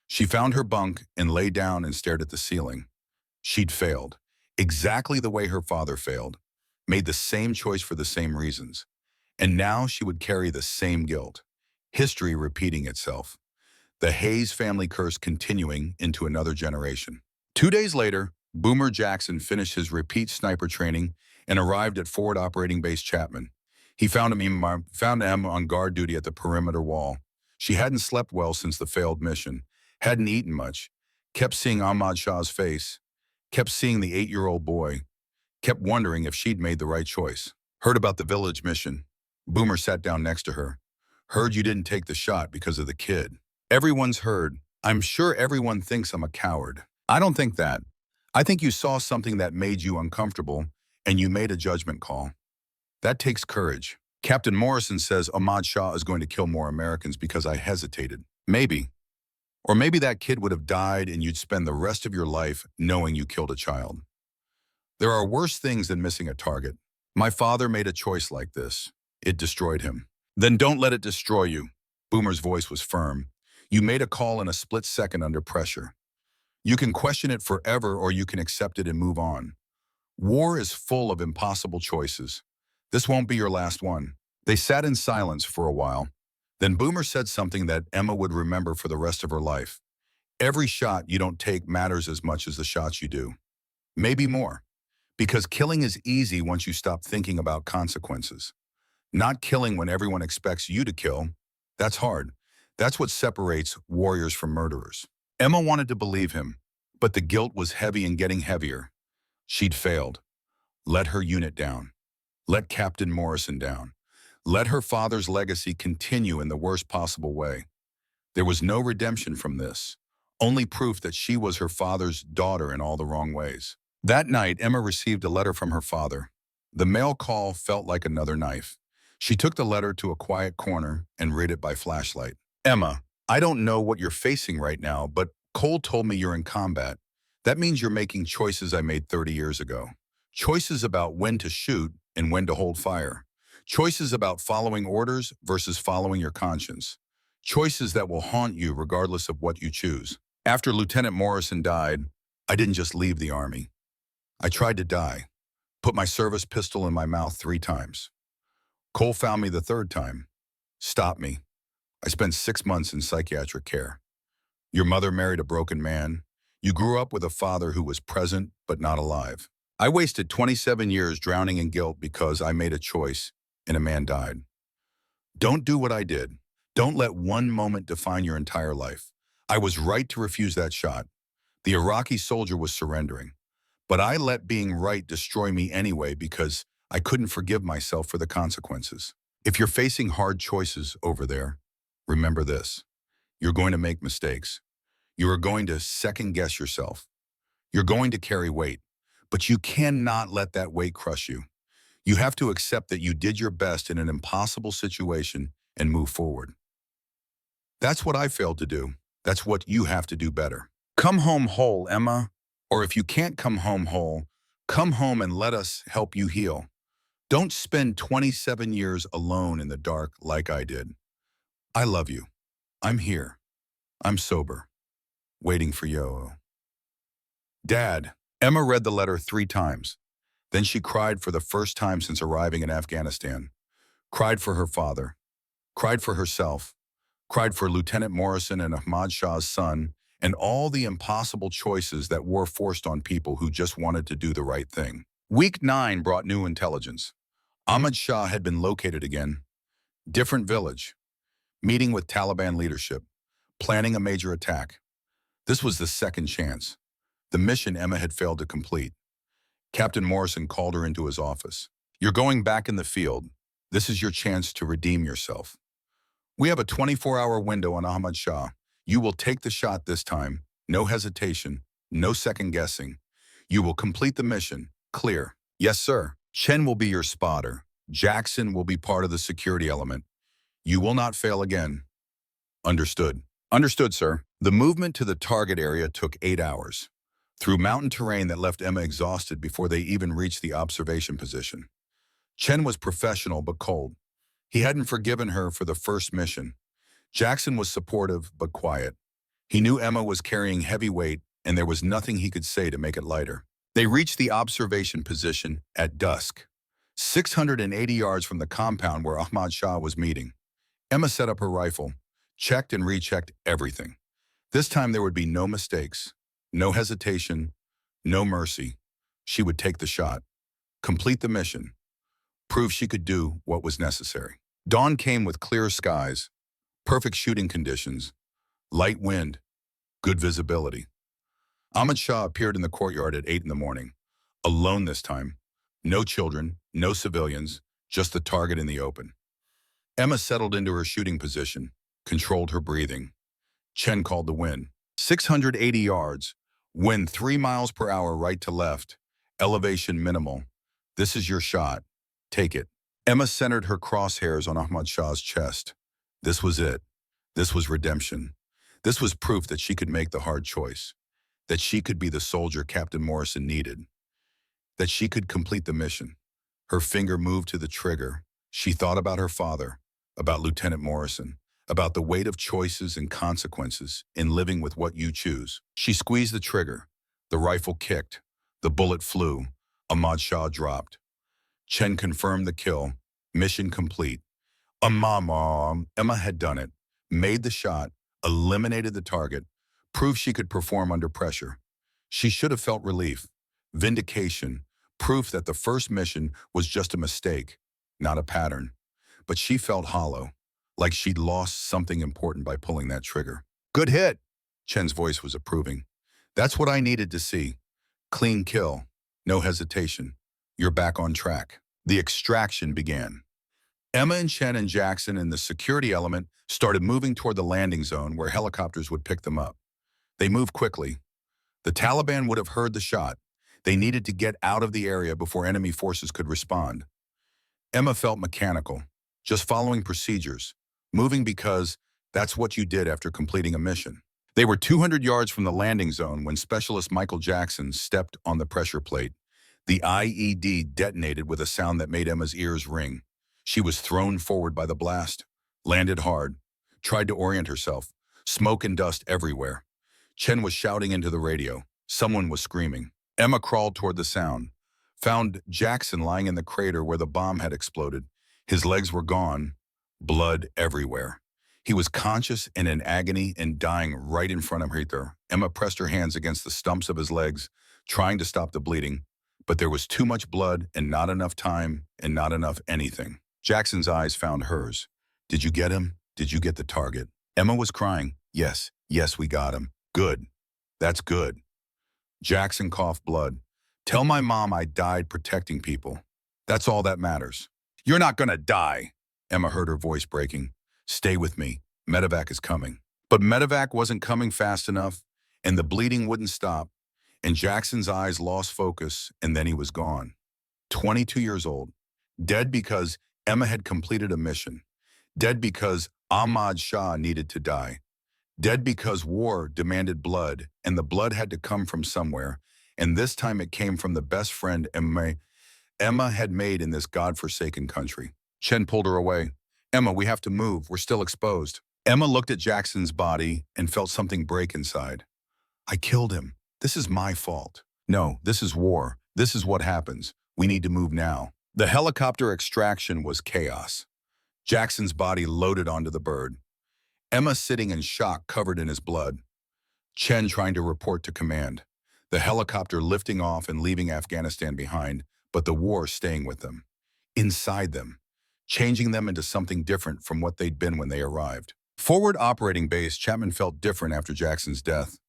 She found her bunk and lay down and stared at the ceiling. She'd failed, exactly the way her father failed, made the same choice for the same reasons. And now she would carry the same guilt. History repeating itself. The Hayes family curse continuing into another generation. 2 days later, Boomer Jackson finished his repeat sniper training and arrived at Forward Operating Base Chapman. He found Emma on guard duty at the perimeter wall. She hadn't slept well since the failed mission, hadn't eaten much, kept seeing Ahmad Shah's face, kept seeing the 8-year-old boy, kept wondering if she'd made the right choice. Heard about the village mission. Boomer sat down next to her. Heard you didn't take the shot because of the kid. Everyone's heard. I'm sure everyone thinks I'm a coward. I don't think that. I think you saw something that made you uncomfortable, and you made a judgment call. That takes courage. Captain Morrison says Ahmad Shah is going to kill more Americans because I hesitated. Maybe. Or maybe that kid would have died and you'd spend the rest of your life knowing you killed a child. There are worse things than missing a target. My father made a choice like this. It destroyed him. Then don't let it destroy you. Boomer's voice was firm. You made a call in a split second under pressure. You can question it forever or you can accept it and move on. War is full of impossible choices. This won't be your last one. They sat in silence for a while. Then Boomer said something that Emma would remember for the rest of her life. Every shot you don't take matters as much as the shots you do. Maybe more. Because killing is easy once you stop thinking about consequences. Not killing when everyone expects you to kill. That's hard. That's what separates warriors from murderers. Emma wanted to believe him, but the guilt was heavy and getting heavier. She'd failed. Let her unit down. Let Captain Morrison down. Let her father's legacy continue in the worst possible way. There was no redemption from this, only proof that she was her father's daughter in all the wrong ways. That night, Emma received a letter from her father. The mail call felt like another knife. She took the letter to a quiet corner and read it by flashlight. Emma, I don't know what you're facing right now, but Cole told me you're in combat. That means you're making choices I made 30 years ago. Choices about when to shoot and when to hold fire. Choices about following orders versus following your conscience. Choices that will haunt you regardless of what you choose. After Lieutenant Morrison died, I didn't just leave the Army. I tried to die, put my service pistol in my mouth 3 times. Cole found me the 3rd time, stopped me. I spent 6 months in psychiatric care. Your mother married a broken man. You grew up with a father who was present but not alive. I wasted 27 years drowning in guilt because I made a choice and a man died. Don't do what I did. Don't let one moment define your entire life. I was right to refuse that shot. The Iraqi soldier was surrendering. But I let being right destroy me anyway because I couldn't forgive myself for the consequences. If you're facing hard choices over there, remember this. You're going to make mistakes. You are going to second-guess yourself. You're going to carry weight, but you cannot let that weight crush you. You have to accept that you did your best in an impossible situation and move forward. That's what I failed to do. That's what you have to do better. Come home whole, Emma. Or if you can't come home whole, come home and let us help you heal. Don't spend 27 years alone in the dark like I did. I love you. I'm here. I'm sober. Waiting for you. Dad. Emma read the letter 3 times. Then she cried for the first time since arriving in Afghanistan. Cried for her father. Cried for herself. Cried for Lieutenant Morrison and Ahmad Shah's son, and all the impossible choices that war forced on people who just wanted to do the right thing. Week 9 brought new intelligence. Ahmad Shah had been located again. Different village. Meeting with Taliban leadership. Planning a major attack. This was the second chance. The mission Emma had failed to complete. Captain Morrison called her into his office. You're going back in the field. This is your chance to redeem yourself. We have a 24-hour window on Ahmad Shah. You will take the shot this time. No hesitation. No second guessing. You will complete the mission. Clear. Yes, sir. Chen will be your spotter. Jackson will be part of the security element. You will not fail again. Understood. Understood, sir. The movement to the target area took 8 hours. Through mountain terrain that left Emma exhausted before they even reached the observation position. Chen was professional but cold. He hadn't forgiven her for the first mission. Jackson was supportive but quiet. He knew Emma was carrying heavy weight and there was nothing he could say to make it lighter. They reached the observation position at dusk, 680 yards from the compound where Ahmad Shah was meeting. Emma set up her rifle, checked and rechecked everything. This time there would be no mistakes, no hesitation, no mercy. She would take the shot, complete the mission, prove she could do what was necessary. Dawn came with clear skies, perfect shooting conditions, light wind, good visibility. Ahmad Shah appeared in the courtyard at 8 in the morning, alone this time. No children, no civilians, just the target in the open. Emma settled into her shooting position, controlled her breathing. Chen called the wind. 680 yards, wind 3 miles per hour right to left, elevation minimal. This is your shot. Take it. Emma centered her crosshairs on Ahmad Shah's chest. This was it. This was redemption. This was proof that she could make the hard choice, that she could be the soldier Captain Morrison needed, that she could complete the mission. Her finger moved to the trigger. She thought about her father, about Lieutenant Morrison, about the weight of choices and consequences in living with what you choose. She squeezed the trigger. The rifle kicked. The bullet flew. Ahmad Shah dropped. Chen confirmed the kill. Mission complete. Emma had done it, made the shot, eliminated the target, proved she could perform under pressure. She should have felt relief, vindication, proof that the first mission was just a mistake, not a pattern. But she felt hollow. like she'd lost something important by pulling that trigger. Good hit, Chen's voice was approving. That's what I needed to see. Clean kill, no hesitation. You're back on track. The extraction began. Emma and Chen and Jackson and the security element started moving toward the landing zone where helicopters would pick them up. They moved quickly. The Taliban would have heard the shot. They needed to get out of the area before enemy forces could respond. Emma felt mechanical, just following procedures, moving because that's what you did after completing a mission. They were 200 yards from the landing zone when Specialist Michael Jackson stepped on the pressure plate. The IED detonated with a sound that made Emma's ears ring. She was thrown forward by the blast, landed hard, tried to orient herself, smoke and dust everywhere. Chen was shouting into the radio. Someone was screaming. Emma crawled toward the sound, found Jackson lying in the crater where the bomb had exploded. His legs were gone, blood everywhere. He was conscious and in agony and dying right in front of her. Emma pressed her hands against the stumps of his legs, trying to stop the bleeding, but there was too much blood and not enough time and not enough anything. Jackson's eyes found hers. Did you get him? Did you get the target? Emma was crying. Yes, we got him. Good. That's good. Jackson coughed blood. Tell my mom I died protecting people. That's all that matters. You're not gonna die. Emma heard her voice breaking. Stay with me. Medevac is coming. But Medevac wasn't coming fast enough, and the bleeding wouldn't stop, and Jackson's eyes lost focus, and then he was gone. 22 years old. Dead because Emma had completed a mission. Dead because Ahmad Shah needed to die. Dead because war demanded blood, and the blood had to come from somewhere, and this time it came from the best friend Emma had made in this godforsaken country. Chen pulled her away. Emma, we have to move. We're still exposed. Emma looked at Jackson's body and felt something break inside. I killed him. This is my fault. No, this is war. This is what happens. We need to move now. The helicopter extraction was chaos. Jackson's body loaded onto the bird. Emma sitting in shock, covered in his blood. Chen trying to report to command. The helicopter lifting off and leaving Afghanistan behind, but the war staying with them. Inside them. Changing them into something different from what they'd been when they arrived. Forward operating base, Chapman felt different after Jackson's death.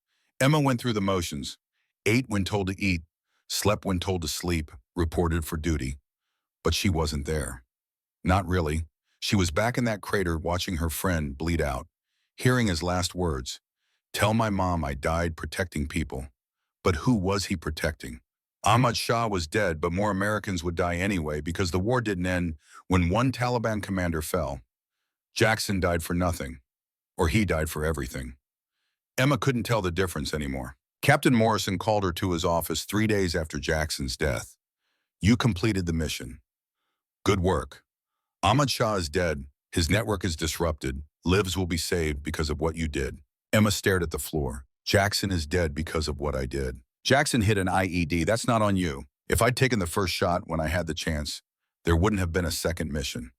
Emma went through the motions. Ate when told to eat, slept when told to sleep, reported for duty. But she wasn't there. Not really. She was back in that crater watching her friend bleed out, hearing his last words. Tell my mom I died protecting people. But who was he protecting? Ahmad Shah was dead, but more Americans would die anyway because the war didn't end when one Taliban commander fell. Jackson died for nothing, or he died for everything. Emma couldn't tell the difference anymore. Captain Morrison called her to his office 3 days after Jackson's death. You completed the mission. Good work. Ahmad Shah is dead. His network is disrupted. Lives will be saved because of what you did. Emma stared at the floor. Jackson is dead because of what I did. Jackson hit an IED. That's not on you. If I'd taken the first shot when I had the chance, there wouldn't have been a second mission.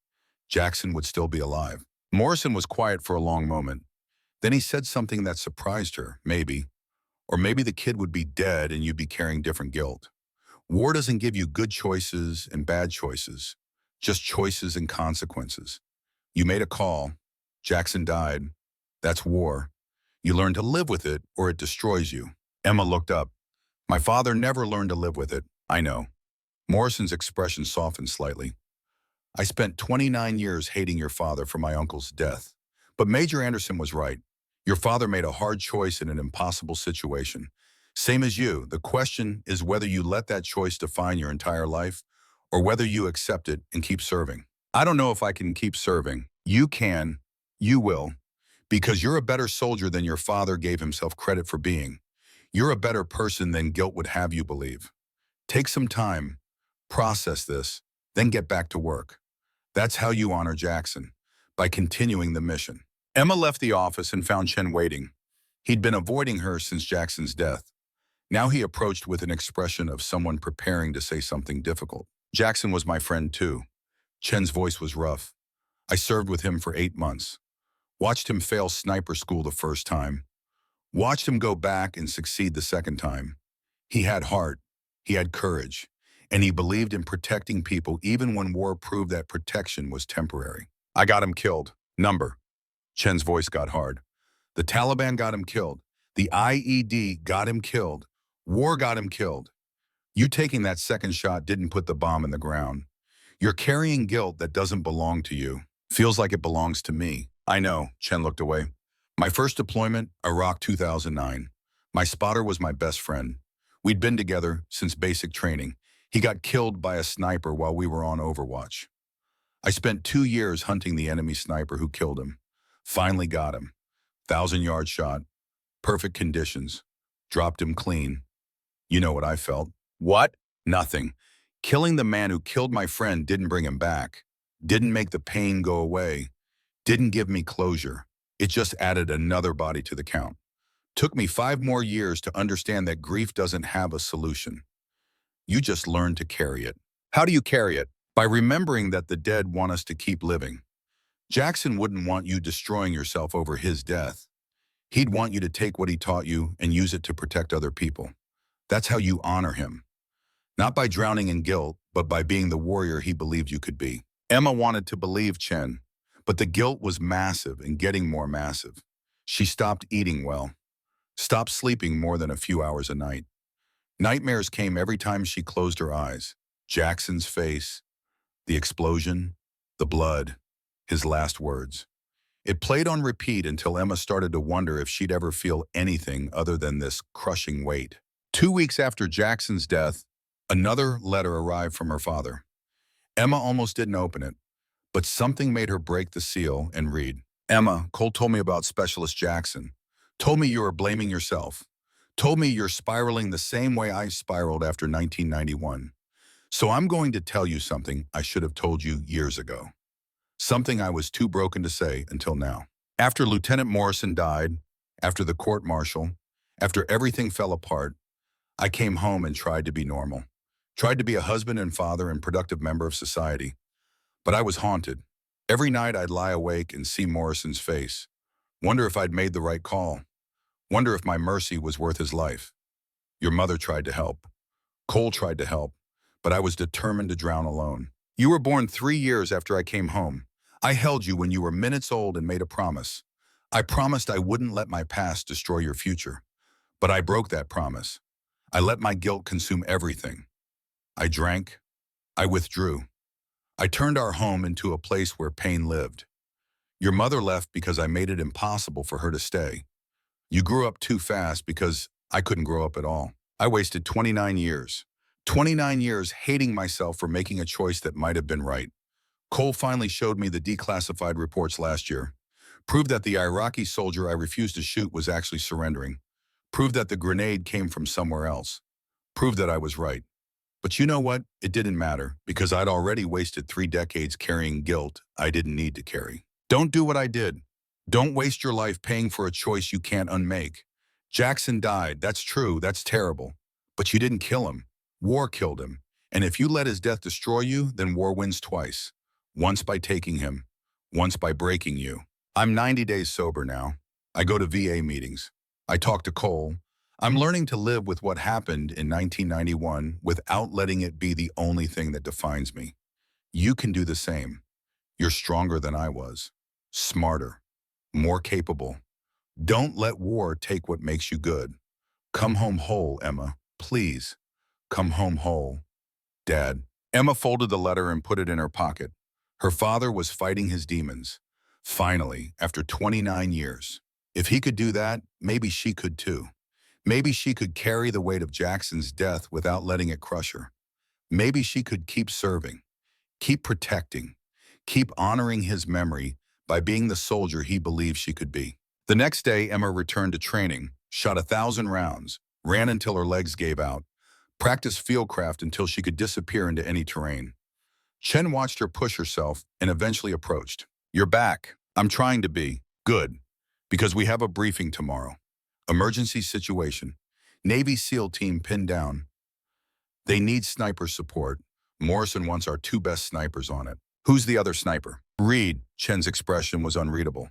Jackson would still be alive. Morrison was quiet for a long moment. Then he said something that surprised her, maybe. Or maybe the kid would be dead and you'd be carrying different guilt. War doesn't give you good choices and bad choices, just choices and consequences. You made a call. Jackson died. That's war. You learn to live with it or it destroys you. Emma looked up. My father never learned to live with it. I know. Morrison's expression softened slightly. I spent 29 years hating your father for my uncle's death. But Major Anderson was right. Your father made a hard choice in an impossible situation. Same as you, the question is whether you let that choice define your entire life or whether you accept it and keep serving. I don't know if I can keep serving. You can. You will. Because you're a better soldier than your father gave himself credit for being. You're a better person than guilt would have you believe. Take some time, process this, then get back to work. That's how you honor Jackson, by continuing the mission. Emma left the office and found Chen waiting. He'd been avoiding her since Jackson's death. Now he approached with an expression of someone preparing to say something difficult. Jackson was my friend too. Chen's voice was rough. I served with him for 8 months. Watched him fail sniper school the first time. Watched him go back and succeed the second time. He had heart. He had courage. And he believed in protecting people even when war proved that protection was temporary. I got him killed. Number. Chen's voice got hard. The Taliban got him killed. The IED got him killed. War got him killed. You taking that second shot didn't put the bomb in the ground. You're carrying guilt that doesn't belong to you. Feels like it belongs to me. I know, Chen looked away. My first deployment, Iraq 2009. My spotter was my best friend. We'd been together since basic training. He got killed by a sniper while we were on Overwatch. I spent 2 years hunting the enemy sniper who killed him. Finally got him. 1,000-yard shot. Perfect conditions. Dropped him clean. You know what I felt. What? Nothing. Killing the man who killed my friend didn't bring him back. Didn't make the pain go away. Didn't give me closure. It just added another body to the count. Took me 5 more years to understand that grief doesn't have a solution. You just learn to carry it. How do you carry it? By remembering that the dead want us to keep living. Jackson wouldn't want you destroying yourself over his death. He'd want you to take what he taught you and use it to protect other people. That's how you honor him. Not by drowning in guilt, but by being the warrior he believed you could be. Emma wanted to believe Chen, but the guilt was massive and getting more massive. She stopped eating well, stopped sleeping more than a few hours a night. Nightmares came every time she closed her eyes. Jackson's face, the explosion, the blood, his last words. It played on repeat until Emma started to wonder if she'd ever feel anything other than this crushing weight. 2 weeks after Jackson's death, another letter arrived from her father. Emma almost didn't open it, but something made her break the seal and read. Emma, Cole told me about Specialist Jackson. Told me you are blaming yourself. Told me you're spiraling the same way I spiraled after 1991. So I'm going to tell you something I should have told you years ago. Something I was too broken to say until now. After Lieutenant Morrison died, after the court-martial, after everything fell apart, I came home and tried to be normal. Tried to be a husband and father and productive member of society. But I was haunted. Every night I'd lie awake and see Morrison's face. Wonder if I'd made the right call. Wonder if my mercy was worth his life. Your mother tried to help. Cole tried to help, but I was determined to drown alone. You were born 3 years after I came home. I held you when you were minutes old and made a promise. I promised I wouldn't let my past destroy your future. But I broke that promise. I let my guilt consume everything. I drank. I withdrew. I turned our home into a place where pain lived. Your mother left because I made it impossible for her to stay. You grew up too fast because I couldn't grow up at all. I wasted 29 years. 29 years hating myself for making a choice that might have been right. Cole finally showed me the declassified reports last year. Proved that the Iraqi soldier I refused to shoot was actually surrendering. Proved that the grenade came from somewhere else. Proved that I was right. But you know what? It didn't matter because I'd already wasted 3 decades carrying guilt I didn't need to carry. Don't do what I did. Don't waste your life paying for a choice you can't unmake. Jackson died. That's true. That's terrible. But you didn't kill him. War killed him. And if you let his death destroy you, then war wins twice. Once by taking him. Once by breaking you. I'm 90 days sober now. I go to VA meetings. I talk to Cole. I'm learning to live with what happened in 1991 without letting it be the only thing that defines me. You can do the same. You're stronger than I was. Smarter. More capable. Don't let war take what makes you good. Come home whole, Emma. Please. Come home whole. Dad. Emma folded the letter and put it in her pocket. Her father was fighting his demons. Finally, after 29 years. If he could do that, maybe she could too. Maybe she could carry the weight of Jackson's death without letting it crush her. Maybe she could keep serving, keep protecting, keep honoring his memory by being the soldier he believed she could be. The next day, Emma returned to training, shot 1,000 rounds, ran until her legs gave out, practiced fieldcraft until she could disappear into any terrain. Chen watched her push herself and eventually approached. You're back. I'm trying to be. Good. Because we have a briefing tomorrow. Emergency situation. Navy SEAL team pinned down. They need sniper support. Morrison wants our 2 best snipers on it. Who's the other sniper? Reed. Chen's expression was unreadable.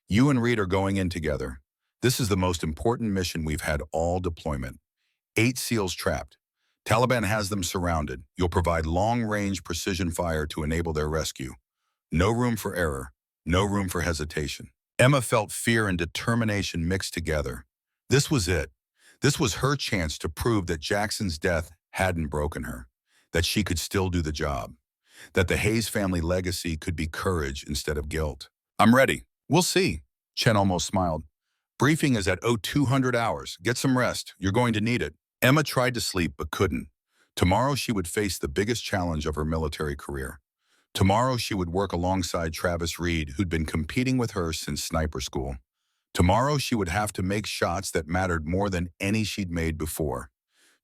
You and Reed are going in together. This is the most important mission we've had all deployment. 8 SEALs trapped. Taliban has them surrounded. You'll provide long-range precision fire to enable their rescue. No room for error. No room for hesitation. Emma felt fear and determination mixed together. This was it. This was her chance to prove that Jackson's death hadn't broken her, that she could still do the job, that the Hayes family legacy could be courage instead of guilt. I'm ready. We'll see. Chen almost smiled. Briefing is at 0200 hours. Get some rest. You're going to need it. Emma tried to sleep but couldn't. Tomorrow she would face the biggest challenge of her military career. Tomorrow she would work alongside Travis Reed, who'd been competing with her since sniper school. Tomorrow she would have to make shots that mattered more than any she'd made before.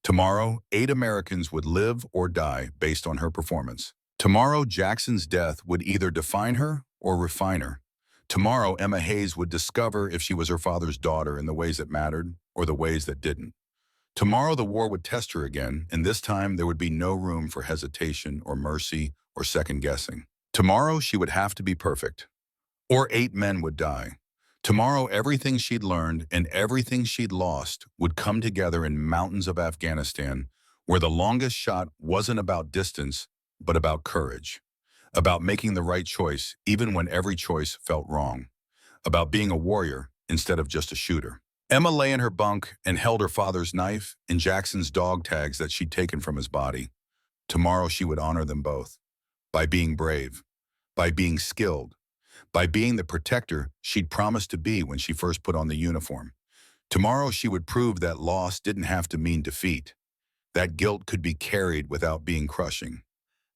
Tomorrow, 8 Americans would live or die based on her performance. Tomorrow, Jackson's death would either define her or refine her. Tomorrow, Emma Hayes would discover if she was her father's daughter in the ways that mattered or the ways that didn't. Tomorrow, the war would test her again, and this time there would be no room for hesitation or mercy or second-guessing. Tomorrow, she would have to be perfect, or 8 men would die. Tomorrow, everything she'd learned and everything she'd lost would come together in mountains of Afghanistan, where the longest shot wasn't about distance, but about courage, about making the right choice even when every choice felt wrong, about being a warrior instead of just a shooter. Emma lay in her bunk and held her father's knife and Jackson's dog tags that she'd taken from his body. Tomorrow she would honor them both, by being brave, by being skilled, by being the protector she'd promised to be when she first put on the uniform. Tomorrow she would prove that loss didn't have to mean defeat, that guilt could be carried without being crushing,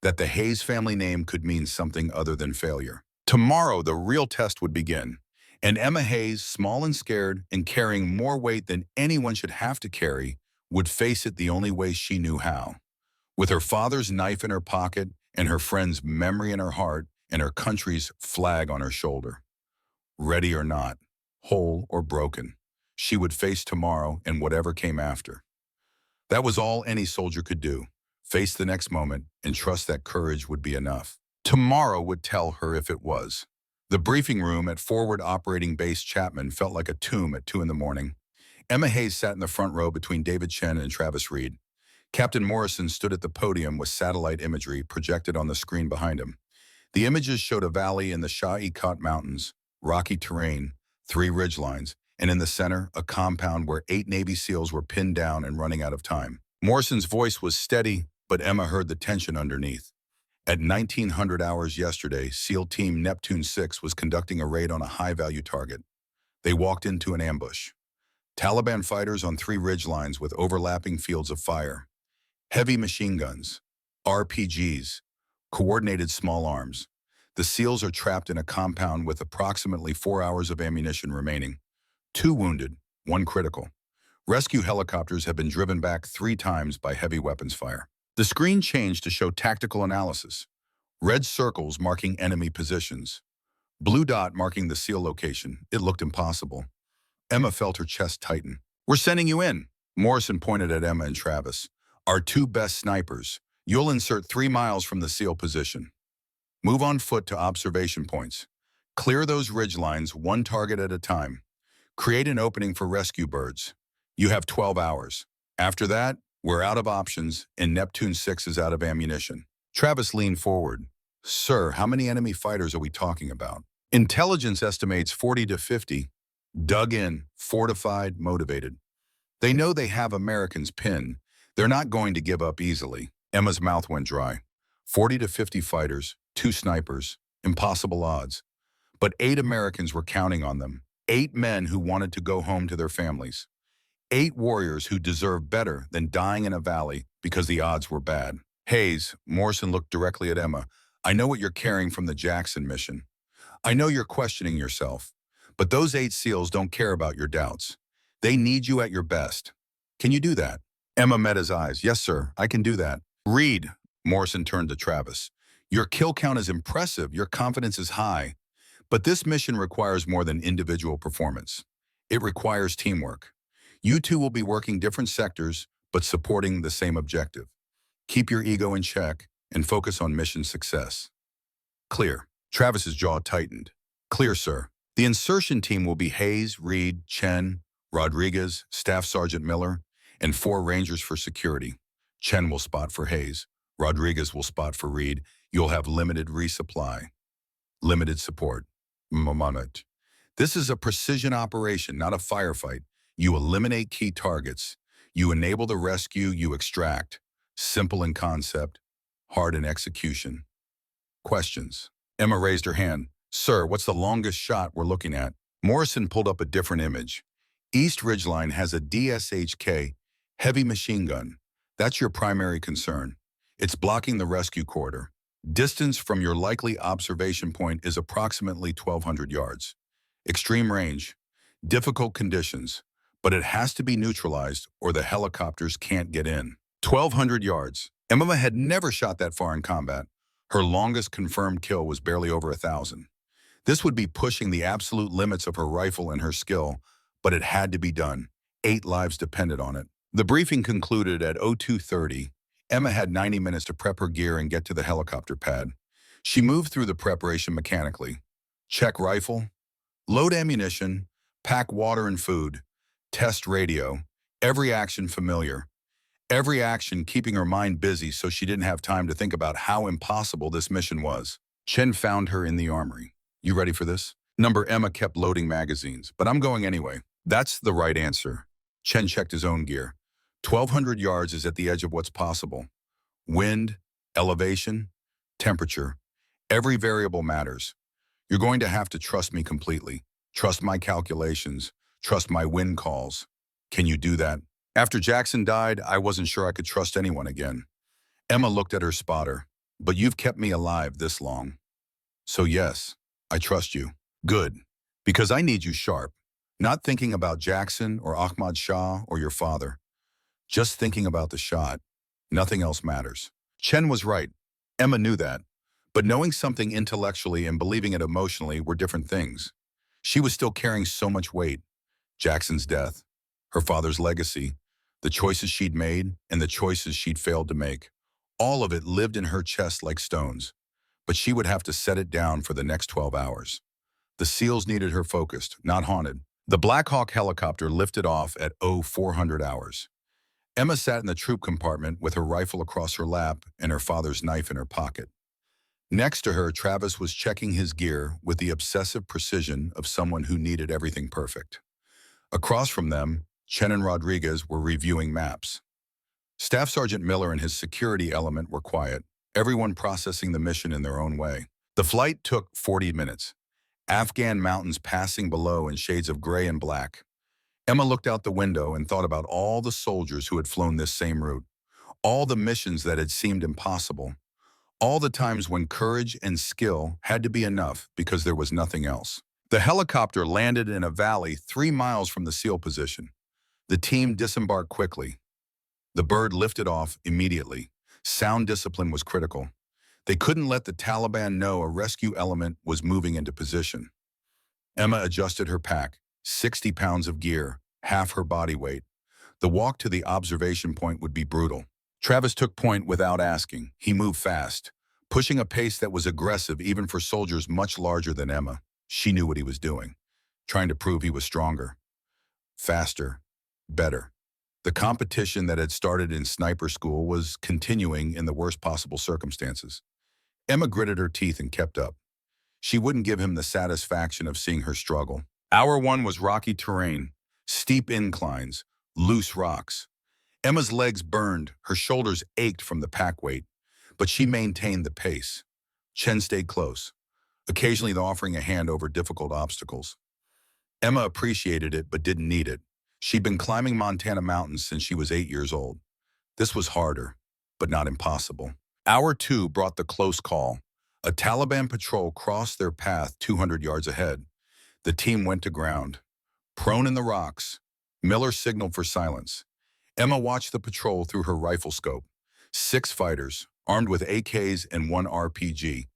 that the Hayes family name could mean something other than failure. Tomorrow the real test would begin, and Emma Hayes, small and scared and carrying more weight than anyone should have to carry, would face it the only way she knew how. With her father's knife in her pocket and her friend's memory in her heart and her country's flag on her shoulder. Ready or not, whole or broken, she would face tomorrow and whatever came after. That was all any soldier could do, face the next moment and trust that courage would be enough. Tomorrow would tell her if it was. The briefing room at Forward Operating Base Chapman felt like a tomb at 2 in the morning. Emma Hayes sat in the front row between David Chen and Travis Reed. Captain Morrison stood at the podium with satellite imagery projected on the screen behind him. The images showed a valley in the Shah-e-Khat Mountains, rocky terrain, 3 ridgelines, and in the center, a compound where 8 Navy SEALs were pinned down and running out of time. Morrison's voice was steady, but Emma heard the tension underneath. At 1900 hours yesterday, SEAL Team Neptune 6 was conducting a raid on a high-value target. They walked into an ambush. Taliban fighters on 3 ridgelines with overlapping fields of fire. Heavy machine guns, RPGs, coordinated small arms. The SEALs are trapped in a compound with approximately 4 hours of ammunition remaining. 2 wounded, 1 critical. Rescue helicopters have been driven back 3 times by heavy weapons fire. The screen changed to show tactical analysis. Red circles marking enemy positions. Blue dot marking the SEAL location. It looked impossible. Emma felt her chest tighten. "We're sending you in." Morrison pointed at Emma and Travis. "Our 2 best snipers. You'll insert 3 miles from the SEAL position. Move on foot to observation points. Clear those ridge lines 1 target at a time. Create an opening for rescue birds. You have 12 hours. After that, we're out of options and Neptune 6 is out of ammunition." Travis leaned forward. "Sir, how many enemy fighters are we talking about?" "Intelligence estimates 40 to 50. Dug in, fortified, motivated. They know they have Americans pinned. They're not going to give up easily." Emma's mouth went dry. 40 to 50 fighters, 2 snipers, impossible odds. But 8 Americans were counting on them. 8 men who wanted to go home to their families. 8 warriors who deserved better than dying in a valley because the odds were bad. "Hayes," Morrison looked directly at Emma, "I know what you're carrying from the Jackson mission. I know you're questioning yourself. But those 8 SEALs don't care about your doubts. They need you at your best. Can you do that?" Emma met his eyes. "Yes, sir, I can do that." "Reed," Morrison turned to Travis, "your kill count is impressive, your confidence is high. But this mission requires more than individual performance. It requires teamwork. You 2 will be working different sectors, but supporting the same objective. Keep your ego in check and focus on mission success." "Clear." Travis's jaw tightened. "Clear, sir." The insertion team will be Hayes, Reed, Chen, Rodriguez, Staff Sergeant Miller, and 4 Rangers for security. Chen will spot for Hayes. Rodriguez will spot for Reed. You'll have limited resupply, limited support. Moment. This is a precision operation, not a firefight. You eliminate key targets. You enable the rescue, you extract. Simple in concept, hard in execution. Questions. Emma raised her hand. Sir, what's the longest shot we're looking at? Morrison pulled up a different image. East Ridgeline has a DSHK, heavy machine gun. That's your primary concern. It's blocking the rescue corridor. Distance from your likely observation point is approximately 1,200 yards. Extreme range, difficult conditions, but it has to be neutralized or the helicopters can't get in. 1,200 yards. Emma had never shot that far in combat. Her longest confirmed kill was barely over 1,000. This would be pushing the absolute limits of her rifle and her skill, but it had to be done. 8 lives depended on it. The briefing concluded at 02:30. Emma had 90 minutes to prep her gear and get to the helicopter pad. She moved through the preparation mechanically. Check rifle, load ammunition, pack water and food, test radio, every action familiar. Every action keeping her mind busy so she didn't have time to think about how impossible this mission was. Chen found her in the armory. You ready for this? Number Emma kept loading magazines, but I'm going anyway. That's the right answer. Chen checked his own gear. 1,200 yards is at the edge of what's possible. Wind, elevation, temperature. Every variable matters. You're going to have to trust me completely. Trust my calculations. Trust my wind calls. Can you do that? After Jackson died, I wasn't sure I could trust anyone again. Emma looked at her spotter. But you've kept me alive this long. So yes, I trust you. Good. Because I need you sharp. Not thinking about Jackson or Ahmad Shah or your father. Just thinking about the shot. Nothing else matters. Chen was right. Emma knew that. But knowing something intellectually and believing it emotionally were different things. She was still carrying so much weight. Jackson's death, her father's legacy, the choices she'd made and the choices she'd failed to make. All of it lived in her chest like stones. But she would have to set it down for the next 12 hours. The SEALs needed her focused, not haunted. The Black Hawk helicopter lifted off at 0400 hours. Emma sat in the troop compartment with her rifle across her lap and her father's knife in her pocket. Next to her, Travis was checking his gear with the obsessive precision of someone who needed everything perfect. Across from them, Chen and Rodriguez were reviewing maps. Staff Sergeant Miller and his security element were quiet, everyone processing the mission in their own way. The flight took 40 minutes. Afghan mountains passing below in shades of gray and black. Emma looked out the window and thought about all the soldiers who had flown this same route, all the missions that had seemed impossible, all the times when courage and skill had to be enough because there was nothing else. The helicopter landed in a valley 3 miles from the SEAL position. The team disembarked quickly. The bird lifted off immediately. Sound discipline was critical. They couldn't let the Taliban know a rescue element was moving into position. Emma adjusted her pack, 60 pounds of gear, half her body weight. The walk to the observation point would be brutal. Travis took point without asking. He moved fast, pushing a pace that was aggressive even for soldiers much larger than Emma. She knew what he was doing, trying to prove he was stronger, faster, better. The competition that had started in sniper school was continuing in the worst possible circumstances. Emma gritted her teeth and kept up. She wouldn't give him the satisfaction of seeing her struggle. Hour 1 was rocky terrain, steep inclines, loose rocks. Emma's legs burned, her shoulders ached from the pack weight, but she maintained the pace. Chen stayed close, occasionally offering a hand over difficult obstacles. Emma appreciated it but didn't need it. She'd been climbing Montana mountains since she was 8 years old. This was harder, but not impossible. Hour 2 brought the close call. A Taliban patrol crossed their path 200 yards ahead. The team went to ground. Prone in the rocks, Miller signaled for silence. Emma watched the patrol through her rifle scope. 6 fighters, armed with AKs and 1 RPG.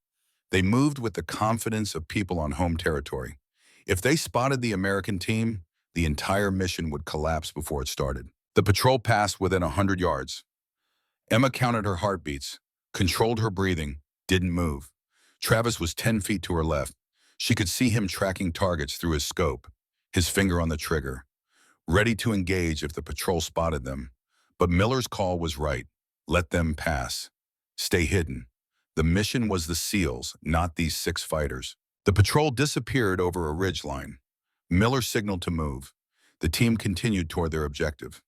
They moved with the confidence of people on home territory. If they spotted the American team, the entire mission would collapse before it started. The patrol passed within 100 yards. Emma counted her heartbeats, controlled her breathing, didn't move. Travis was 10 feet to her left. She could see him tracking targets through his scope, his finger on the trigger, ready to engage if the patrol spotted them. But Miller's call was right. Let them pass. Stay hidden. The mission was the SEALs, not these 6 fighters. The patrol disappeared over a ridgeline. Miller signaled to move. The team continued toward their objective.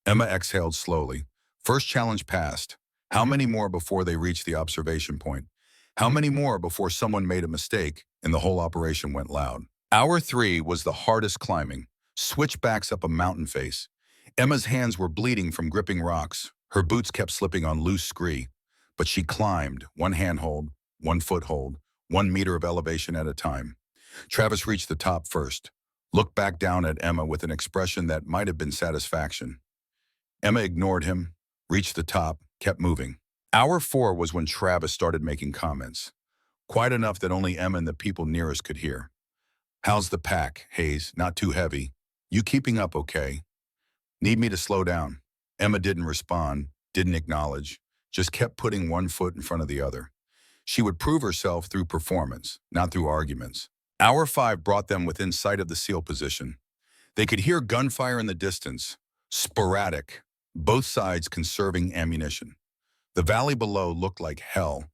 Emma exhaled slowly. First challenge passed. How many more before they reached the observation point? How many more before someone made a mistake and the whole operation went loud? Hour 3 was the hardest climbing. Switchbacks up a mountain face. Emma's hands were bleeding from gripping rocks. Her boots kept slipping on loose scree. But she climbed, one handhold, one foothold, 1 meter of elevation at a time. Travis reached the top first, looked back down at Emma with an expression that might have been satisfaction. Emma ignored him, reached the top, kept moving. Hour 4 was when Travis started making comments. Quiet enough that only Emma and the people nearest could hear. "How's the pack, Hayes? Not too heavy? You keeping up okay? Need me to slow down?" Emma didn't respond, didn't acknowledge, just kept putting one foot in front of the other. She would prove herself through performance, not through arguments. Hour 5 brought them within sight of the SEAL position. They could hear gunfire in the distance, sporadic, both sides conserving ammunition. The valley below looked like hell.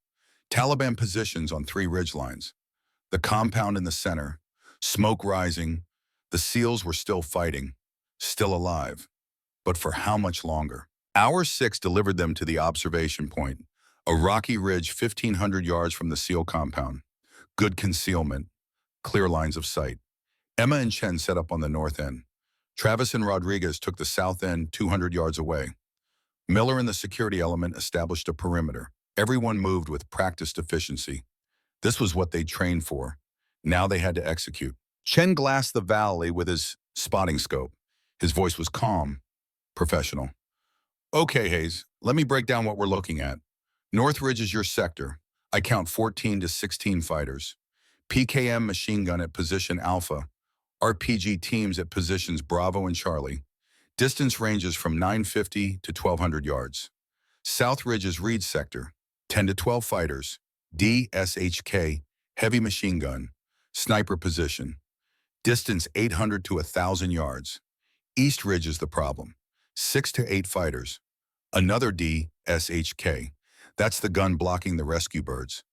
Taliban positions on 3 ridgelines. The compound in the center, smoke rising. The SEALs were still fighting, still alive. But for how much longer? Hour 6 delivered them to the observation point, a rocky ridge 1,500 yards from the SEAL compound. Good concealment, clear lines of sight. Emma and Chen set up on the north end. Travis and Rodriguez took the south end 200 yards away. Miller and the security element established a perimeter. Everyone moved with practiced efficiency. This was what they trained for. Now they had to execute. Chen glassed the valley with his spotting scope. His voice was calm, professional. "Okay, Hayes, let me break down what we're looking at. North Ridge is your sector. I count 14 to 16 fighters. PKM machine gun at position Alpha. RPG teams at positions Bravo and Charlie. Distance ranges from 950 to 1,200 yards. South Ridge is Reed's sector. 10 to 12 fighters. DSHK, heavy machine gun. Sniper position. Distance 800 to 1,000 yards. East Ridge is the problem. 6 to 8 fighters. Another DSHK. That's the gun blocking the rescue birds.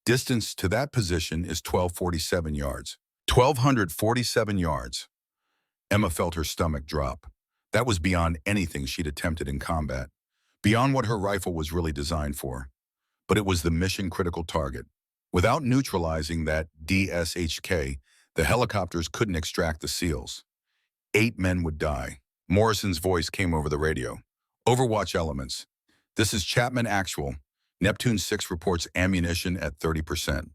Distance to that position is 1,247 yards. 1,247 yards. Emma felt her stomach drop. That was beyond anything she'd attempted in combat, beyond what her rifle was really designed for. But it was the mission-critical target. Without neutralizing that DSHK, the helicopters couldn't extract the SEALs. 8 men would die. Morrison's voice came over the radio. "Overwatch elements. This is Chapman Actual. Neptune 6 reports ammunition at 30%.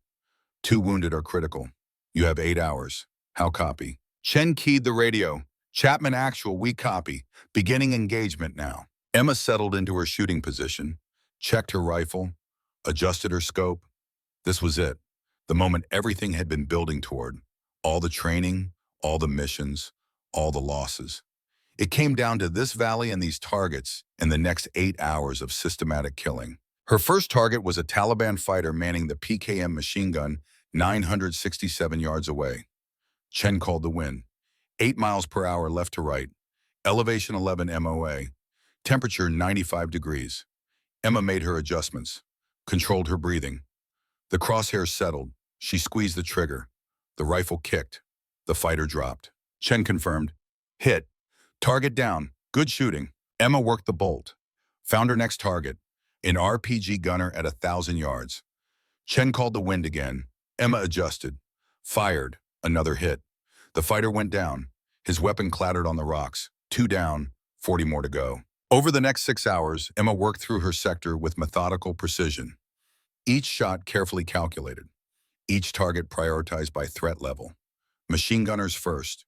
2 wounded are critical. You have 8 hours. How copy?" Chen keyed the radio. "Chapman Actual, we copy. Beginning engagement now." Emma settled into her shooting position, checked her rifle, adjusted her scope. This was it. The moment everything had been building toward. All the training, all the missions, all the losses. It came down to this valley and these targets and the next 8 hours of systematic killing. Her first target was a Taliban fighter manning the PKM machine gun 967 yards away. Chen called the wind. 8 miles per hour left to right. Elevation 11 MOA. Temperature 95 degrees. Emma made her adjustments, controlled her breathing. The crosshairs settled. She squeezed the trigger. The rifle kicked. The fighter dropped. Chen confirmed. "Hit. Target down. Good shooting." Emma worked the bolt. Found her next target. An RPG gunner at 1,000 yards. Chen called the wind again. Emma adjusted. Fired. Another hit. The fighter went down. His weapon clattered on the rocks. 2 down, 40 more to go. Over the next 6 hours, Emma worked through her sector with methodical precision. Each shot carefully calculated. Each target prioritized by threat level. Machine gunners first.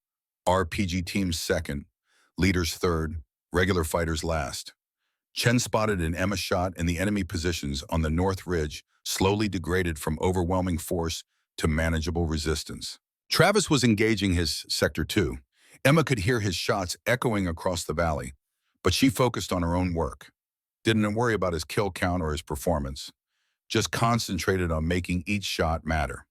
RPG teams second. Leaders third. Regular fighters last. Chen spotted an Emma shot in the enemy positions on the North Ridge, slowly degraded from overwhelming force to manageable resistance. Travis was engaging his sector too. Emma could hear his shots echoing across the valley, but she focused on her own work. Didn't worry about his kill count or his performance. Just concentrated on making each shot matter.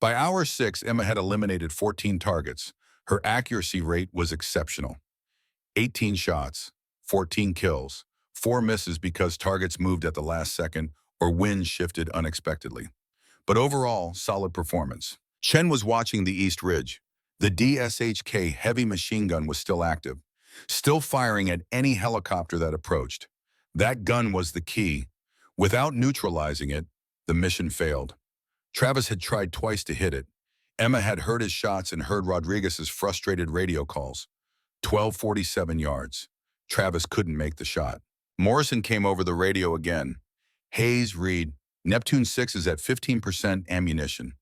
By hour 6, Emma had eliminated 14 targets. Her accuracy rate was exceptional. 18 shots, 14 kills. 4 misses because targets moved at the last second or wind shifted unexpectedly. But overall, solid performance. Chen was watching the East Ridge. The DSHK heavy machine gun was still active, still firing at any helicopter that approached. That gun was the key. Without neutralizing it, the mission failed. Travis had tried twice to hit it. Emma had heard his shots and heard Rodriguez's frustrated radio calls. 1247 yards. Travis couldn't make the shot. Morrison came over the radio again. Hayes, Reed, Neptune 6 is at 15% ammunition.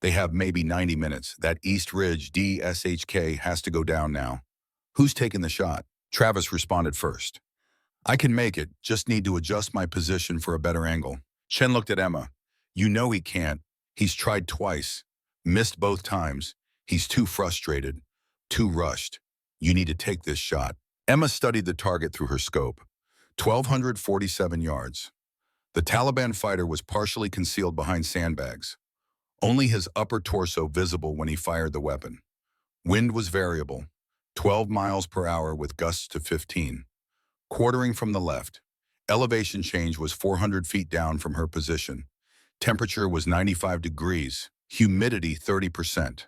They have maybe 90 minutes. That East Ridge DSHK has to go down now. Who's taking the shot? Travis responded first. I can make it, just need to adjust my position for a better angle. Chen looked at Emma. You know he can't. He's tried twice. Missed both times. He's too frustrated. Too rushed. You need to take this shot. Emma studied the target through her scope. 1,247 yards. The Taliban fighter was partially concealed behind sandbags. Only his upper torso visible when he fired the weapon. Wind was variable, 12 miles per hour with gusts to 15. Quartering from the left. Elevation change was 400 feet down from her position. Temperature was 95 degrees, humidity 30%.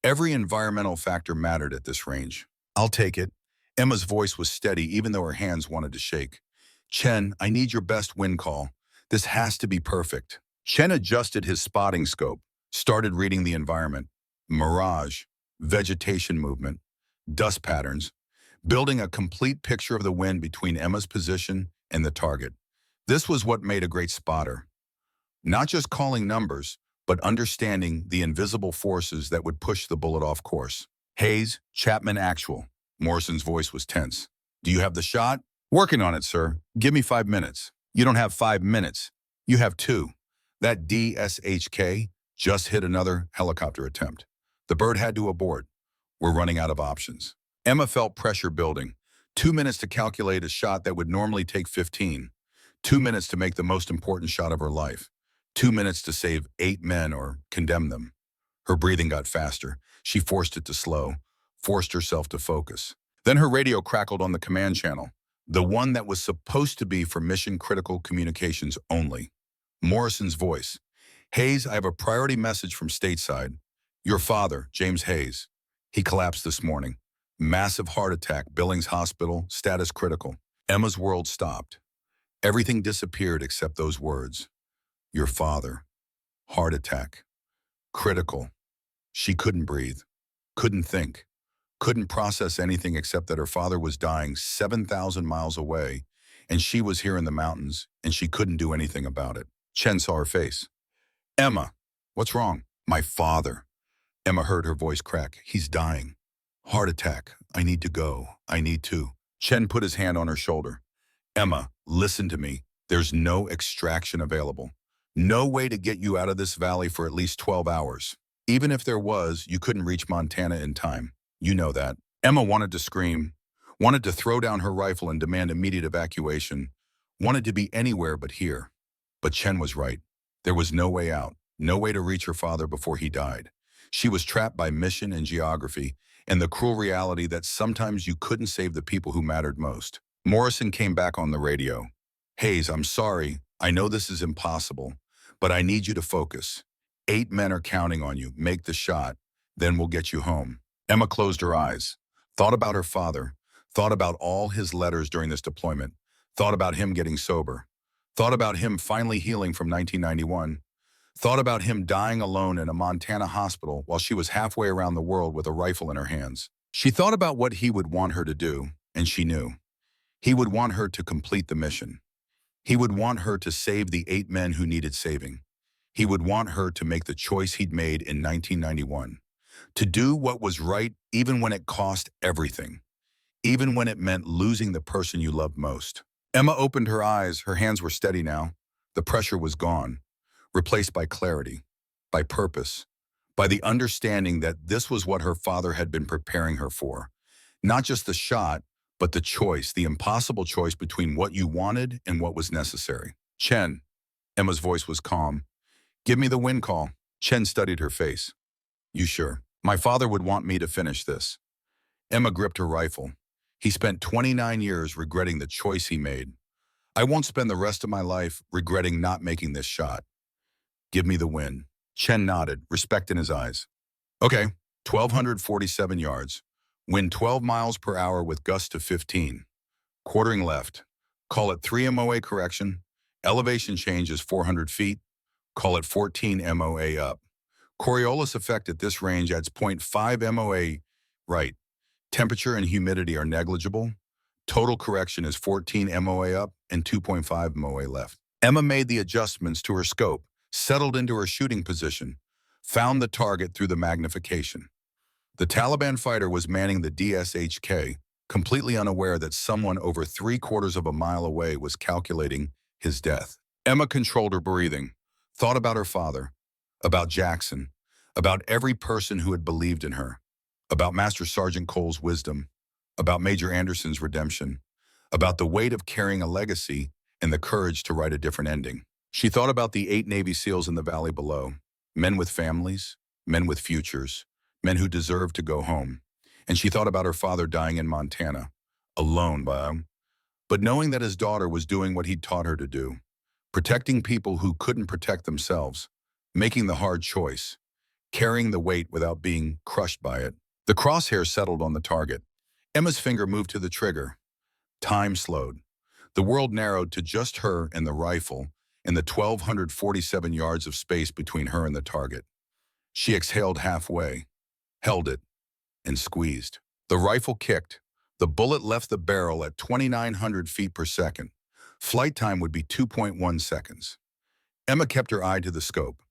Every environmental factor mattered at this range. I'll take it. Emma's voice was steady even though her hands wanted to shake. Chen, I need your best wind call. This has to be perfect. Chen adjusted his spotting scope, started reading the environment. Mirage, vegetation movement, dust patterns, building a complete picture of the wind between Emma's position and the target. This was what made a great spotter. Not just calling numbers, but understanding the invisible forces that would push the bullet off course. Hayes, Chapman actual. Morrison's voice was tense. Do you have the shot? Working on it, sir. Give me 5 minutes. You don't have 5 minutes. You have 2. That DSHK just hit another helicopter attempt. The bird had to abort. We're running out of options. Emma felt pressure building. 2 minutes to calculate a shot that would normally take 15. 2 minutes to make the most important shot of her life. 2 minutes to save 8 men or condemn them. Her breathing got faster. She forced it to slow, forced herself to focus. Then her radio crackled on the command channel, the one that was supposed to be for mission-critical communications only. Morrison's voice. Hayes, I have a priority message from stateside. Your father, James Hayes. He collapsed this morning. Massive heart attack, Billings Hospital, status critical. Emma's world stopped. Everything disappeared except those words. Your father. Heart attack. Critical. She couldn't breathe. Couldn't think. Couldn't process anything except that her father was dying 7,000 miles away, and she was here in the mountains, and she couldn't do anything about it. Chen saw her face. Emma, what's wrong? My father. Emma heard her voice crack. He's dying. Heart attack. I need to go. I need to. Chen put his hand on her shoulder. Emma, listen to me. There's no extraction available. No way to get you out of this valley for at least 12 hours. Even if there was, you couldn't reach Montana in time. You know that. Emma wanted to scream, wanted to throw down her rifle and demand immediate evacuation, wanted to be anywhere but here. But Chen was right. There was no way out, no way to reach her father before he died. She was trapped by mission and geography and the cruel reality that sometimes you couldn't save the people who mattered most. Morrison came back on the radio. Hayes, I'm sorry. I know this is impossible, but I need you to focus. 8 men are counting on you. Make the shot. Then we'll get you home. Emma closed her eyes, thought about her father, thought about all his letters during this deployment, thought about him getting sober, thought about him finally healing from 1991, thought about him dying alone in a Montana hospital while she was halfway around the world with a rifle in her hands. She thought about what he would want her to do, and she knew. He would want her to complete the mission. He would want her to save the 8 men who needed saving. He would want her to make the choice he'd made in 1991. To do what was right even when it cost everything. Even when it meant losing the person you loved most. Emma opened her eyes. Her hands were steady now. The pressure was gone, replaced by clarity, by purpose, by the understanding that this was what her father had been preparing her for. Not just the shot, but the choice, the impossible choice between what you wanted and what was necessary. Chen, Emma's voice was calm. Give me the wind call. Chen studied her face. You sure? My father would want me to finish this. Emma gripped her rifle. He spent 29 years regretting the choice he made. I won't spend the rest of my life regretting not making this shot. Give me the win. Chen nodded, respect in his eyes. Okay, 1,247 yards. Wind 12 miles per hour with gusts to 15. Quartering left. Call it 3 MOA correction. Elevation change is 400 feet. Call it 14 MOA up. Coriolis effect at this range adds 0.5 MOA right. Temperature and humidity are negligible. Total correction is 14 MOA up and 2.5 MOA left. Emma made the adjustments to her scope, settled into her shooting position, found the target through the magnification. The Taliban fighter was manning the DSHK, completely unaware that someone over 3/4 of a mile away was calculating his death. Emma controlled her breathing, thought about her father, about Jackson, about every person who had believed in her, about Master Sergeant Cole's wisdom, about Major Anderson's redemption, about the weight of carrying a legacy and the courage to write a different ending. She thought about the 8 Navy SEALs in the valley below, men with families, men with futures, men who deserved to go home. And she thought about her father dying in Montana, alone by him, but knowing that his daughter was doing what he'd taught her to do, protecting people who couldn't protect themselves, making the hard choice, carrying the weight without being crushed by it. The crosshair settled on the target. Emma's finger moved to the trigger. Time slowed. The world narrowed to just her and the rifle and the 1,247 yards of space between her and the target. She exhaled halfway, held it, and squeezed. The rifle kicked. The bullet left the barrel at 2,900 feet per second. Flight time would be 2.1 seconds. Emma kept her eye to the scope.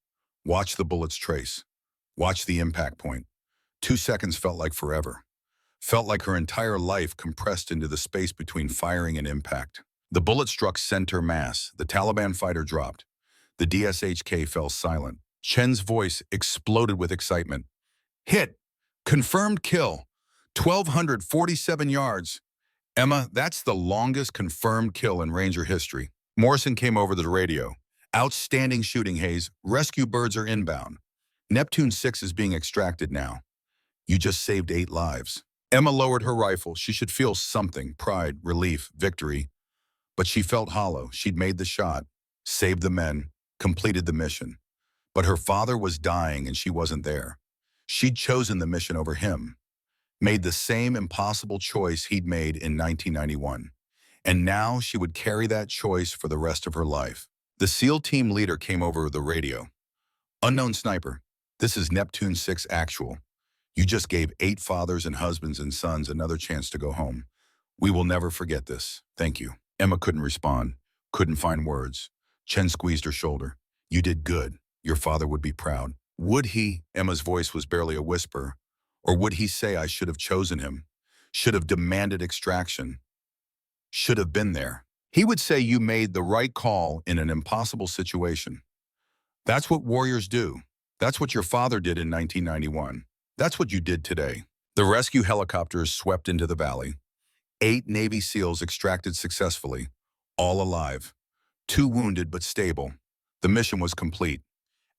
Watched the bullet's trace. Watched the impact point. 2 seconds felt like forever. Felt like her entire life compressed into the space between firing and impact. The bullet struck center mass. The Taliban fighter dropped. The DSHK fell silent. Chen's voice exploded with excitement. Hit! Confirmed kill! 1,247 yards! Emma, that's the longest confirmed kill in Ranger history. Morrison came over the radio. Outstanding shooting, Hayes. Rescue birds are inbound. Neptune 6 is being extracted now. You just saved 8 lives. Emma lowered her rifle. She should feel something, pride, relief, victory. But she felt hollow. She'd made the shot, saved the men, completed the mission. But her father was dying and she wasn't there. She'd chosen the mission over him, made the same impossible choice he'd made in 1991. And now she would carry that choice for the rest of her life. The SEAL team leader came over the radio. Unknown sniper, this is Neptune 6 actual. You just gave 8 fathers and husbands and sons another chance to go home. We will never forget this. Thank you. Emma couldn't respond, couldn't find words. Chen squeezed her shoulder. You did good. Your father would be proud. Would he? Emma's voice was barely a whisper. Or would he say I should have chosen him, should have demanded extraction, should have been there? He would say you made the right call in an impossible situation. That's what warriors do. That's what your father did in 1991. That's what you did today. The rescue helicopters swept into the valley. 8 Navy SEALs extracted successfully, all alive. 2 wounded but stable. The mission was complete.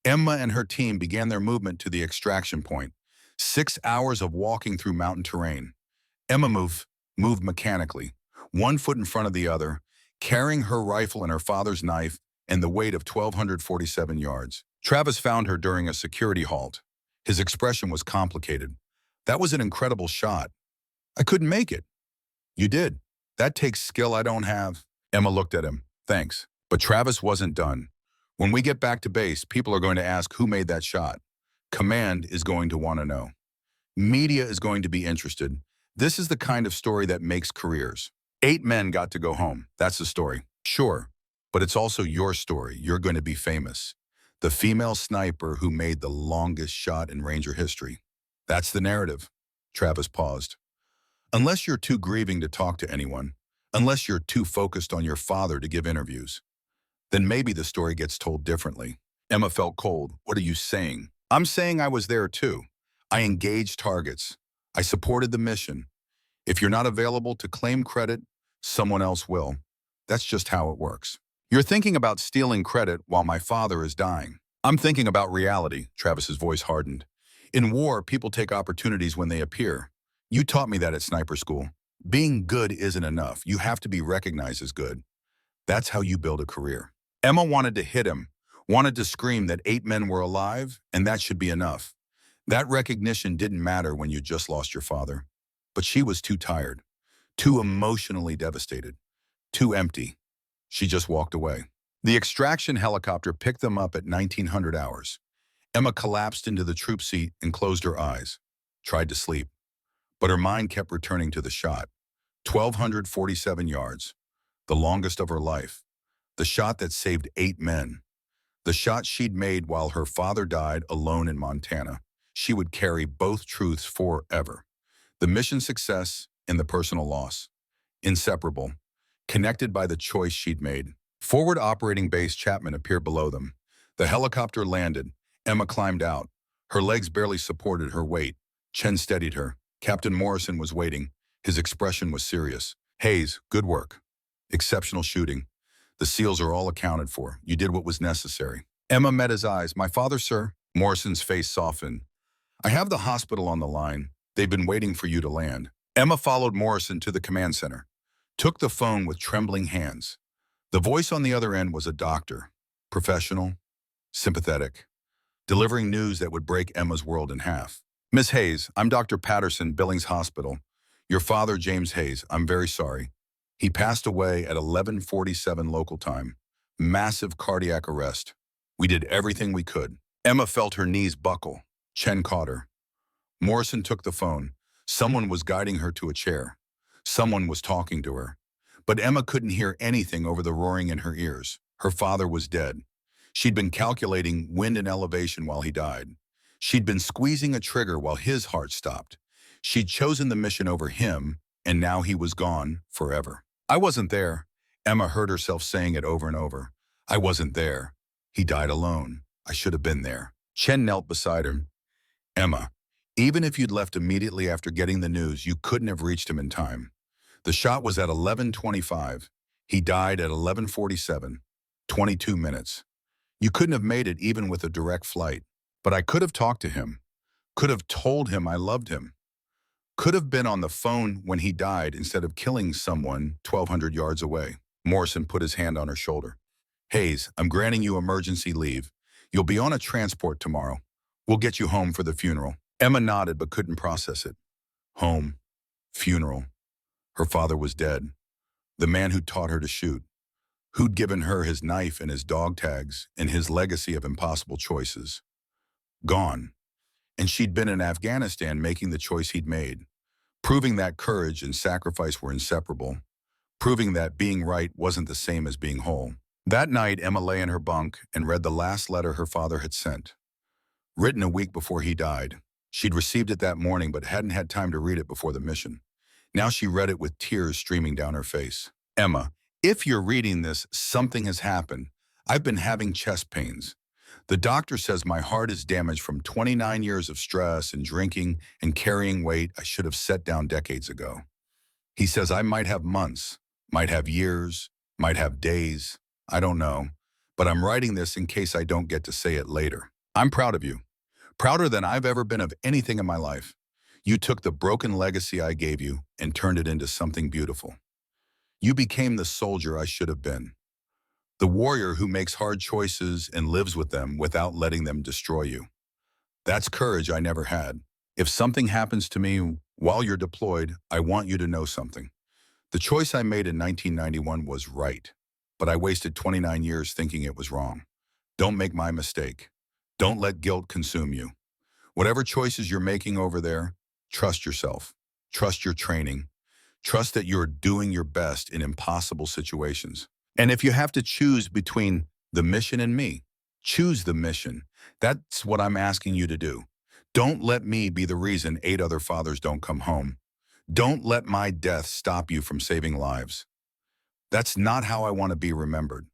Emma and her team began their movement to the extraction point. 6 hours of walking through mountain terrain. Emma moved mechanically, 1 foot in front of the other, carrying her rifle and her father's knife and the weight of 1,247 yards. Travis found her during a security halt. His expression was complicated. That was an incredible shot. I couldn't make it. You did. That takes skill I don't have. Emma looked at him. Thanks. But Travis wasn't done. When we get back to base, people are going to ask who made that shot. Command is going to want to know. Media is going to be interested. This is the kind of story that makes careers. 8 men got to go home. That's the story. Sure, but it's also your story. You're going to be famous. The female sniper who made the longest shot in Ranger history. That's the narrative. Travis paused. Unless you're too grieving to talk to anyone, unless you're too focused on your father to give interviews, then maybe the story gets told differently. Emma felt cold. What are you saying? I'm saying I was there too. I engaged targets. I supported the mission. If you're not available to claim credit, someone else will. That's just how it works. You're thinking about stealing credit while my father is dying. I'm thinking about reality, Travis's voice hardened. In war, people take opportunities when they appear. You taught me that at sniper school. Being good isn't enough. You have to be recognized as good. That's how you build a career. Emma wanted to hit him, Wanted to scream that 8 men were alive, and that should be enough. That recognition didn't matter when you just lost your father. But she was too tired, too emotionally devastated, too empty. She just walked away. The extraction helicopter picked them up at 1900 hours. Emma collapsed into the troop seat and closed her eyes, tried to sleep. But her mind kept returning to the shot. 1,247 yards, the longest of her life. The shot that saved 8 men. The shot she'd made while her father died alone in Montana. She would carry both truths forever. The mission success and the personal loss. Inseparable. Connected by the choice she'd made. Forward Operating Base Chapman appeared below them. The helicopter landed. Emma climbed out. Her legs barely supported her weight. Chen steadied her. Captain Morrison was waiting. His expression was serious. Hayes, good work. Exceptional shooting. The SEALs are all accounted for. You did what was necessary. Emma met his eyes. My father, sir? Morrison's face softened. I have the hospital on the line. They've been waiting for you to land. Emma followed Morrison to the command center. Took the phone with trembling hands. The voice on the other end was a doctor. Professional. Sympathetic. Delivering news that would break Emma's world in half. Miss Hayes, I'm Dr. Patterson, Billings Hospital. Your father, James Hayes, I'm very sorry. He passed away at 11:47 local time. Massive cardiac arrest. We did everything we could. Emma felt her knees buckle. Chen caught her. Morrison took the phone. Someone was guiding her to a chair. Someone was talking to her. But Emma couldn't hear anything over the roaring in her ears. Her father was dead. She'd been calculating wind and elevation while he died. She'd been squeezing a trigger while his heart stopped. She'd chosen the mission over him, and now he was gone forever. I wasn't there. Emma heard herself saying it over and over. I wasn't there. He died alone. I should have been there. Chen knelt beside her. Emma, even if you'd left immediately after getting the news, you couldn't have reached him in time. The shot was at 11:25. He died at 11:47. 22 minutes. You couldn't have made it even with a direct flight. But I could have talked to him. Could have told him I loved him. Could have been on the phone when he died instead of killing someone 1,200 yards away. Morrison put his hand on her shoulder. Hayes, I'm granting you emergency leave. You'll be on a transport tomorrow. We'll get you home for the funeral. Emma nodded but couldn't process it. Home. Funeral. Her father was dead. The man who taught her to shoot. Who'd given her his knife and his dog tags and his legacy of impossible choices. Gone. And she'd been in Afghanistan making the choice he'd made. Proving that courage and sacrifice were inseparable. Proving that being right wasn't the same as being whole. That night, Emma lay in her bunk and read the last letter her father had sent. Written a week before he died. She'd received it that morning but hadn't had time to read it before the mission. Now she read it with tears streaming down her face. Emma, if you're reading this, something has happened. I've been having chest pains. The doctor says my heart is damaged from 29 years of stress and drinking and carrying weight I should have set down decades ago. He says I might have months, might have years, might have days. I don't know. But I'm writing this in case I don't get to say it later. I'm proud of you. Prouder than I've ever been of anything in my life. You took the broken legacy I gave you and turned it into something beautiful. You became the soldier I should have been. The warrior who makes hard choices and lives with them without letting them destroy you. That's courage I never had. If something happens to me while you're deployed, I want you to know something. The choice I made in 1991 was right, but I wasted 29 years thinking it was wrong. Don't make my mistake. Don't let guilt consume you. Whatever choices you're making over there, trust yourself. Trust your training. Trust that you're doing your best in impossible situations. And if you have to choose between the mission and me, choose the mission. That's what I'm asking you to do. Don't let me be the reason 8 other fathers don't come home. Don't let my death stop you from saving lives. That's not how I want to be remembered.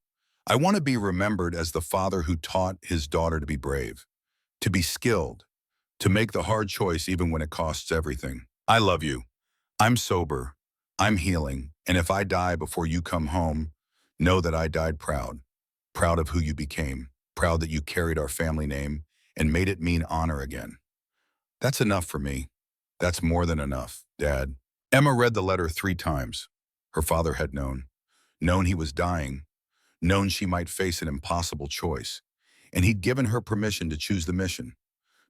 I want to be remembered as the father who taught his daughter to be brave, to be skilled, to make the hard choice even when it costs everything. I love you. I'm sober. I'm healing. And if I die before you come home, know that I died proud. Proud of who you became. Proud that you carried our family name and made it mean honor again. That's enough for me. That's more than enough, Dad. Emma read the letter 3 times. Her father had known. Known he was dying. Known she might face an impossible choice. and he'd given her permission to choose the mission,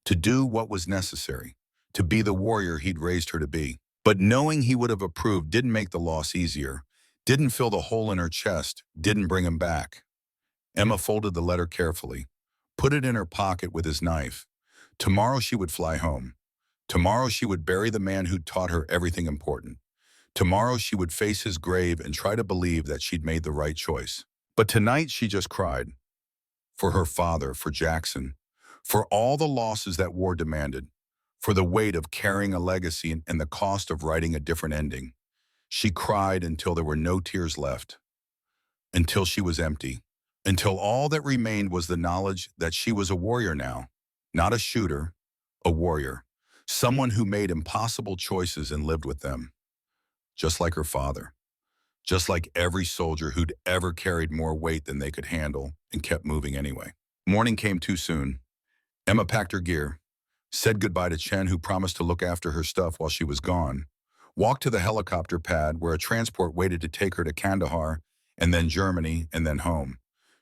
to do what was necessary, to be the warrior he'd raised her to be. But knowing he would have approved didn't make the loss easier, didn't fill the hole in her chest, didn't bring him back. Emma folded the letter carefully, put it in her pocket with his knife. Tomorrow she would fly home. Tomorrow she would bury the man who'd taught her everything important. Tomorrow she would face his grave and try to believe that she'd made the right choice. But tonight she just cried. For her father, for Jackson, for all the losses that war demanded, for the weight of carrying a legacy and the cost of writing a different ending. She cried until there were no tears left, until she was empty, until all that remained was the knowledge that she was a warrior now, not a shooter, a warrior, someone who made impossible choices and lived with them, just like her father, just like every soldier who'd ever carried more weight than they could handle and kept moving anyway. Morning came too soon. Emma packed her gear, said goodbye to Chen, who promised to look after her stuff while she was gone, walked to the helicopter pad where a transport waited to take her to Kandahar, and then Germany, and then home.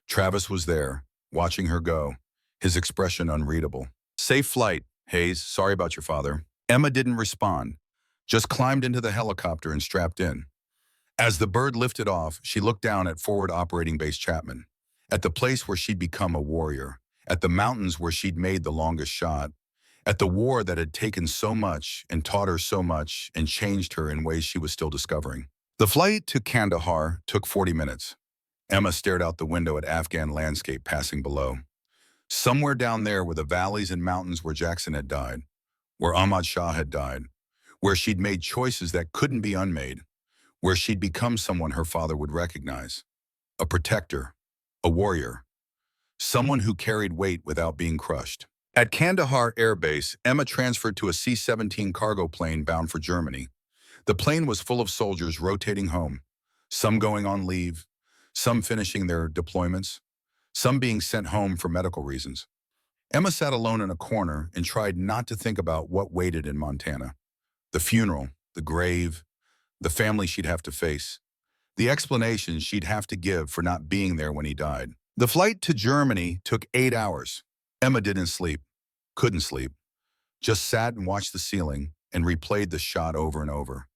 Travis was there, watching her go, his expression unreadable. Safe flight, Hayes. Sorry about your father. Emma didn't respond, just climbed into the helicopter and strapped in. As the bird lifted off, she looked down at Forward Operating Base Chapman, at the place where she'd become a warrior, at the mountains where she'd made the longest shot, at the war that had taken so much and taught her so much and changed her in ways she was still discovering. The flight to Kandahar took 40 minutes. Emma stared out the window at Afghan landscape passing below. Somewhere down there were the valleys and mountains where Jackson had died, where Ahmad Shah had died, where she'd made choices that couldn't be unmade, where she'd become someone her father would recognize. A protector, a warrior, someone who carried weight without being crushed. At Kandahar Air Base, Emma transferred to a C-17 cargo plane bound for Germany. The plane was full of soldiers rotating home, some going on leave, some finishing their deployments, some being sent home for medical reasons. Emma sat alone in a corner and tried not to think about what waited in Montana. The funeral, the grave, the family she'd have to face, the explanations she'd have to give for not being there when he died. The flight to Germany took 8 hours. Emma didn't sleep, couldn't sleep, just sat and watched the ceiling and replayed the shot over and over.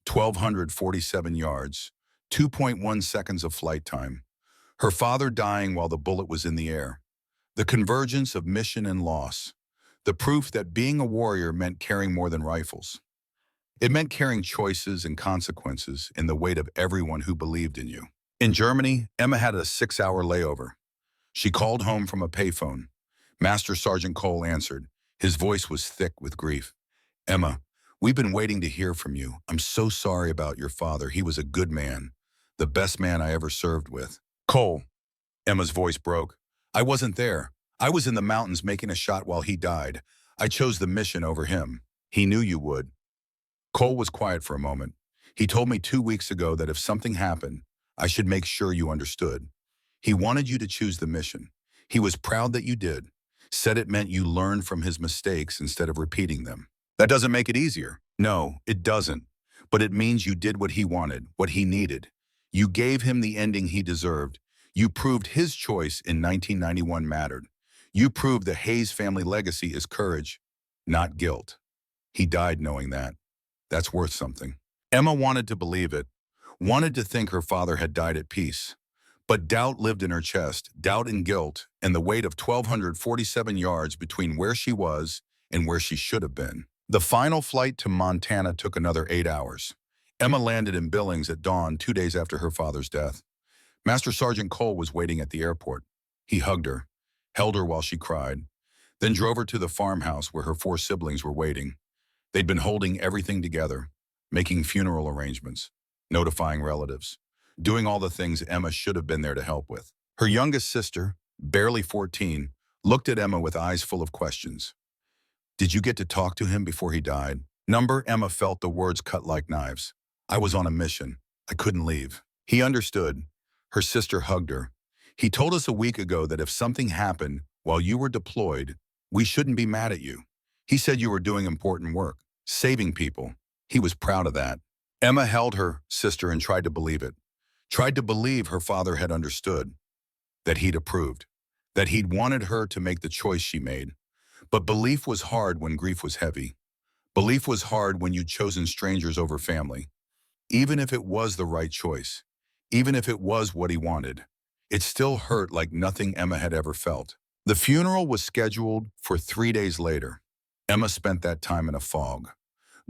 1,247 yards, 2.1 seconds of flight time. Her father dying while the bullet was in the air. The convergence of mission and loss. The proof that being a warrior meant carrying more than rifles. It meant carrying choices and consequences and the weight of everyone who believed in you. In Germany, Emma had a 6-hour layover. She called home from a payphone. Master Sergeant Cole answered. His voice was thick with grief. Emma, we've been waiting to hear from you. I'm so sorry about your father. He was a good man, the best man I ever served with. Cole, Emma's voice broke. I wasn't there. I was in the mountains making a shot while he died. I chose the mission over him. He knew you would. Cole was quiet for a moment. He told me 2 weeks ago that if something happened, I should make sure you understood. He wanted you to choose the mission. He was proud that you did. Said it meant you learned from his mistakes instead of repeating them. That doesn't make it easier. No, it doesn't. But it means you did what he wanted, what he needed. You gave him the ending he deserved. You proved his choice in 1991 mattered. You proved the Hayes family legacy is courage, not guilt. He died knowing that. That's worth something. Emma wanted to believe it, wanted to think her father had died at peace. But doubt lived in her chest, doubt and guilt, and the weight of 1,247 yards between where she was and where she should have been. The final flight to Montana took another 8 hours. Emma landed in Billings at dawn 2 days after her father's death. Master Sergeant Cole was waiting at the airport. He hugged her, held her while she cried, then drove her to the farmhouse where her 4 siblings were waiting. They'd been holding everything together, making funeral arrangements, notifying relatives, doing all the things Emma should have been there to help with. Her youngest sister, barely 14, looked at Emma with eyes full of questions. Did you get to talk to him before he died? Emma felt the words cut like knives. I was on a mission. I couldn't leave. He understood. Her sister hugged her. He told us a week ago that if something happened while you were deployed, we shouldn't be mad at you. He said you were doing important work, saving people. He was proud of that. Emma held her sister and tried to believe it. Tried to believe her father had understood, that he'd approved, that he'd wanted her to make the choice she made. But belief was hard when grief was heavy. Belief was hard when you'd chosen strangers over family. Even if it was the right choice, even if it was what he wanted, it still hurt like nothing Emma had ever felt. The funeral was scheduled for 3 days later. Emma spent that time in a fog,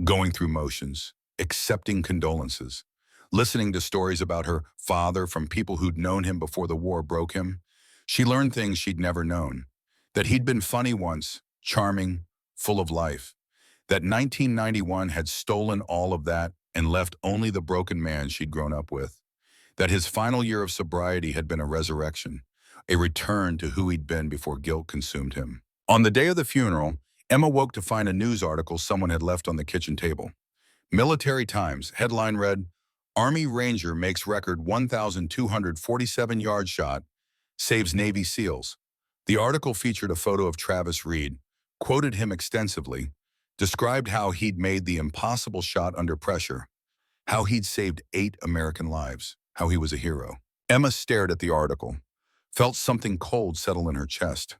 going through motions, accepting condolences, listening to stories about her father from people who'd known him before the war broke him. She learned things she'd never known, that he'd been funny once, charming, full of life, that 1991 had stolen all of that and left only the broken man she'd grown up with, that his final year of sobriety had been a resurrection, a return to who he'd been before guilt consumed him. On the day of the funeral, Emma woke to find a news article someone had left on the kitchen table. Military Times, headline read, "Army Ranger makes record 1,247-yard shot, saves Navy SEALs." The article featured a photo of Travis Reed, quoted him extensively, described how he'd made the impossible shot under pressure, how he'd saved 8 American lives, how he was a hero. Emma stared at the article, felt something cold settle in her chest.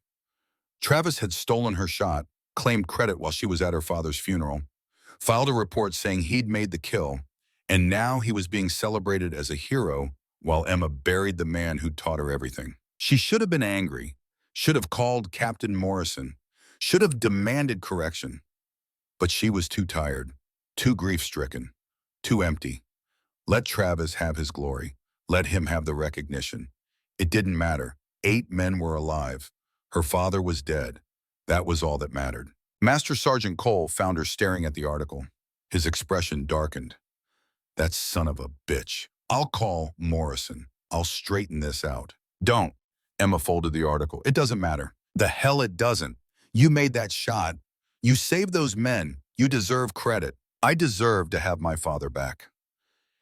Travis had stolen her shot, claimed credit while she was at her father's funeral, filed a report saying he'd made the kill, and now he was being celebrated as a hero while Emma buried the man who taught her everything. She should have been angry, should have called Captain Morrison, should have demanded correction. But she was too tired, too grief-stricken, too empty. Let Travis have his glory. Let him have the recognition. It didn't matter. 8 men were alive. Her father was dead. That was all that mattered. Master Sergeant Cole found her staring at the article. His expression darkened. "That son of a bitch. I'll call Morrison. I'll straighten this out." "Don't." Emma folded the article. "It doesn't matter." "The hell it doesn't. You made that shot. You saved those men. You deserve credit. I deserve to have my father back."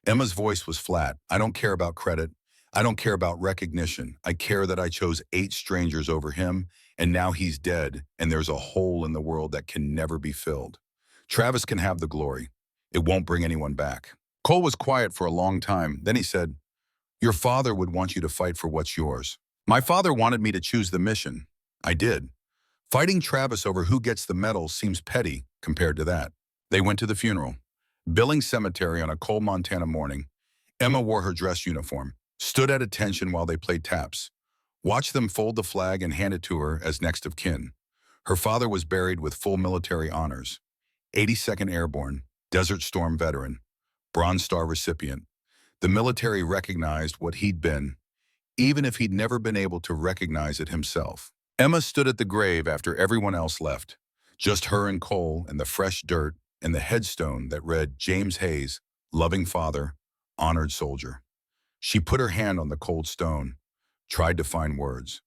Emma's voice was flat. "I don't care about credit. I don't care about recognition. I care that I chose 8 strangers over him, and now he's dead, and there's a hole in the world that can never be filled. Travis can have the glory. It won't bring anyone back." Cole was quiet for a long time. Then he said, "Your father would want you to fight for what's yours." "My father wanted me to choose the mission. I did. Fighting Travis over who gets the medal seems petty compared to that." They went to the funeral. Billings Cemetery on a cold Montana morning. Emma wore her dress uniform, stood at attention while they played taps, watched them fold the flag and hand it to her as next of kin. Her father was buried with full military honors. 82nd Airborne, Desert Storm veteran, Bronze Star recipient. The military recognized what he'd been, even if he'd never been able to recognize it himself. Emma stood at the grave after everyone else left, just her and Cole and the fresh dirt and the headstone that read James Hayes, loving father, honored soldier. She put her hand on the cold stone, tried to find words,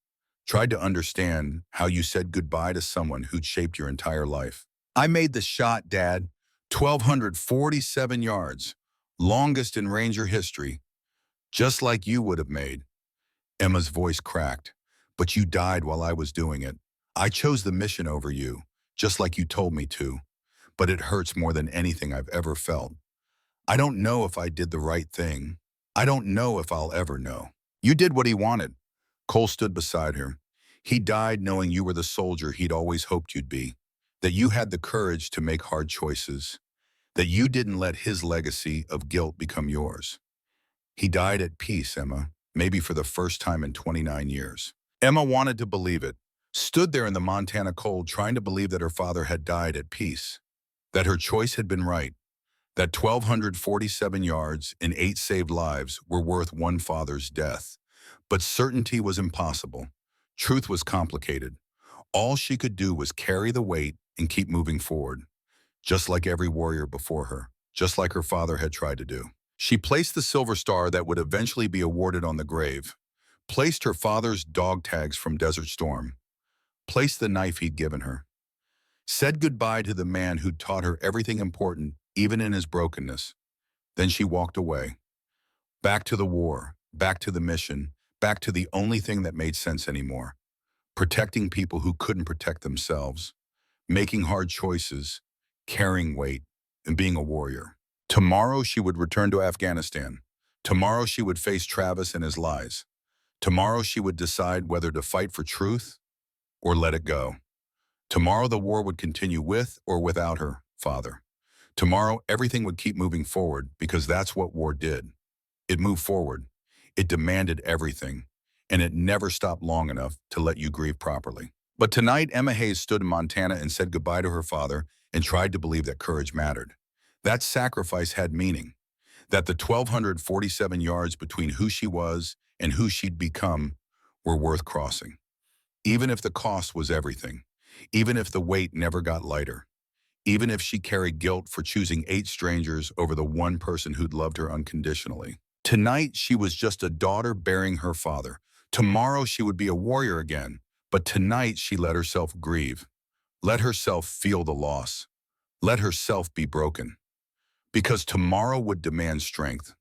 tried to understand how you said goodbye to someone who'd shaped your entire life. "I made the shot, Dad. 1,247 yards, longest in Ranger history, just like you would have made." Emma's voice cracked. "But you died while I was doing it. I chose the mission over you, just like you told me to. But it hurts more than anything I've ever felt. I don't know if I did the right thing. I don't know if I'll ever know." "You did what he wanted." Cole stood beside her. "He died knowing you were the soldier he'd always hoped you'd be, that you had the courage to make hard choices, that you didn't let his legacy of guilt become yours. He died at peace, Emma, maybe for the first time in 29 years. Emma wanted to believe it, stood there in the Montana cold trying to believe that her father had died at peace, that her choice had been right, that 1,247 yards and 8 saved lives were worth one father's death. But certainty was impossible. Truth was complicated. All she could do was carry the weight and keep moving forward, just like every warrior before her, just like her father had tried to do. She placed the silver star that would eventually be awarded on the grave, placed her father's dog tags from Desert Storm, placed the knife he'd given her, said goodbye to the man who'd taught her everything important, even in his brokenness. Then she walked away. Back to the war, back to the mission, back to the only thing that made sense anymore. Protecting people who couldn't protect themselves, making hard choices, carrying weight, and being a warrior. Tomorrow she would return to Afghanistan. Tomorrow she would face Travis and his lies. Tomorrow she would decide whether to fight for truth or let it go. Tomorrow the war would continue with or without her father. Tomorrow everything would keep moving forward because that's what war did. It moved forward. It demanded everything, and it never stopped long enough to let you grieve properly. But tonight, Emma Hayes stood in Montana and said goodbye to her father and tried to believe that courage mattered. That sacrifice had meaning, that the 1,247 yards between who she was and who she'd become were worth crossing. Even if the cost was everything, even if the weight never got lighter, even if she carried guilt for choosing 8 strangers over the one person who'd loved her unconditionally. Tonight, she was just a daughter bearing her father. Tomorrow, she would be a warrior again. But tonight, she let herself grieve. Let herself feel the loss. Let herself be broken. Because tomorrow would demand strength.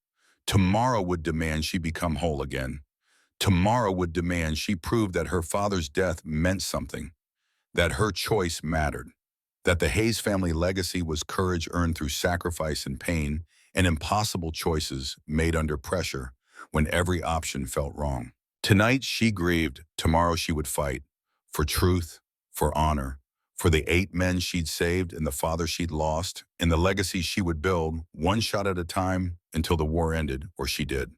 Tomorrow would demand she become whole again. Tomorrow would demand she prove that her father's death meant something, that her choice mattered, that the Hayes family legacy was courage earned through sacrifice and pain and impossible choices made under pressure when every option felt wrong. Tonight she grieved, tomorrow she would fight for truth, for honor, for the 8 men she'd saved and the father she'd lost, and the legacy she would build one shot at a time until the war ended or she did.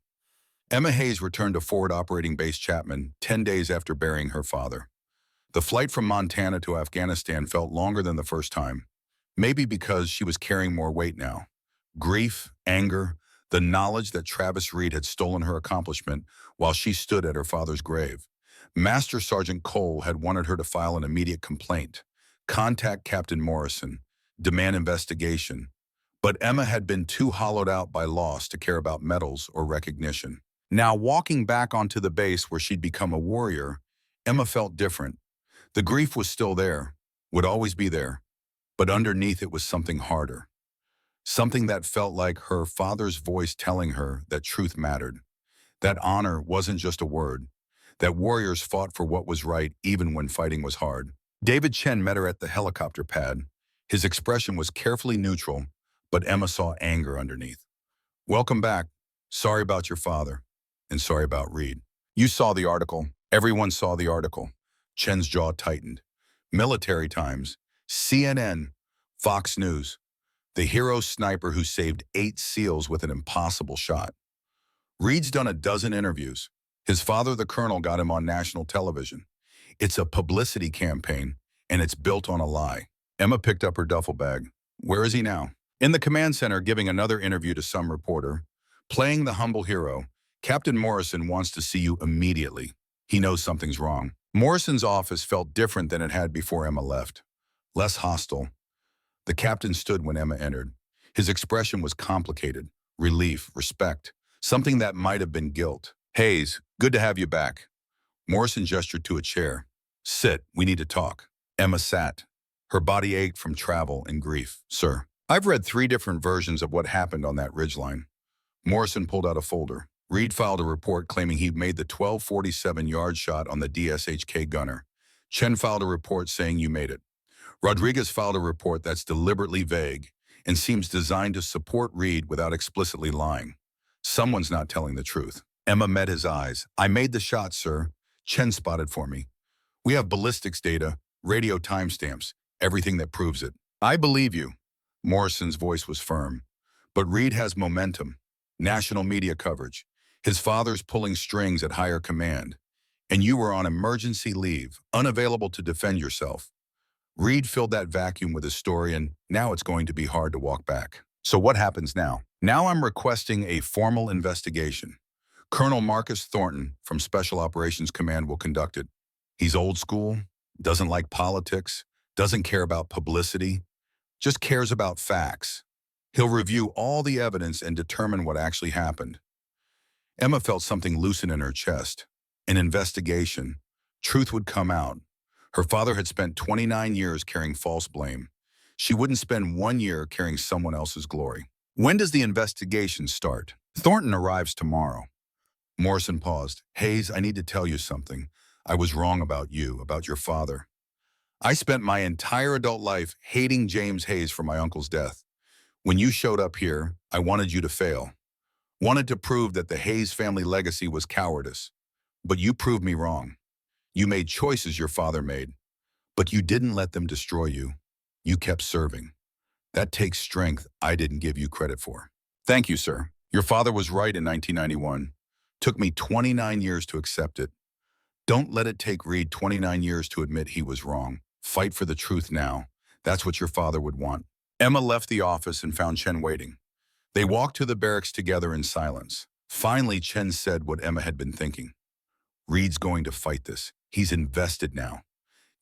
Emma Hayes returned to Forward Operating Base Chapman 10 days after burying her father. The flight from Montana to Afghanistan felt longer than the first time, maybe because she was carrying more weight now. Grief, anger, the knowledge that Travis Reed had stolen her accomplishment while she stood at her father's grave. Master Sergeant Cole had wanted her to file an immediate complaint, contact Captain Morrison, demand investigation. But Emma had been too hollowed out by loss to care about medals or recognition. Now, walking back onto the base where she'd become a warrior, Emma felt different. The grief was still there, would always be there, but underneath it was something harder. Something that felt like her father's voice telling her that truth mattered, that honor wasn't just a word, that warriors fought for what was right even when fighting was hard. David Chen met her at the helicopter pad. His expression was carefully neutral, but Emma saw anger underneath. "Welcome back. Sorry about your father, and sorry about Reed." "You saw the article. Everyone saw the article." Chen's jaw tightened. Military Times, CNN, Fox News. The hero sniper who saved 8 SEALs with an impossible shot. Reed's done a dozen interviews. His father, the colonel, got him on national television. It's a publicity campaign, and it's built on a lie. Emma picked up her duffel bag. Where is he now? In the command center, giving another interview to some reporter. Playing the humble hero, Captain Morrison wants to see you immediately. He knows something's wrong. Morrison's office felt different than it had before Emma left. Less hostile. The captain stood when Emma entered. His expression was complicated. Relief, respect, something that might have been guilt. "Hayes, good to have you back." Morrison gestured to a chair. "Sit, we need to talk." Emma sat. Her body ached from travel and grief. "Sir, I've read 3 different versions of what happened on that ridgeline." Morrison pulled out a folder. Reed filed a report claiming he'd made the 1247-yard shot on the DSHK gunner. Chen filed a report saying you made it. Rodriguez filed a report that's deliberately vague and seems designed to support Reed without explicitly lying. Someone's not telling the truth. Emma met his eyes. "I made the shot, sir. Chen spotted for me. We have ballistics data, radio timestamps, everything that proves it." "I believe you." Morrison's voice was firm. "But Reed has momentum, national media coverage. His father's pulling strings at higher command. And you were on emergency leave, unavailable to defend yourself. Reed filled that vacuum with his story, and now it's going to be hard to walk back." "So what happens now?" "Now I'm requesting a formal investigation. Colonel Marcus Thornton from Special Operations Command will conduct it. He's old school, doesn't like politics, doesn't care about publicity, just cares about facts. He'll review all the evidence and determine what actually happened." Emma felt something loosen in her chest. An investigation. Truth would come out. Her father had spent 29 years carrying false blame. She wouldn't spend 1 year carrying someone else's glory. "When does the investigation start?" "Thornton arrives tomorrow." Morrison paused. "Hayes, I need to tell you something. I was wrong about you, about your father. I spent my entire adult life hating James Hayes for my uncle's death. When you showed up here, I wanted you to fail. Wanted to prove that the Hayes family legacy was cowardice. But you proved me wrong. You made choices your father made, but you didn't let them destroy you. You kept serving. That takes strength I didn't give you credit for. Thank you, sir. Your father was right in 1991. Took me 29 years to accept it. Don't let it take Reed 29 years to admit he was wrong. Fight for the truth now. That's what your father would want. Emma left the office and found Chen waiting. They walked to the barracks together in silence. Finally, Chen said what Emma had been thinking. Reed's going to fight this. He's invested now.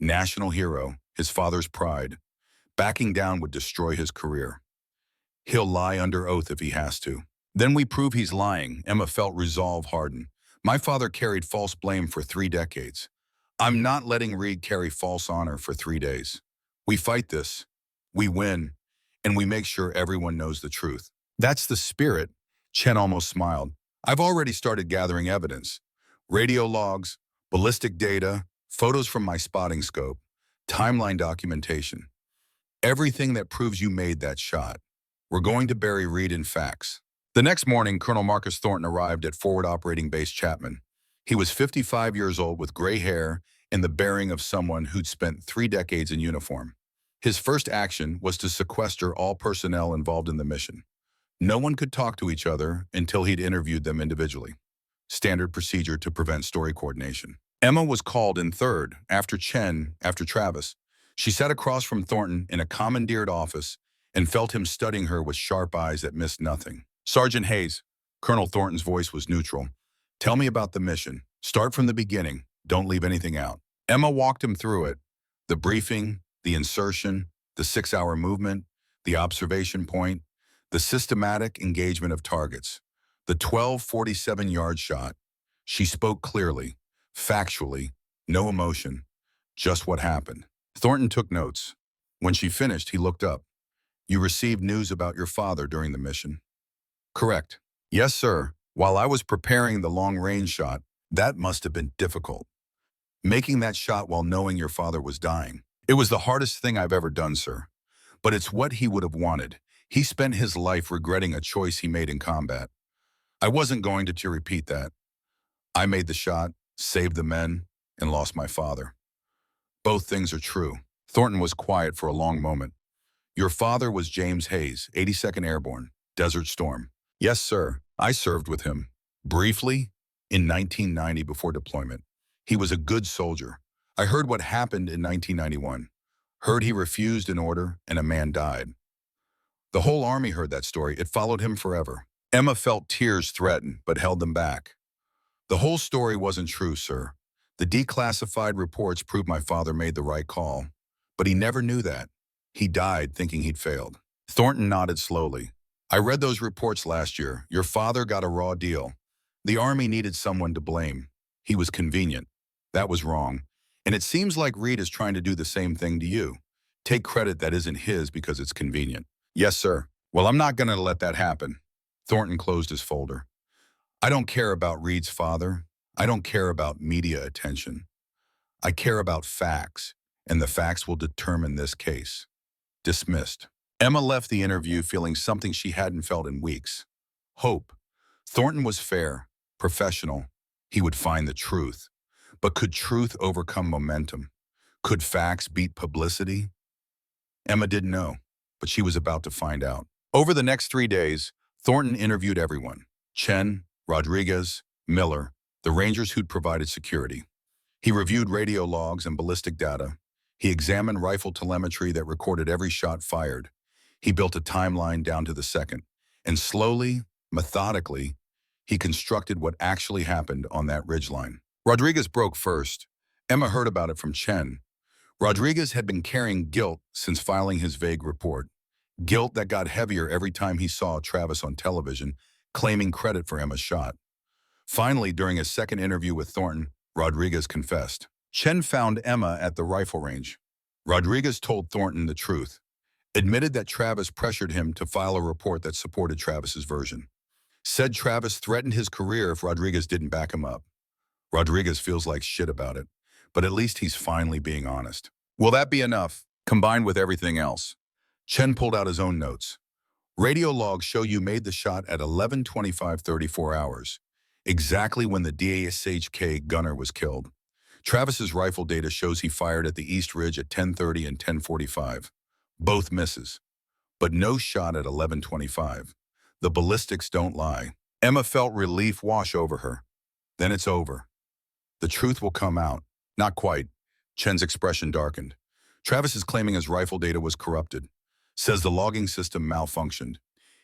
National hero, his father's pride. Backing down would destroy his career. He'll lie under oath if he has to. Then we prove he's lying. Emma felt resolve harden. My father carried false blame for 3 decades. I'm not letting Reed carry false honor for 3 days. We fight this, we win, and we make sure everyone knows the truth. That's the spirit. Chen almost smiled. I've already started gathering evidence. Radio logs, ballistic data, photos from my spotting scope, timeline documentation. Everything that proves you made that shot. We're going to bury Reed in facts. The next morning, Colonel Marcus Thornton arrived at Forward Operating Base Chapman. He was 55 years old with gray hair and the bearing of someone who'd spent 3 decades in uniform. His first action was to sequester all personnel involved in the mission. No one could talk to each other until he'd interviewed them individually. Standard procedure to prevent story coordination. Emma was called in third, after Chen, after Travis. She sat across from Thornton in a commandeered office and felt him studying her with sharp eyes that missed nothing. Sergeant Hayes, Colonel Thornton's voice was neutral. Tell me about the mission. Start from the beginning. Don't leave anything out. Emma walked him through it. The briefing, the insertion, the 6-hour movement, the observation point, the systematic engagement of targets, the 12-47-yard shot. She spoke clearly, factually, no emotion, just what happened. Thornton took notes. When she finished, he looked up. You received news about your father during the mission? Correct. Yes, sir. While I was preparing the long-range shot, that must have been difficult. Making that shot while knowing your father was dying. It was the hardest thing I've ever done, sir. But it's what he would have wanted. He spent his life regretting a choice he made in combat. I wasn't going to repeat that. I made the shot, saved the men, and lost my father. Both things are true. Thornton was quiet for a long moment. Your father was James Hayes, 82nd Airborne, Desert Storm. Yes, sir. I served with him. Briefly, in 1990 before deployment. He was a good soldier. I heard what happened in 1991. Heard he refused an order and a man died. The whole army heard that story. It followed him forever. Emma felt tears threaten, but held them back. The whole story wasn't true, sir. The declassified reports proved my father made the right call. But he never knew that. He died thinking he'd failed. Thornton nodded slowly. I read those reports last year. Your father got a raw deal. The army needed someone to blame. He was convenient. That was wrong. And it seems like Reed is trying to do the same thing to you. Take credit that isn't his because it's convenient. Yes, sir. Well, I'm not going to let that happen. Thornton closed his folder. I don't care about Reed's father. I don't care about media attention. I care about facts, and the facts will determine this case. Dismissed. Emma left the interview feeling something she hadn't felt in weeks. Hope. Thornton was fair, professional. He would find the truth. But could truth overcome momentum? Could facts beat publicity? Emma didn't know, but she was about to find out. Over the next 3 days, Thornton interviewed everyone. Chen, Rodriguez, Miller, the Rangers who'd provided security. He reviewed radio logs and ballistic data. He examined rifle telemetry that recorded every shot fired. He built a timeline down to the second. And slowly, methodically, he constructed what actually happened on that ridgeline. Rodriguez broke first. Emma heard about it from Chen. Rodriguez had been carrying guilt since filing his vague report. Guilt that got heavier every time he saw Travis on television, claiming credit for Emma's shot. Finally, during his second interview with Thornton, Rodriguez confessed. Chen found Emma at the rifle range. Rodriguez told Thornton the truth, admitted that Travis pressured him to file a report that supported Travis's version. Said Travis threatened his career if Rodriguez didn't back him up. Rodriguez feels like shit about it, but at least he's finally being honest. Will that be enough, combined with everything else? Chen pulled out his own notes. Radio logs show you made the shot at 11:25:34 hours. exactly when the DASHK gunner was killed. Travis's rifle data shows he fired at the East Ridge at 10:30 and 10:45. Both misses, but no shot at 11:25. The ballistics don't lie. Emma felt relief wash over her. Then it's over. The truth will come out. Not quite. Chen's expression darkened. Travis is claiming his rifle data was corrupted. Says the logging system malfunctioned.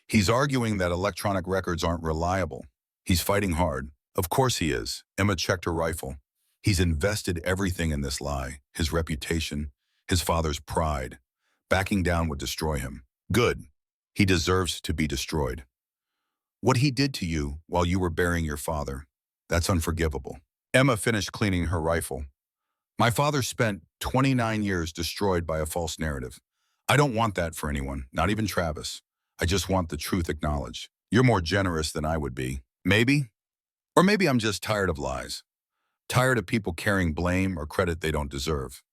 He's arguing that electronic records aren't reliable. He's fighting hard. Of course he is. Emma checked her rifle. He's invested everything in this lie. His reputation, his father's pride. Backing down would destroy him. Good. He deserves to be destroyed. What he did to you while you were burying your father, that's unforgivable. Emma finished cleaning her rifle. My father spent 29 years destroyed by a false narrative. I don't want that for anyone, not even Travis. I just want the truth acknowledged. You're more generous than I would be. Maybe. Or maybe I'm just tired of lies. Tired of people carrying blame or credit they don't deserve.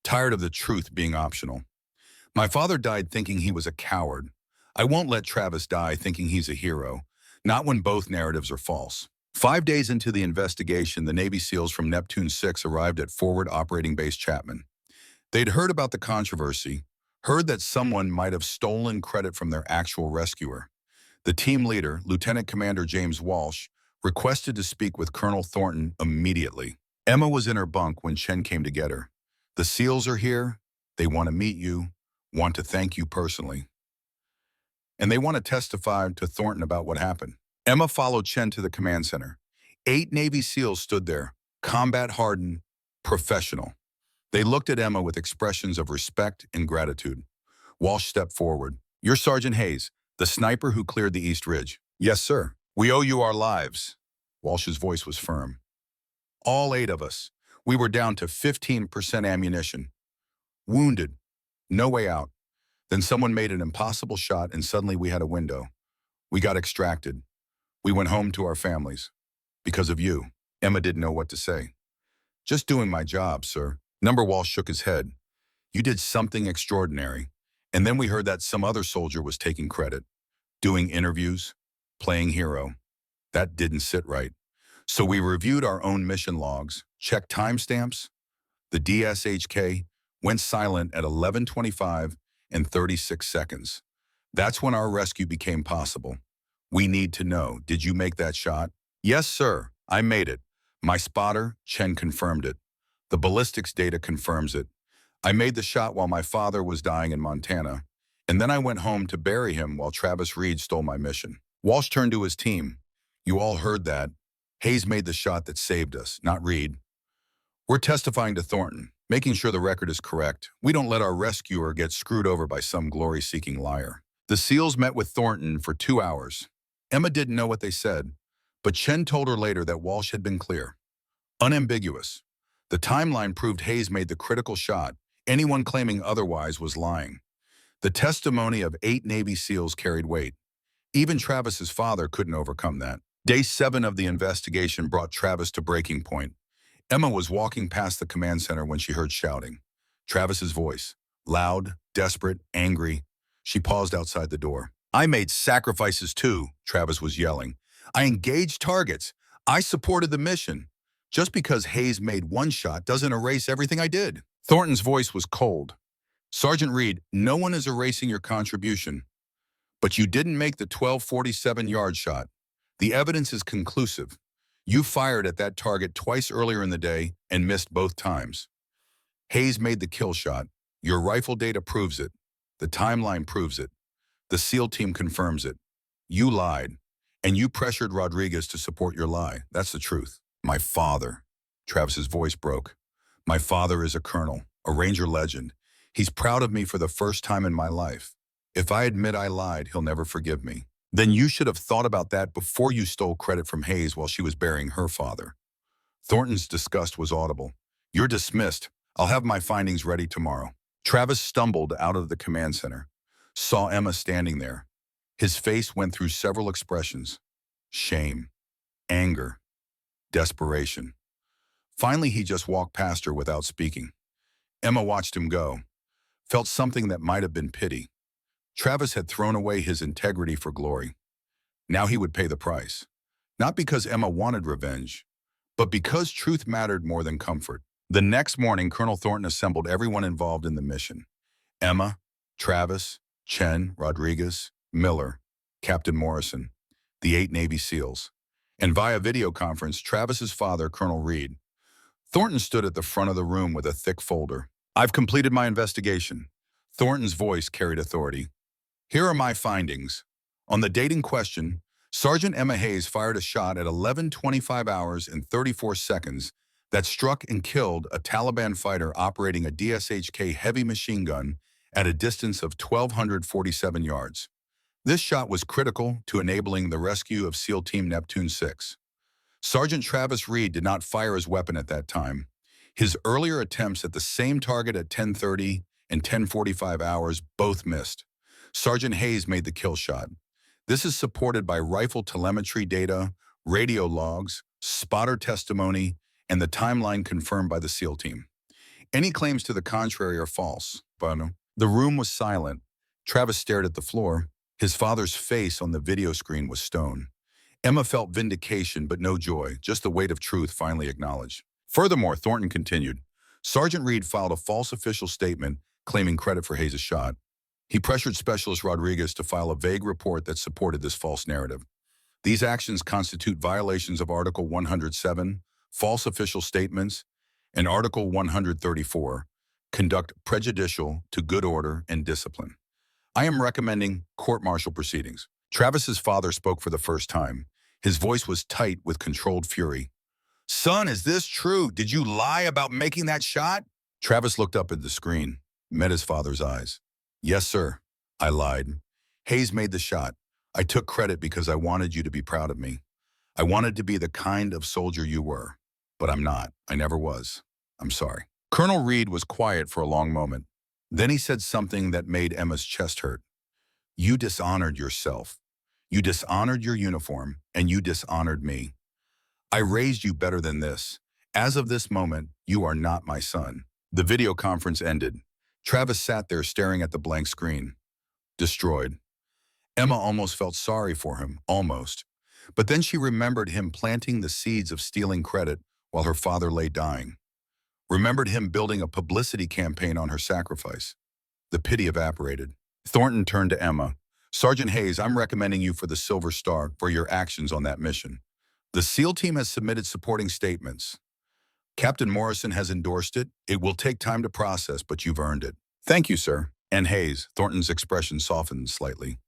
Tired of the truth being optional. My father died thinking he was a coward. I won't let Travis die thinking he's a hero, not when both narratives are false. 5 days into the investigation, the Navy SEALs from Neptune 6 arrived at Forward Operating Base Chapman. They'd heard about the controversy, heard that someone might have stolen credit from their actual rescuer. The team leader, Lieutenant Commander James Walsh, requested to speak with Colonel Thornton immediately. Emma was in her bunk when Chen came to get her. The SEALs are here. They want to meet you, want to thank you personally. And they want to testify to Thornton about what happened. Emma followed Chen to the command center. 8 Navy SEALs stood there, combat-hardened, professional. They looked at Emma with expressions of respect and gratitude. Walsh stepped forward. You're Sergeant Hayes, the sniper who cleared the East Ridge. Yes, sir. We owe you our lives. Walsh's voice was firm. All 8 of us. We were down to 15% ammunition. Wounded. No way out. Then someone made an impossible shot and suddenly we had a window. We got extracted. We went home to our families. Because of you. Emma didn't know what to say. Just doing my job, sir. Number Walsh shook his head. You did something extraordinary. And then we heard that some other soldier was taking credit. Doing interviews. Playing hero. That didn't sit right. So we reviewed our own mission logs, checked timestamps. The DSHK went silent at 11:25 and 36 seconds. That's when our rescue became possible. We need to know, did you make that shot? Yes, sir, I made it. My spotter, Chen, confirmed it. The ballistics data confirms it. I made the shot while my father was dying in Montana, and then I went home to bury him while Travis Reed stole my mission. Walsh turned to his team. You all heard that. Hayes made the shot that saved us, not Reed. We're testifying to Thornton, making sure the record is correct. We don't let our rescuer get screwed over by some glory-seeking liar. The SEALs met with Thornton for 2 hours. Emma didn't know what they said, but Chen told her later that Walsh had been clear. Unambiguous. The timeline proved Hayes made the critical shot. Anyone claiming otherwise was lying. The testimony of 8 Navy SEALs carried weight. Even Travis's father couldn't overcome that. Day 7 of the investigation brought Travis to breaking point. Emma was walking past the command center when she heard shouting. Travis's voice, loud, desperate, angry. She paused outside the door. I made sacrifices too, Travis was yelling. I engaged targets. I supported the mission. Just because Hayes made one shot doesn't erase everything I did. Thornton's voice was cold. Sergeant Reed, no one is erasing your contribution. But you didn't make the 12:47-yard shot. The evidence is conclusive. You fired at that target twice earlier in the day and missed both times. Hayes made the kill shot. Your rifle data proves it. The timeline proves it. The SEAL team confirms it. You lied, and you pressured Rodriguez to support your lie. That's the truth. My father. Travis's voice broke. My father is a colonel, a Ranger legend. He's proud of me for the first time in my life. If I admit I lied, he'll never forgive me. Then you should have thought about that before you stole credit from Hayes while she was burying her father. Thornton's disgust was audible. You're dismissed. I'll have my findings ready tomorrow. Travis stumbled out of the command center, saw Emma standing there. His face went through several expressions. Shame, anger, desperation. Finally, he just walked past her without speaking. Emma watched him go, felt something that might have been pity. Travis had thrown away his integrity for glory. Now he would pay the price. Not because Emma wanted revenge, but because truth mattered more than comfort. The next morning, Colonel Thornton assembled everyone involved in the mission. Emma, Travis, Chen, Rodriguez, Miller, Captain Morrison, the 8 Navy SEALs. And via video conference, Travis's father, Colonel Reed. Thornton stood at the front of the room with a thick folder. "I've completed my investigation." Thornton's voice carried authority. "Here are my findings. On the dating question, Sergeant Emma Hayes fired a shot at 11:25 hours and 34 seconds that struck and killed a Taliban fighter operating a DSHK heavy machine gun at a distance of 1,247 yards. This shot was critical to enabling the rescue of SEAL Team Neptune 6. Sergeant Travis Reed did not fire his weapon at that time. His earlier attempts at the same target at 10:30 and 10:45 hours both missed. Sergeant Hayes made the kill shot. This is supported by rifle telemetry data, radio logs, spotter testimony, and the timeline confirmed by the SEAL team. Any claims to the contrary are false. The room was silent. Travis stared at the floor. His father's face on the video screen was stone. Emma felt vindication but no joy, just the weight of truth finally acknowledged. Furthermore, Thornton continued, Sergeant Reed filed a false official statement claiming credit for Hayes' shot. He pressured Specialist Rodriguez to file a vague report that supported this false narrative. These actions constitute violations of Article 107, false official statements, and Article 134, conduct prejudicial to good order and discipline. I am recommending court-martial proceedings. Travis's father spoke for the first time. His voice was tight with controlled fury. "Son, is this true? Did you lie about making that shot?" Travis looked up at the screen, met his father's eyes. "Yes, sir. I lied. Hayes made the shot. I took credit because I wanted you to be proud of me. I wanted to be the kind of soldier you were. But I'm not. I never was. I'm sorry." Colonel Reed was quiet for a long moment. Then he said something that made Emma's chest hurt. "You dishonored yourself. You dishonored your uniform, and you dishonored me. I raised you better than this. As of this moment, you are not my son." The video conference ended. Travis sat there staring at the blank screen. Destroyed. Emma almost felt sorry for him, almost. But then she remembered him planting the seeds of stealing credit while her father lay dying. Remembered him building a publicity campaign on her sacrifice. The pity evaporated. Thornton turned to Emma. "Sergeant Hayes, I'm recommending you for the Silver Star for your actions on that mission. The SEAL team has submitted supporting statements. Captain Morrison has endorsed it. It will take time to process, but you've earned it." "Thank you, sir." "And Hayes," Thornton's expression softened slightly,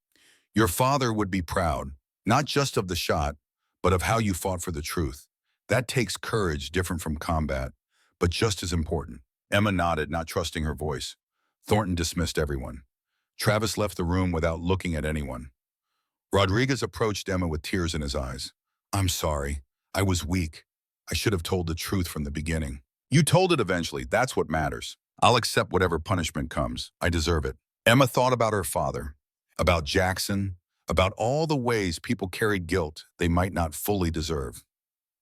"your father would be proud, not just of the shot, but of how you fought for the truth. That takes courage different from combat, but just as important." Emma nodded, not trusting her voice. Thornton dismissed everyone. Travis left the room without looking at anyone. Rodriguez approached Emma with tears in his eyes. "I'm sorry. I was weak. I should have told the truth from the beginning." "You told it eventually. That's what matters. I'll accept whatever punishment comes. I deserve it." Emma thought about her father, about Jackson, about all the ways people carried guilt they might not fully deserve.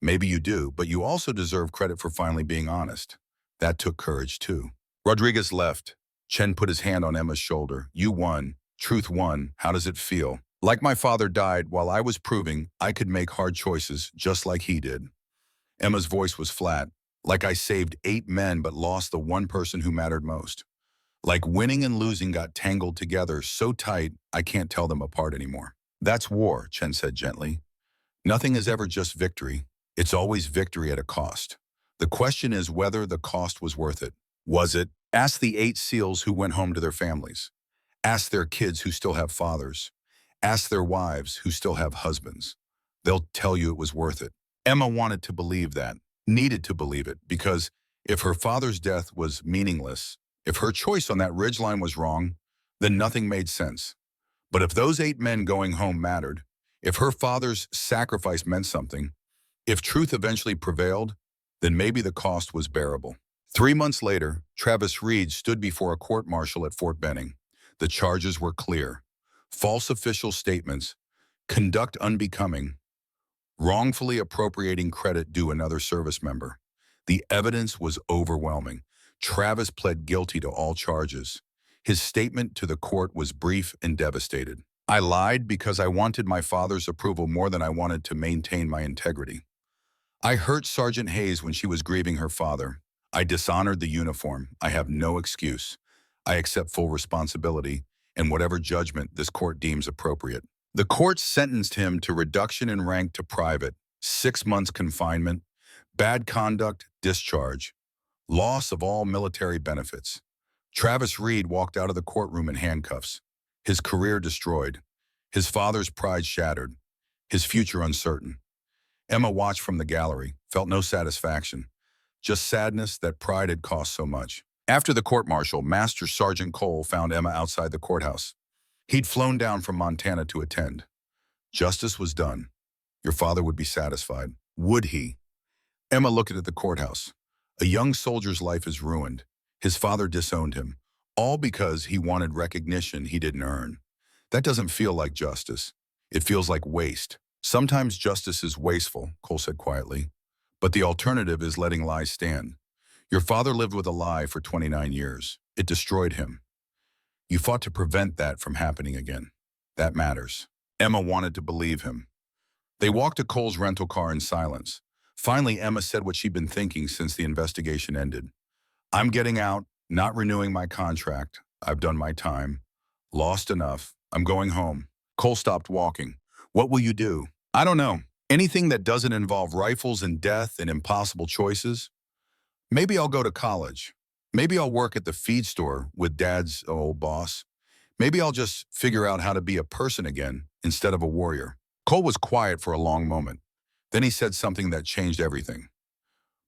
Maybe you do, but you also deserve credit for finally being honest. That took courage, too. Rodriguez left. Chen put his hand on Emma's shoulder. "You won. Truth won. How does it feel?" "Like my father died while I was proving I could make hard choices just like he did." Emma's voice was flat. "Like I saved 8 men but lost the one person who mattered most. Like winning and losing got tangled together so tight I can't tell them apart anymore." "That's war," Chen said gently. "Nothing is ever just victory. It's always victory at a cost. The question is whether the cost was worth it. Was it? Ask the 8 SEALs who went home to their families. Ask their kids who still have fathers. Ask their wives who still have husbands. They'll tell you it was worth it." Emma wanted to believe that, needed to believe it, because if her father's death was meaningless, if her choice on that ridgeline was wrong, then nothing made sense. But if those 8 men going home mattered, if her father's sacrifice meant something, if truth eventually prevailed, then maybe the cost was bearable. 3 months later, Travis Reed stood before a court-martial at Fort Benning. The charges were clear. False official statements, conduct unbecoming, wrongfully appropriating credit due another service member. The evidence was overwhelming. Travis pled guilty to all charges. His statement to the court was brief and devastated. I lied because I wanted my father's approval more than I wanted to maintain my integrity. I hurt Sergeant Hayes when she was grieving her father. I dishonored the uniform. I have no excuse. I accept full responsibility and whatever judgment this court deems appropriate. The court sentenced him to reduction in rank to private, 6 months confinement, bad conduct, discharge, loss of all military benefits. Travis Reed walked out of the courtroom in handcuffs, his career destroyed, his father's pride shattered, his future uncertain. Emma watched from the gallery, felt no satisfaction, just sadness that pride had cost so much. After the court-martial, Master Sergeant Cole found Emma outside the courthouse. He'd flown down from Montana to attend. Justice was done. Your father would be satisfied. Would he? Emma looked at the courthouse. A young soldier's life is ruined. His father disowned him, all because he wanted recognition he didn't earn. That doesn't feel like justice. It feels like waste. Sometimes justice is wasteful, Cole said quietly, but the alternative is letting lies stand. Your father lived with a lie for 29 years. It destroyed him. You fought to prevent that from happening again. That matters. Emma wanted to believe him. They walked to Cole's rental car in silence. Finally, Emma said what she'd been thinking since the investigation ended. I'm getting out, not renewing my contract. I've done my time. Lost enough. I'm going home. Cole stopped walking. What will you do? I don't know. Anything that doesn't involve rifles and death and impossible choices. Maybe I'll go to college. Maybe I'll work at the feed store with Dad's old boss. Maybe I'll just figure out how to be a person again instead of a warrior. Cole was quiet for a long moment. Then he said something that changed everything.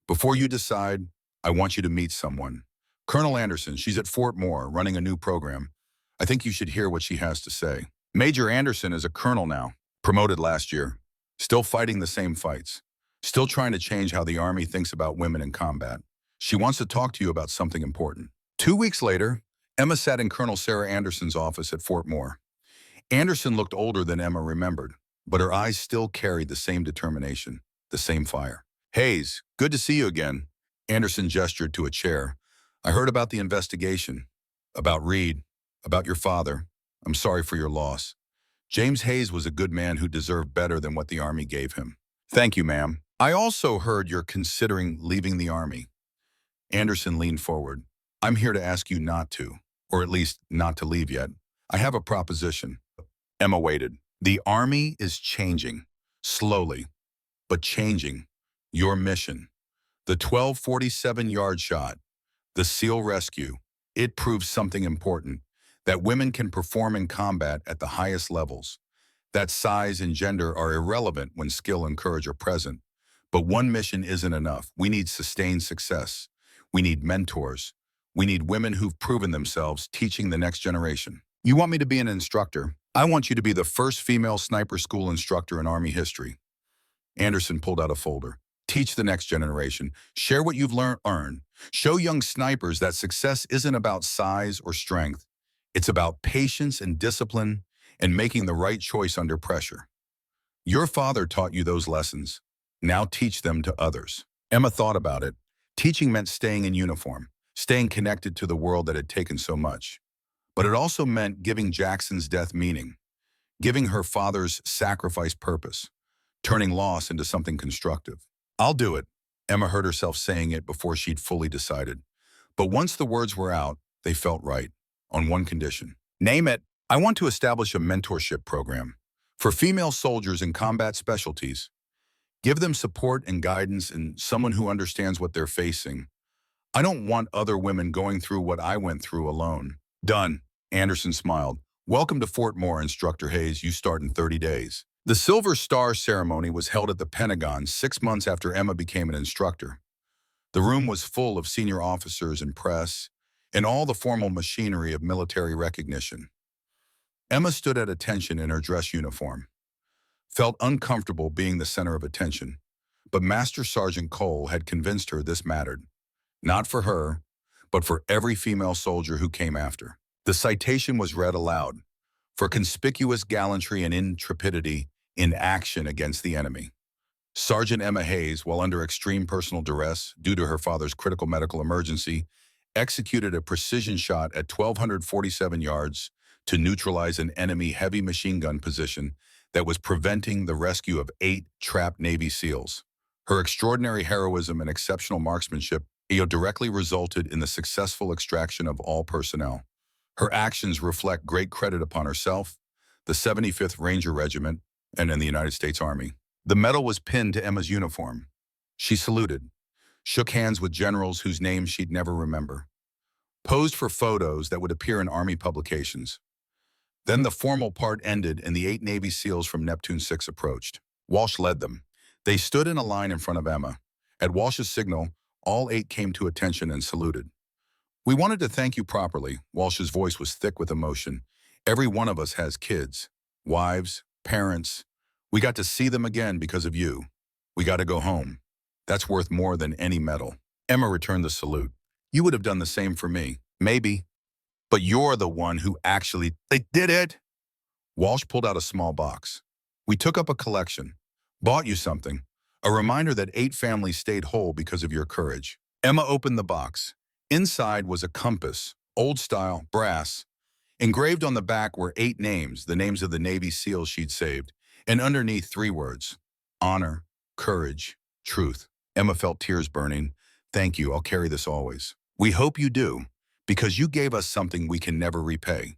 Before you decide, I want you to meet someone. Colonel Anderson, she's at Fort Moore, running a new program. I think you should hear what she has to say. Major Anderson is a colonel now, promoted last year. Still fighting the same fights. Still trying to change how the Army thinks about women in combat. She wants to talk to you about something important. 2 weeks later, Emma sat in Colonel Sarah Anderson's office at Fort Moore. Anderson looked older than Emma remembered, but her eyes still carried the same determination, the same fire. Hayes, good to see you again. Anderson gestured to a chair. I heard about the investigation, about Reed, about your father. I'm sorry for your loss. James Hayes was a good man who deserved better than what the Army gave him. Thank you, ma'am. I also heard you're considering leaving the Army. Anderson leaned forward. I'm here to ask you not to, or at least not to leave yet. I have a proposition. Emma waited. The Army is changing, slowly, but changing. Your mission, the 1247 yard shot, the SEAL rescue, it proves something important, that women can perform in combat at the highest levels, that size and gender are irrelevant when skill and courage are present. But one mission isn't enough. We need sustained success. We need mentors. We need women who've proven themselves teaching the next generation. You want me to be an instructor? I want you to be the first female sniper school instructor in Army history. Anderson pulled out a folder. Teach the next generation. Share what you've learned. Show young snipers that success isn't about size or strength. It's about patience and discipline and making the right choice under pressure. Your father taught you those lessons. Now teach them to others. Emma thought about it. Teaching meant staying in uniform, staying connected to the world that had taken so much. But it also meant giving Jackson's death meaning, giving her father's sacrifice purpose, turning loss into something constructive. I'll do it. Emma heard herself saying it before she'd fully decided. But once the words were out, they felt right, on one condition. Name it. I want to establish a mentorship program for female soldiers in combat specialties. Give them support and guidance and someone who understands what they're facing. I don't want other women going through what I went through alone. Done. Anderson smiled. Welcome to Fort Moore, Instructor Hayes. You start in 30 days. The Silver Star ceremony was held at the Pentagon 6 months after Emma became an instructor. The room was full of senior officers and press, and all the formal machinery of military recognition. Emma stood at attention in her dress uniform, felt uncomfortable being the center of attention, but Master Sergeant Cole had convinced her this mattered. Not for her, but for every female soldier who came after. The citation was read aloud, for conspicuous gallantry and intrepidity in action against the enemy. Sergeant Emma Hayes, while under extreme personal duress due to her father's critical medical emergency, executed a precision shot at 1,247 yards to neutralize an enemy heavy machine gun position that was preventing the rescue of 8 trapped Navy SEALs. Her extraordinary heroism and exceptional marksmanship directly resulted in the successful extraction of all personnel. Her actions reflect great credit upon herself, the 75th Ranger Regiment, and in the United States Army. The medal was pinned to Emma's uniform. She saluted, shook hands with generals whose names she'd never remember, posed for photos that would appear in Army publications. Then the formal part ended and the 8 Navy SEALs from Neptune 6 approached. Walsh led them. They stood in a line in front of Emma. At Walsh's signal, all 8 came to attention and saluted. "We wanted to thank you properly." Walsh's voice was thick with emotion. "Every one of us has kids, wives, parents. We got to see them again because of you. We got to go home. That's worth more than any medal." Emma returned the salute. "You would have done the same for me. Maybe. But you're the one who actually they did it." Walsh pulled out a small box. "We took up a collection, bought you something, a reminder that 8 families stayed whole because of your courage." Emma opened the box. Inside was a compass, old style, brass. Engraved on the back were 8 names, the names of the Navy SEALs she'd saved, and underneath 3 words: honor, courage, truth. Emma felt tears burning. "Thank you, I'll carry this always." "We hope you do, because you gave us something we can never repay.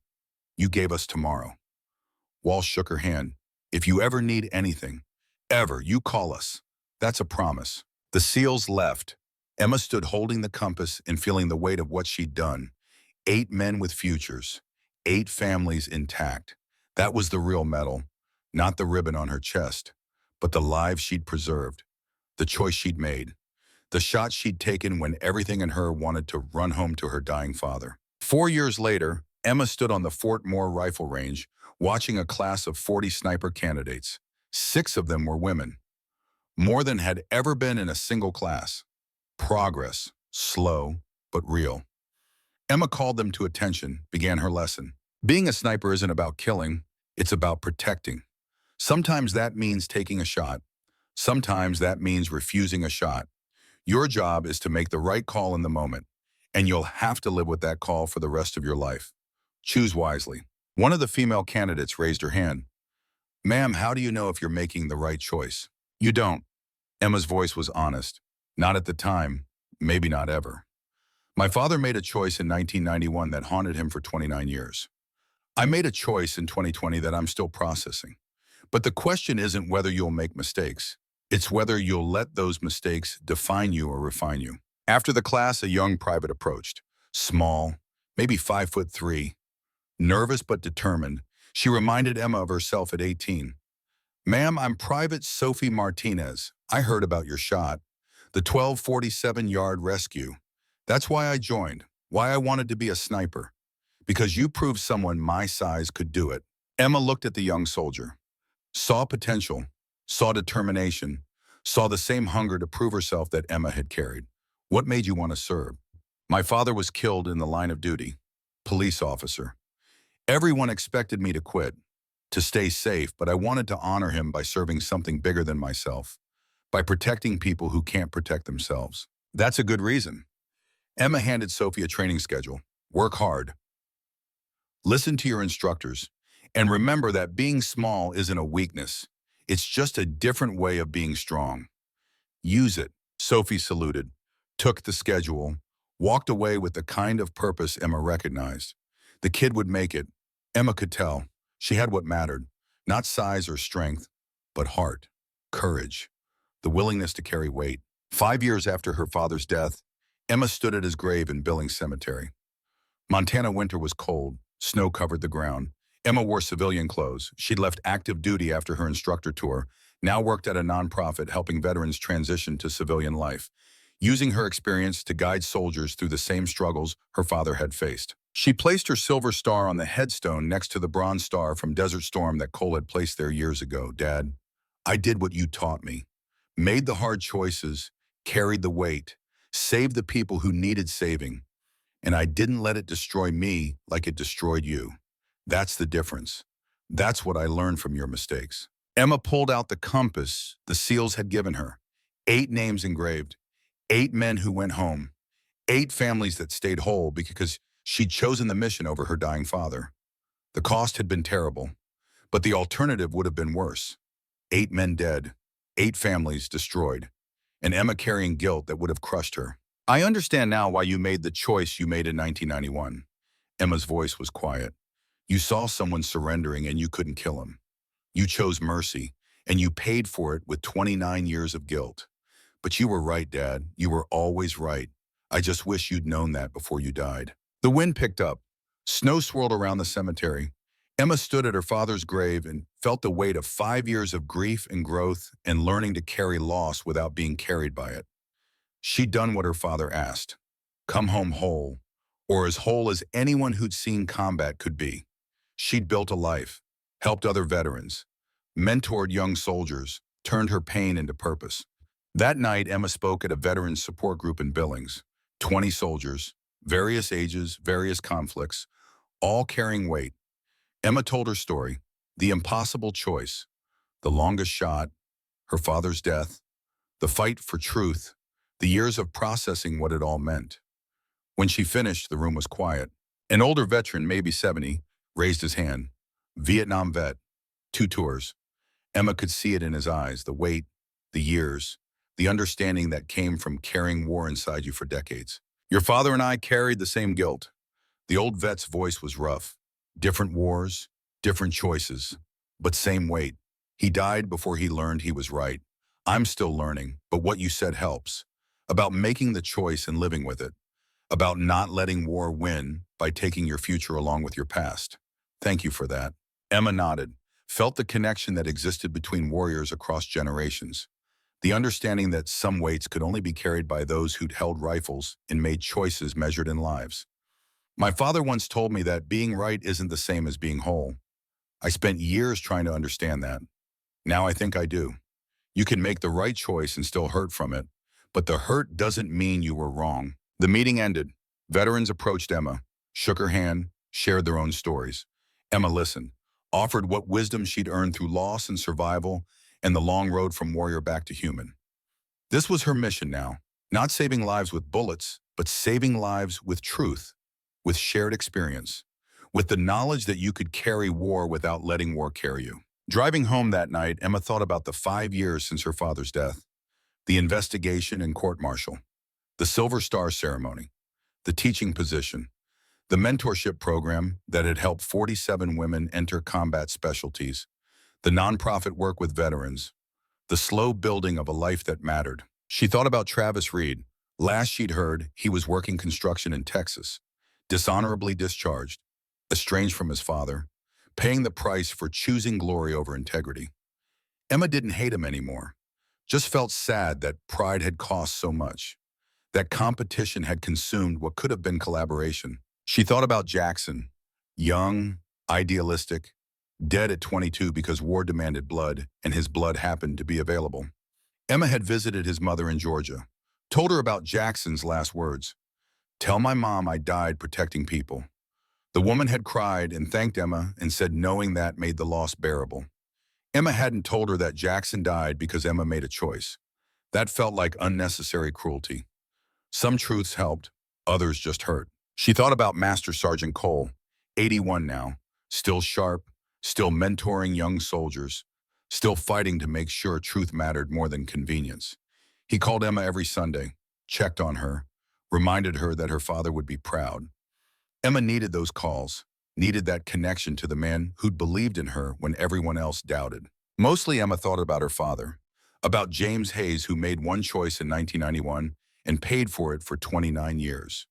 You gave us tomorrow." Walsh shook her hand. "If you ever need anything, ever, you call us. That's a promise." The SEALs left. Emma stood holding the compass and feeling the weight of what she'd done. 8 men with futures, 8 families intact. That was the real medal, not the ribbon on her chest, but the lives she'd preserved, the choice she'd made, the shot she'd taken when everything in her wanted to run home to her dying father. 4 years later, Emma stood on the Fort Moore rifle range, watching a class of 40 sniper candidates. 6 of them were women, more than had ever been in a single class. Progress, slow, but real. Emma called them to attention, began her lesson. Being a sniper isn't about killing, it's about protecting. Sometimes that means taking a shot. Sometimes that means refusing a shot. Your job is to make the right call in the moment, and you'll have to live with that call for the rest of your life. Choose wisely. One of the female candidates raised her hand. "Ma'am, how do you know if you're making the right choice?" "You don't." Emma's voice was honest. "Not at the time, maybe not ever. My father made a choice in 1991 that haunted him for 29 years. I made a choice in 2020 that I'm still processing. But the question isn't whether you'll make mistakes. It's whether you'll let those mistakes define you or refine you." After the class, a young private approached. Small, maybe 5'3", nervous but determined. She reminded Emma of herself at 18. "Ma'am, I'm Private Sophie Martinez. I heard about your shot. The 1247-yard rescue. That's why I joined, why I wanted to be a sniper. Because you proved someone my size could do it." Emma looked at the young soldier. Saw potential, saw determination, saw the same hunger to prove herself that Emma had carried. "What made you want to serve?" "My father was killed in the line of duty. Police officer. Everyone expected me to quit, to stay safe, but I wanted to honor him by serving something bigger than myself, by protecting people who can't protect themselves." "That's a good reason." Emma handed Sophie a training schedule. "Work hard. Listen to your instructors. And remember that being small isn't a weakness. It's just a different way of being strong. Use it." Sophie saluted, took the schedule, walked away with the kind of purpose Emma recognized. The kid would make it. Emma could tell. She had what mattered. Not size or strength, but heart, courage, the willingness to carry weight. 5 years after her father's death, Emma stood at his grave in Billings Cemetery. Montana winter was cold. Snow covered the ground. Emma wore civilian clothes. She'd left active duty after her instructor tour, now worked at a nonprofit helping veterans transition to civilian life, using her experience to guide soldiers through the same struggles her father had faced. She placed her silver star on the headstone next to the bronze star from Desert Storm that Cole had placed there years ago. "Dad, I did what you taught me. Made the hard choices, carried the weight, saved the people who needed saving, and I didn't let it destroy me like it destroyed you. That's the difference. That's what I learned from your mistakes." Emma pulled out the compass the SEALs had given her. 8 names engraved. 8 men who went home. 8 families that stayed whole because she'd chosen the mission over her dying father. The cost had been terrible, but the alternative would have been worse. 8 men dead, 8 families destroyed, and Emma carrying guilt that would have crushed her. I understand now why you made the choice you made in 1991. Emma's voice was quiet. You saw someone surrendering and you couldn't kill him. You chose mercy, and you paid for it with 29 years of guilt. But you were right, Dad. You were always right. I just wish you'd known that before you died. The wind picked up. Snow swirled around the cemetery. Emma stood at her father's grave and felt the weight of 5 years of grief and growth and learning to carry loss without being carried by it. She'd done what her father asked. Come home whole, or as whole as anyone who'd seen combat could be. She'd built a life, helped other veterans, mentored young soldiers, turned her pain into purpose. That night, Emma spoke at a veterans support group in Billings. 20 soldiers, various ages, various conflicts, all carrying weight. Emma told her story, the impossible choice, the longest shot, her father's death, the fight for truth, the years of processing what it all meant. When she finished, the room was quiet. An older veteran, maybe 70, raised his hand. Vietnam vet, 2 tours. Emma could see it in his eyes, the weight, the years, the understanding that came from carrying war inside you for decades. Your father and I carried the same guilt. The old vet's voice was rough. Different wars, different choices, but same weight. He died before he learned he was right. I'm still learning, but what you said helps. About making the choice and living with it. About not letting war win by taking your future along with your past. Thank you for that. Emma nodded, felt the connection that existed between warriors across generations. The understanding that some weights could only be carried by those who'd held rifles and made choices measured in lives. My father once told me that being right isn't the same as being whole. I spent years trying to understand that. Now I think I do. You can make the right choice and still hurt from it, but the hurt doesn't mean you were wrong. The meeting ended. Veterans approached Emma, shook her hand, shared their own stories. Emma listened, offered what wisdom she'd earned through loss and survival and the long road from warrior back to human. This was her mission now, not saving lives with bullets, but saving lives with truth, with shared experience, with the knowledge that you could carry war without letting war carry you. Driving home that night, Emma thought about the 5 years since her father's death, the investigation and court-martial, the Silver Star ceremony, the teaching position, the mentorship program that had helped 47 women enter combat specialties, the nonprofit work with veterans, the slow building of a life that mattered. She thought about Travis Reed. Last she'd heard, he was working construction in Texas, dishonorably discharged, estranged from his father, paying the price for choosing glory over integrity. Emma didn't hate him anymore, just felt sad that pride had cost so much, that competition had consumed what could have been collaboration. She thought about Jackson, young, idealistic, dead at 22 because war demanded blood, and his blood happened to be available. Emma had visited his mother in Georgia, told her about Jackson's last words. Tell my mom I died protecting people. The woman had cried and thanked Emma and said knowing that made the loss bearable. Emma hadn't told her that Jackson died because Emma made a choice. That felt like unnecessary cruelty. Some truths helped, others just hurt. She thought about Master Sergeant Cole, 81 now, still sharp, still mentoring young soldiers, still fighting to make sure truth mattered more than convenience. He called Emma every Sunday, checked on her, reminded her that her father would be proud. Emma needed those calls, needed that connection to the man who'd believed in her when everyone else doubted. Mostly Emma thought about her father, about James Hayes, who made one choice in 1991 and paid for it for 29 years,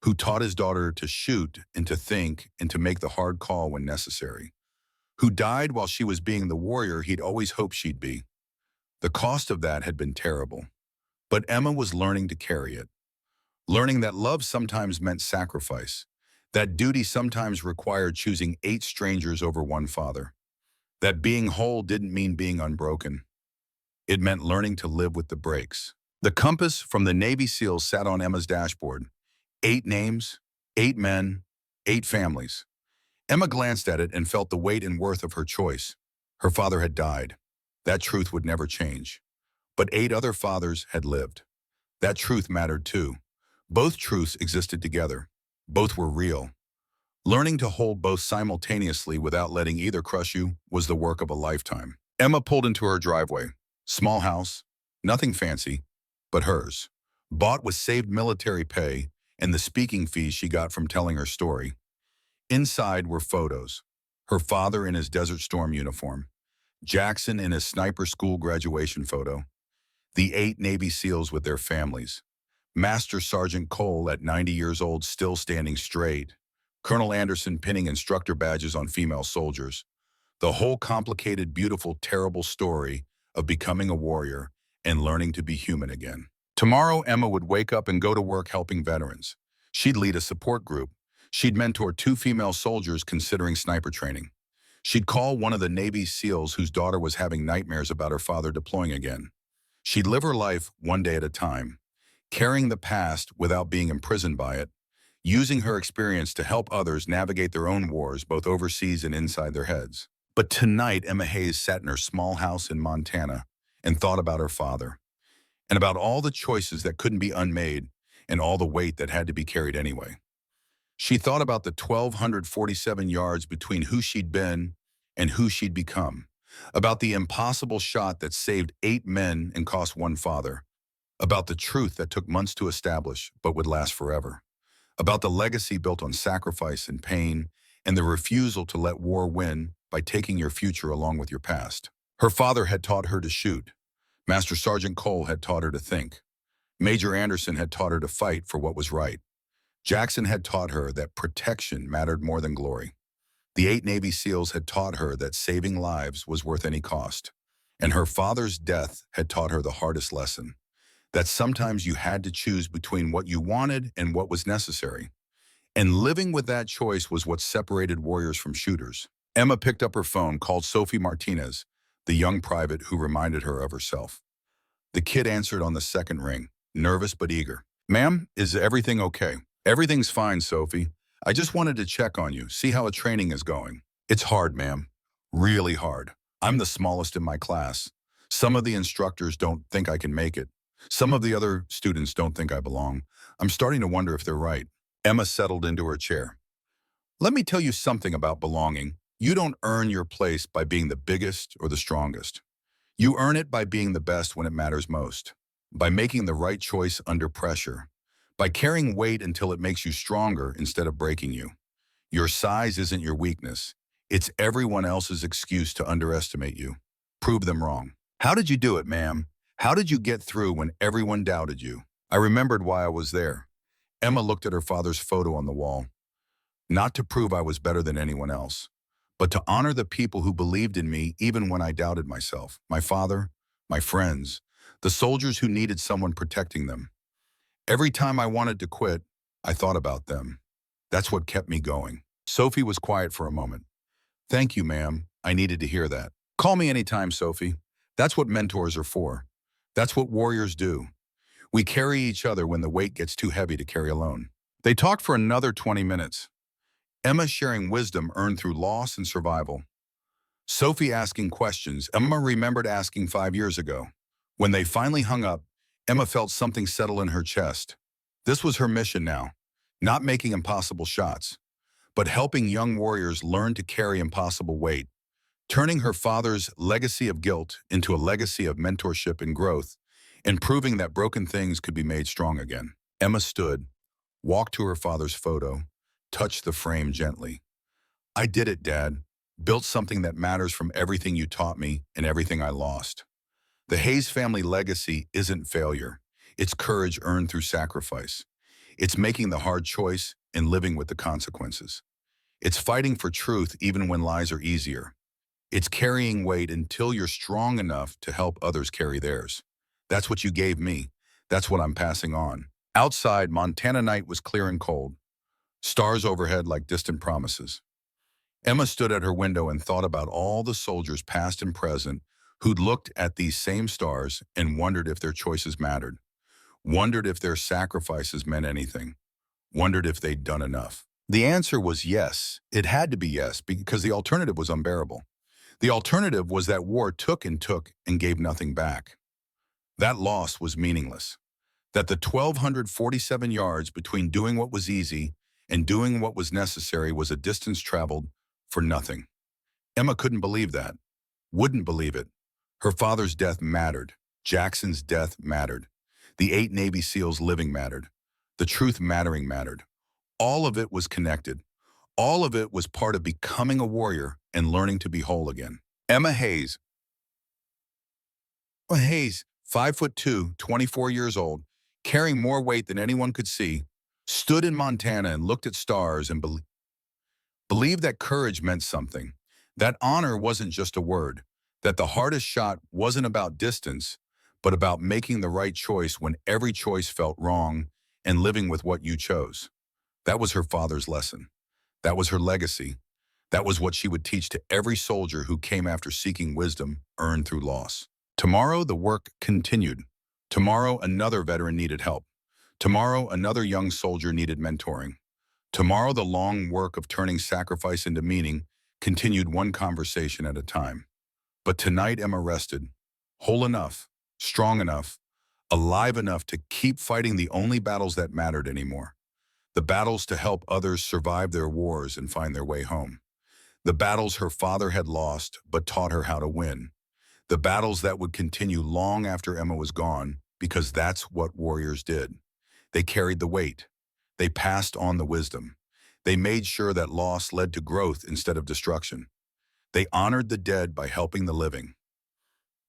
who taught his daughter to shoot and to think and to make the hard call when necessary, who died while she was being the warrior he'd always hoped she'd be. The cost of that had been terrible, but Emma was learning to carry it, learning that love sometimes meant sacrifice, that duty sometimes required choosing 8 strangers over one father, that being whole didn't mean being unbroken. It meant learning to live with the breaks. The compass from the Navy SEALs sat on Emma's dashboard. 8 names, 8 men, 8 families. Emma glanced at it and felt the weight and worth of her choice. Her father had died. That truth would never change. But 8 other fathers had lived. That truth mattered too. Both truths existed together. Both were real. Learning to hold both simultaneously without letting either crush you was the work of a lifetime. Emma pulled into her driveway. Small house, nothing fancy, but hers. Bought with saved military pay and the speaking fees she got from telling her story. Inside were photos. Her father in his Desert Storm uniform. Jackson in his sniper school graduation photo. The 8 Navy SEALs with their families. Master Sergeant Cole at 90 years old still standing straight. Colonel Anderson pinning instructor badges on female soldiers. The whole complicated, beautiful, terrible story of becoming a warrior and learning to be human again. Tomorrow, Emma would wake up and go to work helping veterans. She'd lead a support group. She'd mentor 2 female soldiers considering sniper training. She'd call one of the Navy SEALs whose daughter was having nightmares about her father deploying again. She'd live her life one day at a time, carrying the past without being imprisoned by it, using her experience to help others navigate their own wars both overseas and inside their heads. But tonight, Emma Hayes sat in her small house in Montana and thought about her father, and about all the choices that couldn't be unmade and all the weight that had to be carried anyway. She thought about the 1,247 yards between who she'd been and who she'd become, about the impossible shot that saved 8 men and cost 1 father, about the truth that took months to establish but would last forever, about the legacy built on sacrifice and pain and the refusal to let war win by taking your future along with your past. Her father had taught her to shoot. Master Sergeant Cole had taught her to think. Major Anderson had taught her to fight for what was right. Jackson had taught her that protection mattered more than glory. The 8 Navy SEALs had taught her that saving lives was worth any cost. And her father's death had taught her the hardest lesson, that sometimes you had to choose between what you wanted and what was necessary. And living with that choice was what separated warriors from shooters. Emma picked up her phone, called Sophie Martinez, the young private who reminded her of herself. The kid answered on the second ring, nervous but eager. "Ma'am, is everything okay?" "Everything's fine, Sophie. I just wanted to check on you, see how a training is going." "It's hard, ma'am. Really hard. I'm the smallest in my class. Some of the instructors don't think I can make it. Some of the other students don't think I belong. I'm starting to wonder if they're right." Emma settled into her chair. "Let me tell you something about belonging. You don't earn your place by being the biggest or the strongest. You earn it by being the best when it matters most, by making the right choice under pressure, by carrying weight until it makes you stronger instead of breaking you. Your size isn't your weakness. It's everyone else's excuse to underestimate you. Prove them wrong." "How did you do it, ma'am? How did you get through when everyone doubted you?" I remembered why I was there. Emma looked at her father's photo on the wall. Not to prove I was better than anyone else, but to honor the people who believed in me even when I doubted myself. My father, my friends, the soldiers who needed someone protecting them. Every time I wanted to quit, I thought about them. That's what kept me going. Sophie was quiet for a moment. "Thank you, ma'am. I needed to hear that." "Call me anytime, Sophie. That's what mentors are for. That's what warriors do. We carry each other when the weight gets too heavy to carry alone." They talked for another 20 minutes. Emma sharing wisdom earned through loss and survival. Sophie asking questions Emma remembered asking 5 years ago. When they finally hung up, Emma felt something settle in her chest. This was her mission now, not making impossible shots, but helping young warriors learn to carry impossible weight, turning her father's legacy of guilt into a legacy of mentorship and growth, and proving that broken things could be made strong again. Emma stood, walked to her father's photo, touched the frame gently. "I did it, Dad. Built something that matters from everything you taught me and everything I lost." The Hayes family legacy isn't failure. It's courage earned through sacrifice. It's making the hard choice and living with the consequences. It's fighting for truth even when lies are easier. It's carrying weight until you're strong enough to help others carry theirs. That's what you gave me. That's what I'm passing on. Outside, Montana night was clear and cold. Stars overhead like distant promises. Emma stood at her window and thought about all the soldiers past and present who'd looked at these same stars and wondered if their choices mattered, wondered if their sacrifices meant anything, wondered if they'd done enough. The answer was yes. It had to be yes, because the alternative was unbearable. The alternative was that war took and gave nothing back. That loss was meaningless. That the 1,247 yards between doing what was easy and doing what was necessary was a distance traveled for nothing. Emma couldn't believe that, wouldn't believe it. Her father's death mattered. Jackson's death mattered. The 8 Navy SEALs living mattered. The truth mattering mattered. All of it was connected. All of it was part of becoming a warrior and learning to be whole again. Emma Hayes, 5'2", 24 years old, carrying more weight than anyone could see, stood in Montana and looked at stars and believed that courage meant something, that honor wasn't just a word, that the hardest shot wasn't about distance, but about making the right choice when every choice felt wrong and living with what you chose. That was her father's lesson. That was her legacy. That was what she would teach to every soldier who came after seeking wisdom earned through loss. Tomorrow, the work continued. Tomorrow, another veteran needed help. Tomorrow, another young soldier needed mentoring. Tomorrow, the long work of turning sacrifice into meaning continued, one conversation at a time. But tonight, Emma rested, whole enough, strong enough, alive enough to keep fighting the only battles that mattered anymore. The battles to help others survive their wars and find their way home. The battles her father had lost but taught her how to win. The battles that would continue long after Emma was gone, because that's what warriors did. They carried the weight. They passed on the wisdom. They made sure that loss led to growth instead of destruction. They honored the dead by helping the living.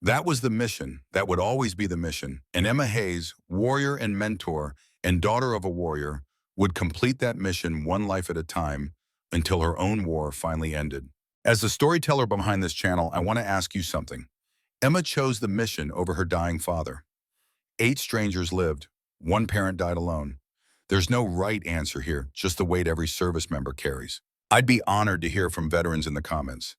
That was the mission. That would always be the mission. And Emma Hayes, warrior and mentor and daughter of a warrior, would complete that mission one life at a time until her own war finally ended. As the storyteller behind this channel, I want to ask you something. Emma chose the mission over her dying father. 8 strangers lived. 1 parent died alone. There's no right answer here, just the weight every service member carries. I'd be honored to hear from veterans in the comments.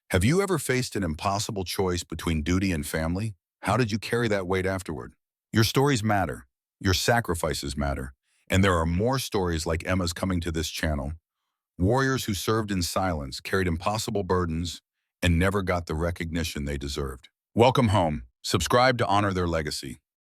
Have you ever faced an impossible choice between duty and family? How did you carry that weight afterward? Your stories matter. Your sacrifices matter. And there are more stories like Emma's coming to this channel. Warriors who served in silence, carried impossible burdens, and never got the recognition they deserved. Welcome home. Subscribe to honor their legacy.